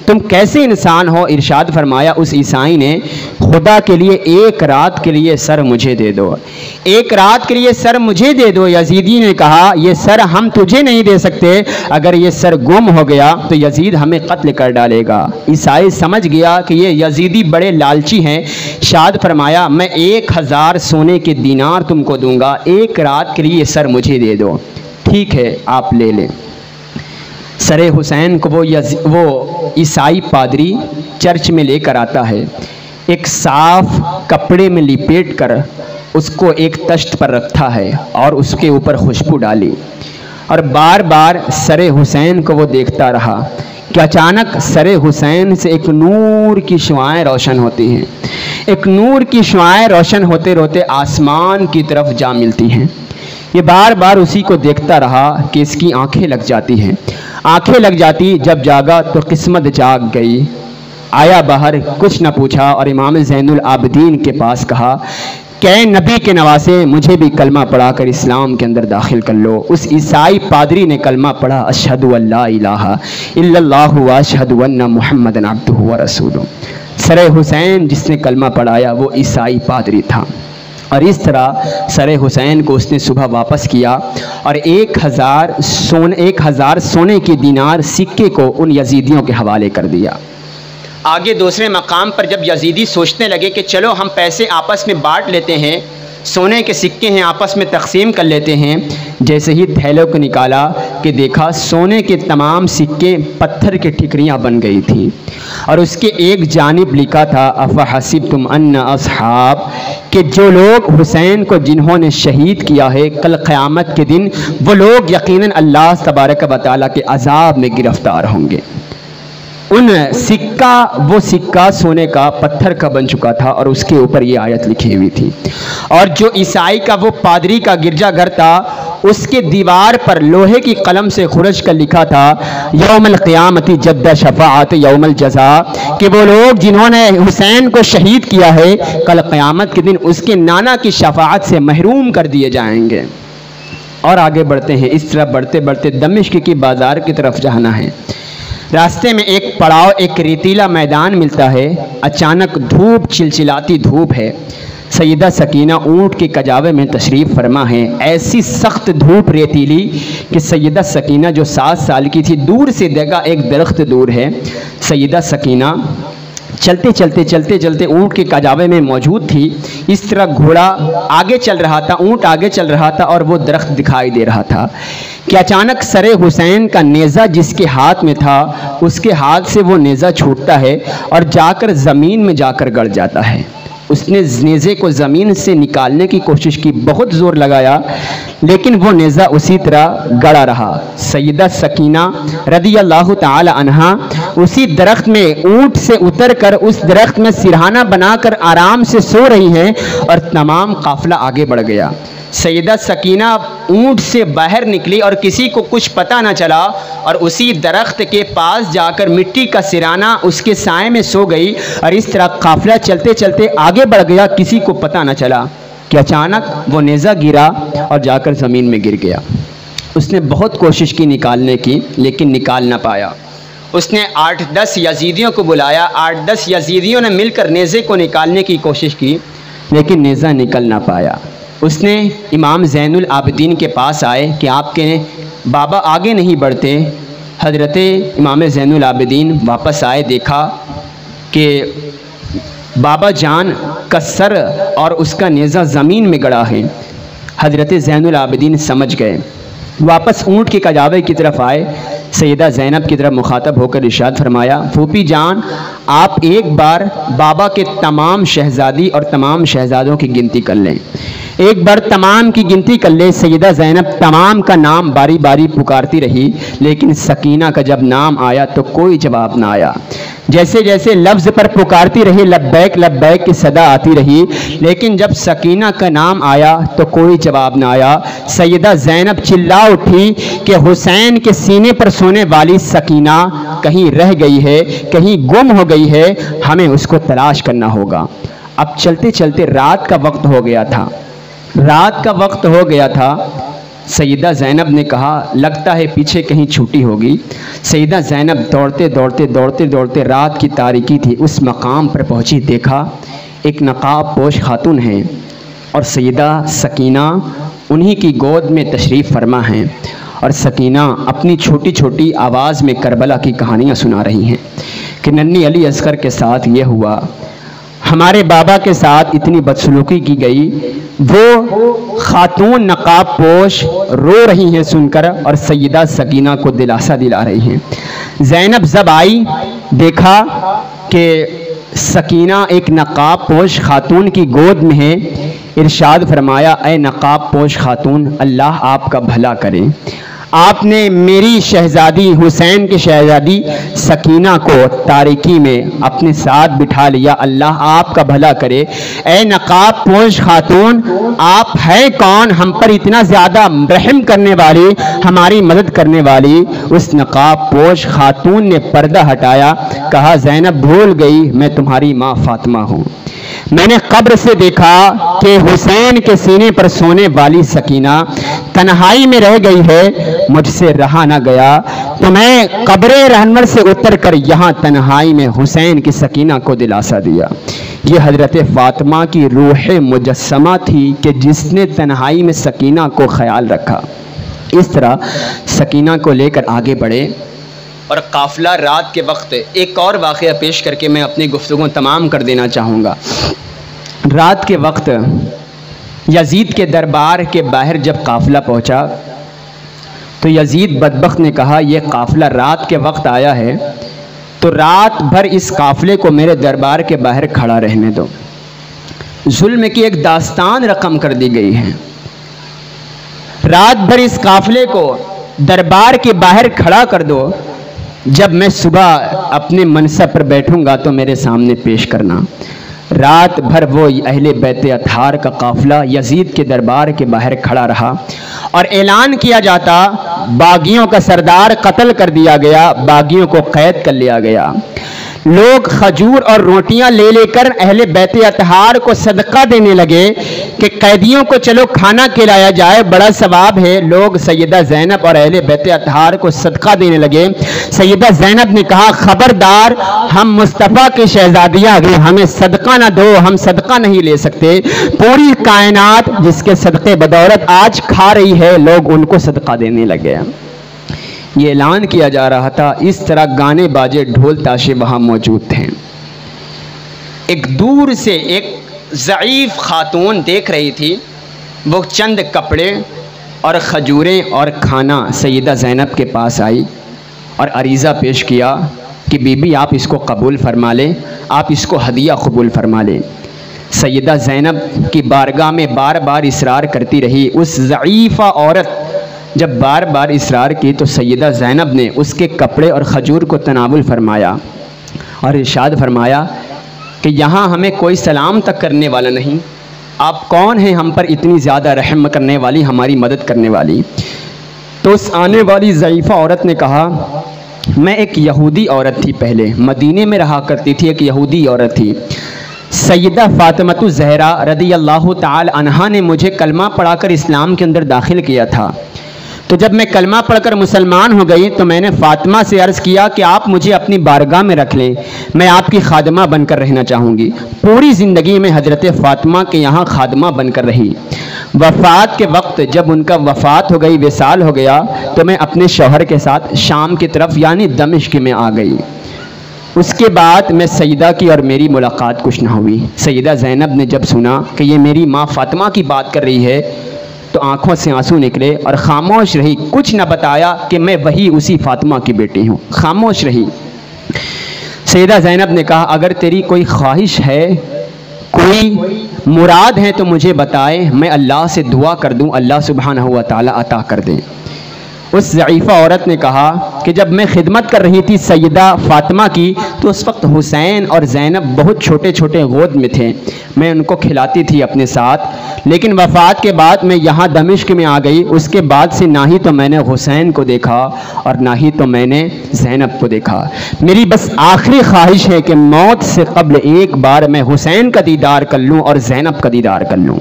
تم کیسے انسان ہو؟ ارشاد فرمایا اس عیسائی نے، خدا کے لیے ایک رات کے لیے سر مجھے دے دو، ایک رات کے لیے سر مجھے دے دو۔ یزیدی نے کہا یہ سر ہم تجھے نہیں دے سکتے، اگر یہ سر گم ہو گیا تو یزید ہمیں قتل کر ڈالے گا۔ عیسائی سمجھ گیا کہ یہ یزیدی بڑے لالچی ہیں، ارشاد فرمایا میں 1000 سونے کے دینار تم کو دوں گا، ایک رات کے لیے سر مجھے دے دو۔ ٹھیک ہے آپ لے لیں۔ سر حسین کو وہ عیسائی پادری چرچ میں لے کر آتا ہے، ایک صاف کپڑے میں لپیٹ کر اس کو ایک تشت پر رکھتا ہے اور اس کے اوپر خوشبو ڈالی، اور بار بار سر حسین کو وہ دیکھتا رہا کہ اچانک سر حسین سے ایک نور کی شعاعیں روشن ہوتی ہیں، ایک نور کی شعاعیں روشن ہوتے ہوتے آسمان کی طرف جا ملتی ہیں۔ یہ بار بار اسی کو دیکھتا رہا کہ اس کی آنکھیں لگ جاتی ہیں، آنکھیں لگ جاتی، جب جاگا تو قسمت جاگ گئی، آیا باہر، کچھ نہ پوچھا اور امام زین العابدین کے پاس کہا کہ اے نبی کے نواسے مجھے بھی کلمہ پڑھا کر اسلام کے اندر داخل کر لو۔ اس عیسائی پادری نے کلمہ پڑھا، اشہد ان لا الہ الا اللہ و اشہد ان محمد عبدہ و رسولہ۔ سر حسین جس نے کلمہ پڑھایا وہ عیسائی پادری تھا، اور اس طرح سر حسین کو اس نے صبح واپس کیا اور 1000 سونے کے دینار سکے کو ان یزیدیوں کے حوالے کر دیا۔ آگے دوسرے مقام پر جب یزیدی سوچنے لگے کہ چلو ہم پیسے آپس میں بانٹ لیتے ہیں، سونے کے سکے ہیں آپس میں تقسیم کر لیتے ہیں، جیسے ہی تھیلوں کو نکالا کہ دیکھا سونے کے تمام سکے پتھر کی ٹھکریاں بن گئی تھی، اور اس کے ایک جانب لکھا تھا افحسبتم ان اصحاب، کہ جو لوگ حسین کو جنہوں نے شہید کیا ہے کل قیامت کے دن وہ لوگ یقیناً اللہ تبارک و تعالیٰ کے عذاب میں گرفتار ہوں گے۔ وہ سکہ سونے کا پتھر کا بن چکا تھا اور اس کے اوپر یہ آیت لکھی ہوئی تھی، اور جو عیسائی کا وہ پادری کا گرجا گھر تھا اس کے دیوار پر لوہے کی قلم سے خرش کر لکھا تھا یوم القیامت جد شفاعت یوم الجزاء، کہ وہ لوگ جنہوں نے حسین کو شہید کیا ہے کل قیامت کے دن اس کے نانا کی شفاعت سے محروم کر دیے جائیں گے۔ اور آگے بڑھتے ہیں، اس طرح بڑھتے بڑھتے دمشق کی بازار کی طرف جانا ہے۔ راستے میں ایک پڑاؤ، ایک ریتیلا میدان ملتا ہے، اچانک دھوپ، چلچلاتی دھوپ ہے، سیدہ سکینہ اونٹ کے کجاوے میں تشریف فرما ہے، ایسی سخت دھوپ ریتیلی کہ سیدہ سکینہ جو 7 سال کی تھی دور سے دیکھا ایک درخت دور ہے، سیدہ سکینہ چلتے اونٹ کے کجاوے میں موجود تھی، اس طرح گھوڑا آگے چل رہا تھا، اونٹ آگے چل رہا تھا اور وہ درخت دکھائی دے رہا تھا کہ اچانک سر حسین کا نیزہ جس کے ہاتھ میں تھا اس کے ہاتھ سے وہ نیزہ چھوٹتا ہے اور جا کر زمین میں جا کر گڑ جاتا ہے۔ اس نے نیزے کو زمین سے نکالنے کی کوشش کی، بہت زور لگایا لیکن وہ نیزہ اسی طرح گڑا رہا۔ سیدہ سکینہ رضی اللہ تعالی عنہا اسی درخت میں اونٹ سے اتر کر اس درخت میں سرہانہ بنا کر آرام سے سو رہی ہیں اور تمام قافلہ آگے بڑھ گیا۔ سیدہ سکینہ اونٹ سے باہر نکلی اور کسی کو کچھ پتہ نہ چلا اور اسی درخت کے پاس جا کر مٹی کا سرانہ اس کے سائے میں سو گئی، اور اس طرح قافلہ چلتے چلتے آگے بڑھ گیا، کسی کو پتہ نہ چلا کہ اچانک وہ نیزہ گرا اور جا کر زمین میں گر گیا۔ اس نے بہت کوشش کی نکالنے کی لیکن نکال نہ پایا۔ اس نے 8-10 یزیدیوں کو بلایا، 8-10 یزیدیوں نے مل کر نیزے کو نکالنے کی کوشش کی لیکن نیزہ نکل نہ پایا۔ اس نے امام زین العابدین کے پاس آئے کہ آپ کے بابا آگے نہیں بڑھتے۔ حضرت امام زین العابدین واپس آئے، دیکھا کہ بابا جان کا سر اور اس کا نیزہ زمین میں گڑا ہے۔ حضرت زین العابدین سمجھ گئے، واپس اونٹ کے کجاوے کی طرف آئے، سیدہ زینب کی طرف مخاطب ہو کر ارشاد فرمایا پھوپھی جان آپ ایک بار بابا کے تمام شہزادی اور تمام شہزادوں کی گنتی کر لیں، ایک بار تمام کی گنتی کر لیں۔ سیدہ زینب تمام کا نام باری باری پکارتی رہی لیکن سکینہ کا جب نام آیا تو کوئی جواب نہ آیا۔ جیسے جیسے لفظ پر پکارتی رہی لبیک لبیک کی صدا آتی رہی، لیکن جب سکینہ کا نام آیا تو کوئی جواب نہ آیا۔ سیدہ زینب چلا اٹھی کہ حسین کے سینے پر سونے والی سکینہ کہیں رہ گئی ہے، کہیں گم ہو گئی ہے، ہمیں اس کو تلاش کرنا ہوگا۔ اب چلتے چلتے رات کا وقت ہو گیا تھا، رات کا وقت ہو گیا تھا۔ سیدہ زینب نے کہا لگتا ہے پیچھے کہیں چھوٹی ہوگی۔ سیدہ زینب دوڑتے دوڑتے دوڑتے دوڑتے، رات کی تاریکی تھی، اس مقام پر پہنچی، دیکھا ایک نقاب پوش خاتون ہیں اور سیدہ سکینہ انہی کی گود میں تشریف فرما ہیں، اور سکینہ اپنی چھوٹی چھوٹی آواز میں کربلا کی کہانیاں سنا رہی ہیں کہ ننھی علی اصغر کے ساتھ یہ ہوا، ہمارے بابا کے ساتھ اتنی بدسلوکی کی گئی۔ وہ خاتون نقاب پوش رو رہی ہیں سن کر، اور سیدہ سکینہ کو دلاسا دلا رہی ہیں۔ زینب جب آئی، دیکھا کہ سکینہ ایک نقاب پوش خاتون کی گود میں ہے، ارشاد فرمایا اے نقاب پوش خاتون، اللہ آپ کا بھلا کرے، آپ نے میری شہزادی حسین کی شہزادی سکینہ کو تاریکی میں اپنے ساتھ بٹھا لیا، اللہ آپ کا بھلا کرے۔ اے نقاب پوش خاتون، آپ ہیں کون ہم پر اتنا زیادہ رحم کرنے والی، ہماری مدد کرنے والی؟ اس نقاب پوش خاتون نے پردہ ہٹایا، کہا زینب بھول گئی میں تمہاری ماں فاطمہ ہوں، میں نے قبر سے دیکھا کہ حسین کے سینے پر سونے والی سکینہ تنہائی میں رہ گئی ہے، مجھ سے رہا نہ گیا، تو میں قبر رہنور سے اتر کر یہاں تنہائی میں حسین کی سکینہ کو دلاسا دیا۔ یہ حضرت فاطمہ کی روح مجسمہ تھی کہ جس نے تنہائی میں سکینہ کو خیال رکھا۔ اس طرح سکینہ کو لے کر آگے بڑھے، اور قافلہ رات کے وقت ایک اور واقعہ پیش کر کے میں اپنی گفتگو تمام کر دینا چاہوں گا۔ رات کے وقت یزید کے دربار کے باہر جب قافلہ پہنچا تو یزید بدبخت نے کہا یہ قافلہ رات کے وقت آیا ہے تو رات بھر اس قافلے کو میرے دربار کے باہر کھڑا رہنے دو۔ ظلم کی ایک داستان رقم کر دی گئی ہے، رات بھر اس قافلے کو دربار کے باہر کھڑا کر دو، جب میں صبح اپنے منصب پر بیٹھوں گا تو میرے سامنے پیش کرنا۔ رات بھر وہ اہل بیت اطہار کا قافلہ یزید کے دربار کے باہر کھڑا رہا، اور اعلان کیا جاتا باغیوں کا سردار قتل کر دیا گیا، باغیوں کو قید کر لیا گیا۔ لوگ کھجور اور روٹیاں لے لے کر اہل بیت اطہار کو صدقہ دینے لگے کہ قیدیوں کو چلو کھانا کھلایا جائے، بڑا ثواب ہے۔ لوگ سیدہ زینب اور اہل بیت اطہار کو صدقہ دینے لگے۔ سیدہ زینب نے کہا خبردار، ہم مصطفیٰ کی شہزادیاں ہیں، ہمیں صدقہ نہ دو، ہم صدقہ نہیں لے سکتے۔ پوری کائنات جس کے صدقے بدولت آج کھا رہی ہے، لوگ ان کو صدقہ دینے لگے۔ یہ اعلان کیا جا رہا تھا، اس طرح گانے باجے ڈھول تاشے وہاں موجود تھے۔ ایک دور سے ایک ضعیف خاتون دیکھ رہی تھی، وہ چند کپڑے اور کھجوریں اور کھانا سیدہ زینب کے پاس آئی اور عریضہ پیش کیا کہ بی بی آپ اس کو قبول فرما لیں، آپ اس کو ہدیہ قبول فرما لیں۔ سیدہ زینب کی بارگاہ میں بار بار اصرار کرتی رہی۔ اس ضعیفہ عورت جب بار بار اصرار کی تو سیدہ زینب نے اس کے کپڑے اور کھجور کو تناول فرمایا اور ارشاد فرمایا کہ یہاں ہمیں کوئی سلام تک کرنے والا نہیں، آپ کون ہیں ہم پر اتنی زیادہ رحم کرنے والی، ہماری مدد کرنے والی؟ تو اس آنے والی ضعیفہ عورت نے کہا میں ایک یہودی عورت تھی، پہلے مدینے میں رہا کرتی تھی، ایک یہودی عورت تھی، سیدہ فاطمہ الزہرا رضی اللہ تعالی عنہا نے مجھے کلمہ پڑھا کر اسلام کے اندر داخل کیا تھا۔ تو جب میں کلمہ پڑھ کر مسلمان ہو گئی تو میں نے فاطمہ سے عرض کیا کہ آپ مجھے اپنی بارگاہ میں رکھ لیں، میں آپ کی خادمہ بن کر رہنا چاہوں گی۔ پوری زندگی میں حضرت فاطمہ کے یہاں خادمہ بن کر رہی۔ وفات کے وقت جب ان کا وفات ہو گئی، وصال ہو گیا، تو میں اپنے شوہر کے ساتھ شام کی طرف یعنی دمشق میں آ گئی۔ اس کے بعد میں سیدہ کی اور میری ملاقات کچھ نہ ہوئی۔ سیدہ زینب نے جب سنا کہ یہ میری ماں فاطمہ کی بات کر رہی ہے تو آنکھوں سے آنسو نکلے اور خاموش رہی، کچھ نہ بتایا کہ میں وہی اسی فاطمہ کی بیٹی ہوں، خاموش رہی۔ سیدہ زینب نے کہا اگر تیری کوئی خواہش ہے، کوئی مراد ہے تو مجھے بتائے، میں اللہ سے دعا کر دوں، اللہ سبحانہ و تعالی عطا کر دیں۔ اس ضعیفہ عورت نے کہا کہ جب میں خدمت کر رہی تھی سیدہ فاطمہ کی تو اس وقت حسین اور زینب بہت چھوٹے چھوٹے گود میں تھے، میں ان کو کھلاتی تھی اپنے ساتھ، لیکن وفات کے بعد میں یہاں دمشق میں آ گئی، اس کے بعد سے نہ ہی تو میں نے حسین کو دیکھا اور نہ ہی تو میں نے زینب کو دیکھا، میری بس آخری خواہش ہے کہ موت سے قبل ایک بار میں حسین کا دیدار کر لوں اور زینب کا دیدار کر لوں۔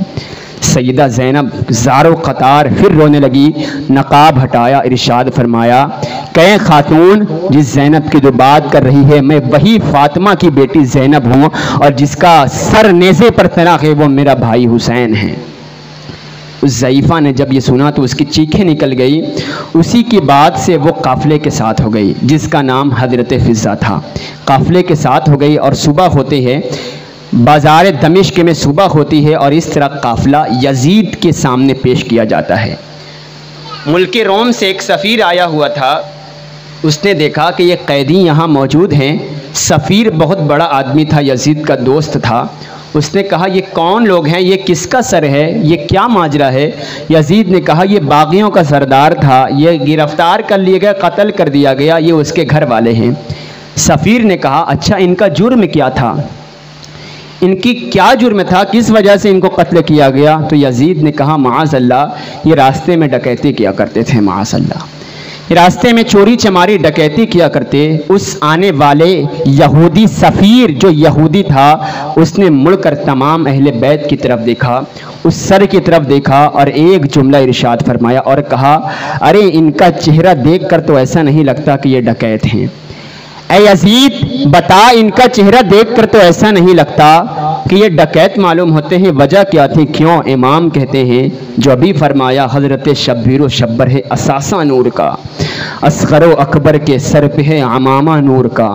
سیدہ زینب زار و قطار پھر رونے لگی، نقاب ہٹایا، ارشاد فرمایا کہ خاتون جس زینب کی جو بات کر رہی ہے میں وہی فاطمہ کی بیٹی زینب ہوں، اور جس کا سر نیزے پر تنا ہے وہ میرا بھائی حسین ہے۔ اس ضعیفہ نے جب یہ سنا تو اس کی چیخیں نکل گئی، اسی کی بات سے وہ قافلے کے ساتھ ہو گئی جس کا نام حضرت فضہ تھا، قافلے کے ساتھ ہو گئی اور صبح ہوتے ہے بازار دمشق میں صبح ہوتی ہے اور اس طرح قافلہ یزید کے سامنے پیش کیا جاتا ہے۔ ملک روم سے ایک سفیر آیا ہوا تھا، اس نے دیکھا کہ یہ قیدی یہاں موجود ہیں، سفیر بہت بڑا آدمی تھا، یزید کا دوست تھا، اس نے کہا یہ کون لوگ ہیں، یہ کس کا سر ہے، یہ کیا ماجرا ہے؟ یزید نے کہا یہ باغیوں کا سردار تھا، یہ گرفتار کر لیا گیا، قتل کر دیا گیا، یہ اس کے گھر والے ہیں۔ سفیر نے کہا اچھا ان کا جرم کیا تھا، ان کی کیا جرم تھا، کس وجہ سے ان کو قتل کیا گیا؟ تو یزید نے کہا معاذ اللہ یہ راستے میں ڈکیتی کیا کرتے تھے، معاذ اللہ راستے میں چوری چماری ڈکیتی کیا کرتے۔ اس آنے والے یہودی سفیر جو یہودی تھا اس نے مڑ کر تمام اہل بیت کی طرف دیکھا، اس سر کی طرف دیکھا اور ایک جملہ ارشاد فرمایا اور کہا ارے ان کا چہرہ دیکھ کر تو ایسا نہیں لگتا کہ یہ ڈکیت ہیں، اے یزید بتا ان کا چہرہ دیکھ کر تو ایسا نہیں لگتا کہ یہ ڈکیت معلوم ہوتے ہیں، وجہ کیا تھی؟ کیوں؟ امام کہتے ہیں جو ابھی فرمایا حضرت شبیر و شبر ہے اثاثہ نور کا، اصغر و اکبر کے سر پہ ہے عمامہ نور کا،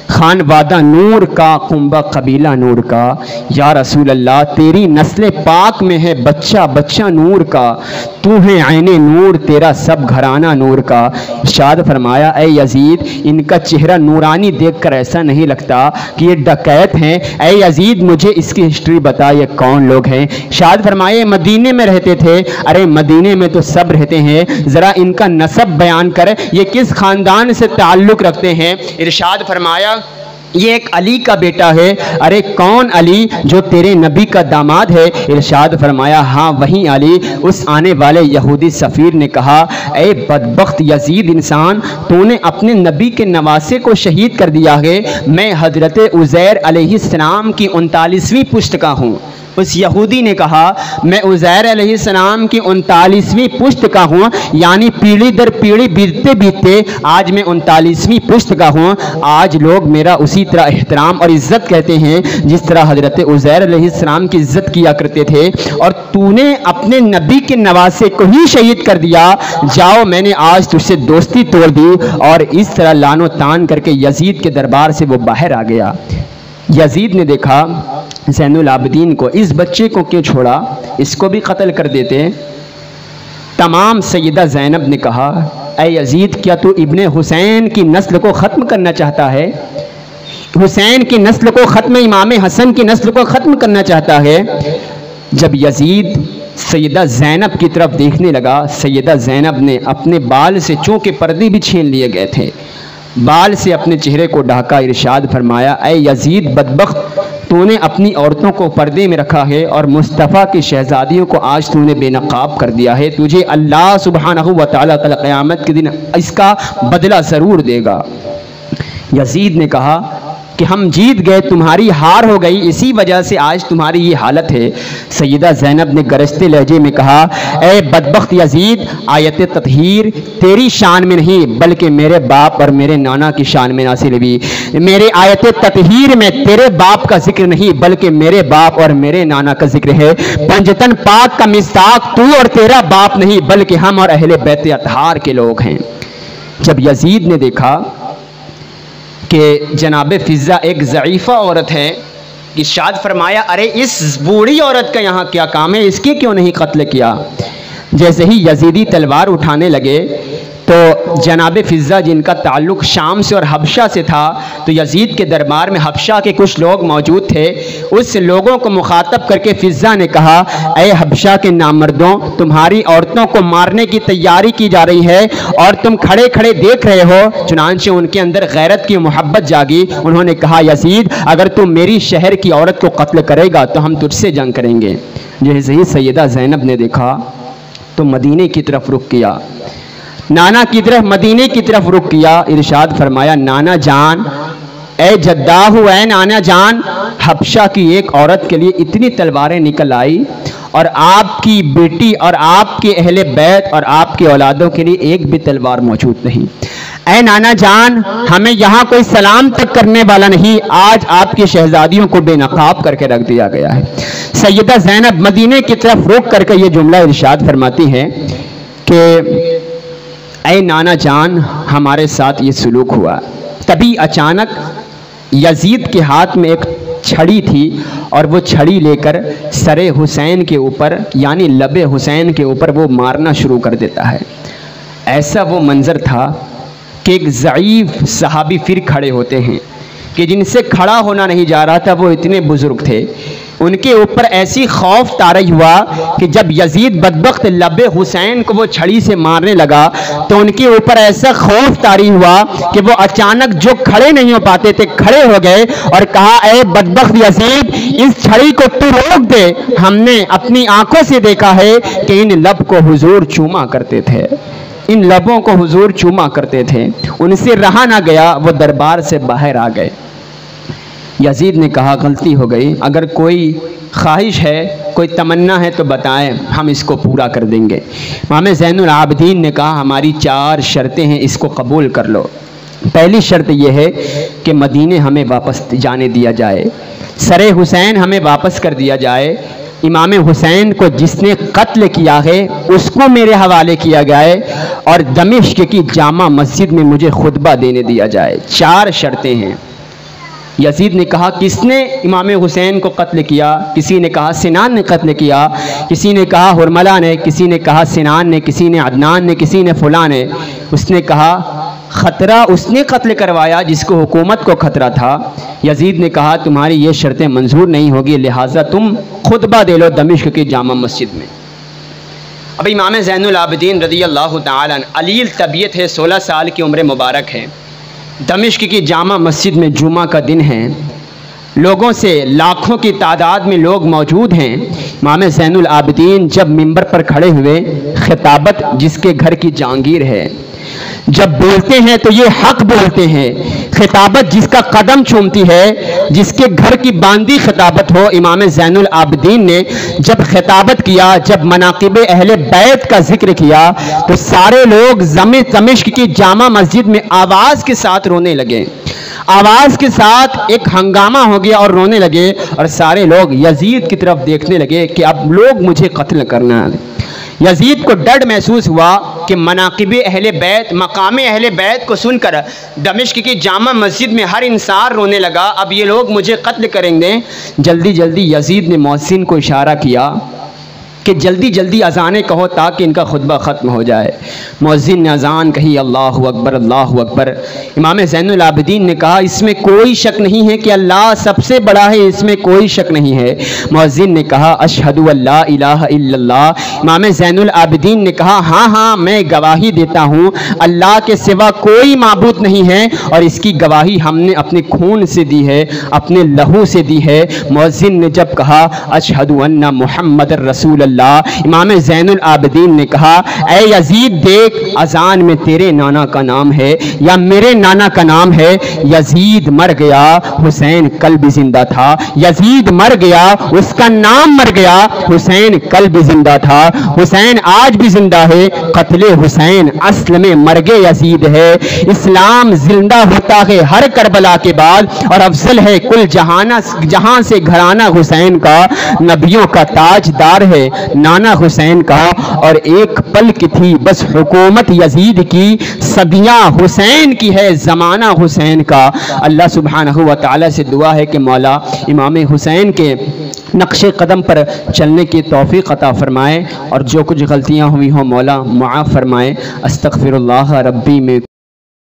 خان وادہ نور کا، کنبہ قبیلہ نور کا، یا رسول اللہ تیری نسل پاک میں ہے بچہ بچہ نور کا، تو ہے عین نور تیرا سب گھرانہ نور کا۔ ارشاد فرمایا اے یزید ان کا چہرہ نورانی دیکھ کر ایسا نہیں لگتا کہ یہ ڈکیت ہیں، اے یزید مجھے اس کی ہسٹری بتا یہ کون لوگ ہیں؟ ارشاد فرمایا مدینے میں رہتے تھے، ارے مدینے میں تو سب رہتے ہیں، ذرا ان کا نسب بیان کر، یہ کس خاندان سے تعلق رکھتے ہیں؟ ارشاد فرمایا یہ ایک علی کا بیٹا ہے، ارے کون علی؟ جو تیرے نبی کا داماد ہے۔ ارشاد فرمایا ہاں وہی علی۔ اس آنے والے یہودی سفیر نے کہا اے بدبخت یزید انسان، تو نے اپنے نبی کے نواسے کو شہید کر دیا ہے، میں حضرت عزیر علیہ السلام کی 39ویں پشت کا ہوں۔ اس یہودی نے کہا میں عزیر علیہ السلام کی 39ویں پشت کا ہوں، یعنی پیڑھی در پیڑھی بیتتے بیتتے آج میں 39ویں پشت کا ہوں۔ آج لوگ میرا اسی طرح احترام اور عزت کہتے ہیں جس طرح حضرت عزیر علیہ السلام کی عزت کیا کرتے تھے، اور تو نے اپنے نبی کے نواسے کو ہی شہید کر دیا، جاؤ میں نے آج تجھ سے دوستی توڑ دی۔ اور اس طرح لان و تان کر کے یزید کے دربار سے وہ باہر آ گیا۔ یزید نے دیکھا زین العابدین کو، اس بچے کو کیوں چھوڑا، اس کو بھی قتل کر دیتے۔ تمام سیدہ زینب نے کہا اے یزید کیا تو ابن حسین کی نسل کو ختم کرنا چاہتا ہے؟ حسین کی نسل کو ختم، امام حسن کی نسل کو ختم کرنا چاہتا ہے؟ جب یزید سیدہ زینب کی طرف دیکھنے لگا، سیدہ زینب نے اپنے بال سے چونکہ پردے بھی چھین لیے گئے تھے، بال سے اپنے چہرے کو ڈھانکا، ارشاد فرمایا اے یزید بدبخت، تو نے اپنی عورتوں کو پردے میں رکھا ہے اور مصطفیٰ کی شہزادیوں کو آج تو نے بے نقاب کر دیا ہے، تجھے اللہ سبحانہ و تعالیٰ کل قیامت کے دن اس کا بدلہ ضرور دے گا۔ یزید نے کہا کہ ہم جیت گئے، تمہاری ہار ہو گئی، اسی وجہ سے آج تمہاری یہ حالت ہے۔ سیدہ زینب نے گرجتے لہجے میں کہا اے بدبخت یزید، آیت تطہیر تیری شان میں نہیں بلکہ میرے باپ اور میرے نانا کی شان میں نازل ہوئی۔ میرے آیت تطہیر میں تیرے باپ کا ذکر نہیں بلکہ میرے باپ اور میرے نانا کا ذکر ہے۔ پنجتن پاک کا مصداق تو اور تیرا باپ نہیں بلکہ ہم اور اہل بیت اطہار کے لوگ ہیں۔ جب یزید نے دیکھا کہ جناب فضہ ایک ضعیفہ عورت ہے، ارشاد فرمایا ارے اس بوڑھی عورت کا یہاں کیا کام ہے، اس کی کیوں نہیں قتل کیا؟ جیسے ہی یزیدی تلوار اٹھانے لگے تو جناب فضہ جن کا تعلق شام سے اور حبشہ سے تھا، تو یزید کے دربار میں حبشہ کے کچھ لوگ موجود تھے۔ اس لوگوں کو مخاطب کر کے فضہ نے کہا، اے حبشہ کے نامردوں، تمہاری عورتوں کو مارنے کی تیاری کی جا رہی ہے اور تم کھڑے کھڑے دیکھ رہے ہو۔ چنانچہ ان کے اندر غیرت کی محبت جاگی۔ انہوں نے کہا، یزید اگر تم میری شہر کی عورت کو قتل کرے گا تو ہم تجھ سے جنگ کریں گے۔ جیسے ہی سیدہ زینب نے دیکھا تو مدینے کی طرف رخ کیا، نانا کی طرف، مدینے کی طرف رخ کیا۔ ارشاد فرمایا، نانا جان، اے جداہ، اے نانا جان، حبشہ کی ایک عورت کے لیے اتنی تلواریں نکل آئی اور آپ کی بیٹی اور آپ کے اہل بیت اور آپ کے اولادوں کے لیے ایک بھی تلوار موجود نہیں۔ اے نانا جان، ہمیں یہاں کوئی سلام تک کرنے والا نہیں، آج آپ کی شہزادیوں کو بے نقاب کر کے رکھ دیا گیا ہے۔ سیدہ زینب مدینے کی طرف رخ کر کے یہ جملہ ارشاد فرماتی ہیں کہ اے نانا جان، ہمارے ساتھ یہ سلوک ہوا۔ تبھی اچانک یزید کے ہاتھ میں ایک چھڑی تھی اور وہ چھڑی لے کر سر حسین کے اوپر یعنی لب حسین کے اوپر وہ مارنا شروع کر دیتا ہے۔ ایسا وہ منظر تھا کہ ایک ضعیف صحابی پھر کھڑے ہوتے ہیں کہ جن سے کھڑا ہونا نہیں جا رہا تھا، وہ اتنے بزرگ تھے۔ ان کے اوپر ایسی خوف طاری ہوا کہ جب یزید بدبخت لب حسین کو وہ چھڑی سے مارنے لگا تو ان کے اوپر ایسا خوف طاری ہوا کہ وہ اچانک جو کھڑے نہیں ہو پاتے تھے کھڑے ہو گئے اور کہا، اے بدبخت یزید، اس چھڑی کو تو روک دے، ہم نے اپنی آنکھوں سے دیکھا ہے کہ ان لب کو حضور چوما کرتے تھے، ان لبوں کو حضور چوما کرتے تھے۔ ان سے رہا نہ گیا، وہ دربار سے باہر آ گئے۔ یزید نے کہا، غلطی ہو گئی، اگر کوئی خواہش ہے، کوئی تمنا ہے تو بتائیں، ہم اس کو پورا کر دیں گے۔ امام زین العابدین نے کہا، ہماری 4 شرطیں ہیں، اس کو قبول کر لو۔ پہلی شرط یہ ہے کہ مدینے ہمیں واپس جانے دیا جائے، سر حسین ہمیں واپس کر دیا جائے، امام حسین کو جس نے قتل کیا ہے اس کو میرے حوالے کیا جائے اور دمشق کی جامع مسجد میں مجھے خطبہ دینے دیا جائے۔ 4 شرطیں ہیں۔ یزید نے کہا، کس نے امام حسین کو قتل کیا؟ کسی نے کہا سنان نے قتل کیا، کسی نے کہا ہرملہ نے، کسی نے کہا سنان نے، کسی نے عدنان نے، کسی نے فلاں نے۔ اس نے کہا، خطرہ اس نے قتل کروایا جس کو حکومت کو خطرہ تھا۔ یزید نے کہا، تمہاری یہ شرطیں منظور نہیں ہوگی، لہٰذا تم خطبہ دے لو دمشق کی جامع مسجد میں۔ اب امام زین العابدین رضی اللہ تعالیٰ عنہ علیل طبیعت ہے، 16 سال کی عمر مبارک ہے، دمشق کی جامع مسجد میں جمعہ کا دن ہے، لوگوں سے لاکھوں کی تعداد میں لوگ موجود ہیں۔ امام زین العابدین جب منبر پر کھڑے ہوئے، خطابت جس کے گھر کی جہانگیر ہے، جب بولتے ہیں تو یہ حق بولتے ہیں، خطابت جس کا قدم چومتی ہے، جس کے گھر کی باندھی خطابت ہو۔ امام زین العابدین نے جب خطابت کیا، جب مناقب اہل بیت کا ذکر کیا تو سارے لوگ دمشق کی جامع مسجد میں آواز کے ساتھ رونے لگے، آواز کے ساتھ ایک ہنگامہ ہو گیا اور رونے لگے، اور سارے لوگ یزید کی طرف دیکھنے لگے کہ اب لوگ مجھے قتل کرنا ہے۔ یزید کو ڈر محسوس ہوا کہ مناقب اہل بیت، مقام اہل بیت کو سن کر دمشق کی جامع مسجد میں ہر انسان رونے لگا، اب یہ لوگ مجھے قتل کریں گے۔ جلدی جلدی یزید نے مؤذن کو اشارہ کیا کہ جلدی جلدی اذانیں کہو تاکہ ان کا خطبہ ختم ہو جائے۔ مؤذن نے اذان کہی، اللہ اکبر اللہ اکبر۔ امام زین العابدین نے کہا، اس میں کوئی شک نہیں ہے کہ اللہ سب سے بڑا ہے، اس میں کوئی شک نہیں ہے۔ مؤذن نے کہا، اشہد ان لا الہ الا اللہ۔ امام زین العابدین نے کہا، ہاں ہاں میں گواہی دیتا ہوں اللہ کے سوا کوئی معبود نہیں ہے، اور اس کی گواہی ہم نے اپنے خون سے دی ہے، اپنے لہو سے دی ہے۔ مؤذن نے جب کہا، اشہد ان محمد رسول اللہ، امام زین العابدین نے کہا، اے یزید دیکھ، اذان میں تیرے نانا کا نام ہے یا میرے نانا کا نام ہے؟ یزید مر گیا، حسین کل بھی زندہ تھا۔ یزید مر گیا، اس کا نام مر گیا، حسین کل بھی زندہ تھا، حسین آج بھی زندہ ہے۔ قتل حسین اصل میں مرگ یزید ہے۔ اسلام زندہ ہوتا ہے ہر کربلا کے بعد، اور افضل ہے کل جہاں سے گھرانہ حسین کا، نبیوں کا تاجدار ہے نانا حسین کا، اور ایک پل کی تھی بس حکومت یزید کی، صدیاں حسین کی ہے زمانہ حسین کا۔ اللہ سبحانہ و تعالی سے دعا ہے کہ مولا امام حسین کے نقش قدم پر چلنے کی توفیق عطا فرمائے، اور جو کچھ غلطیاں ہوئی ہوں مولا معاف فرمائے۔ استغفر اللہ ربی میں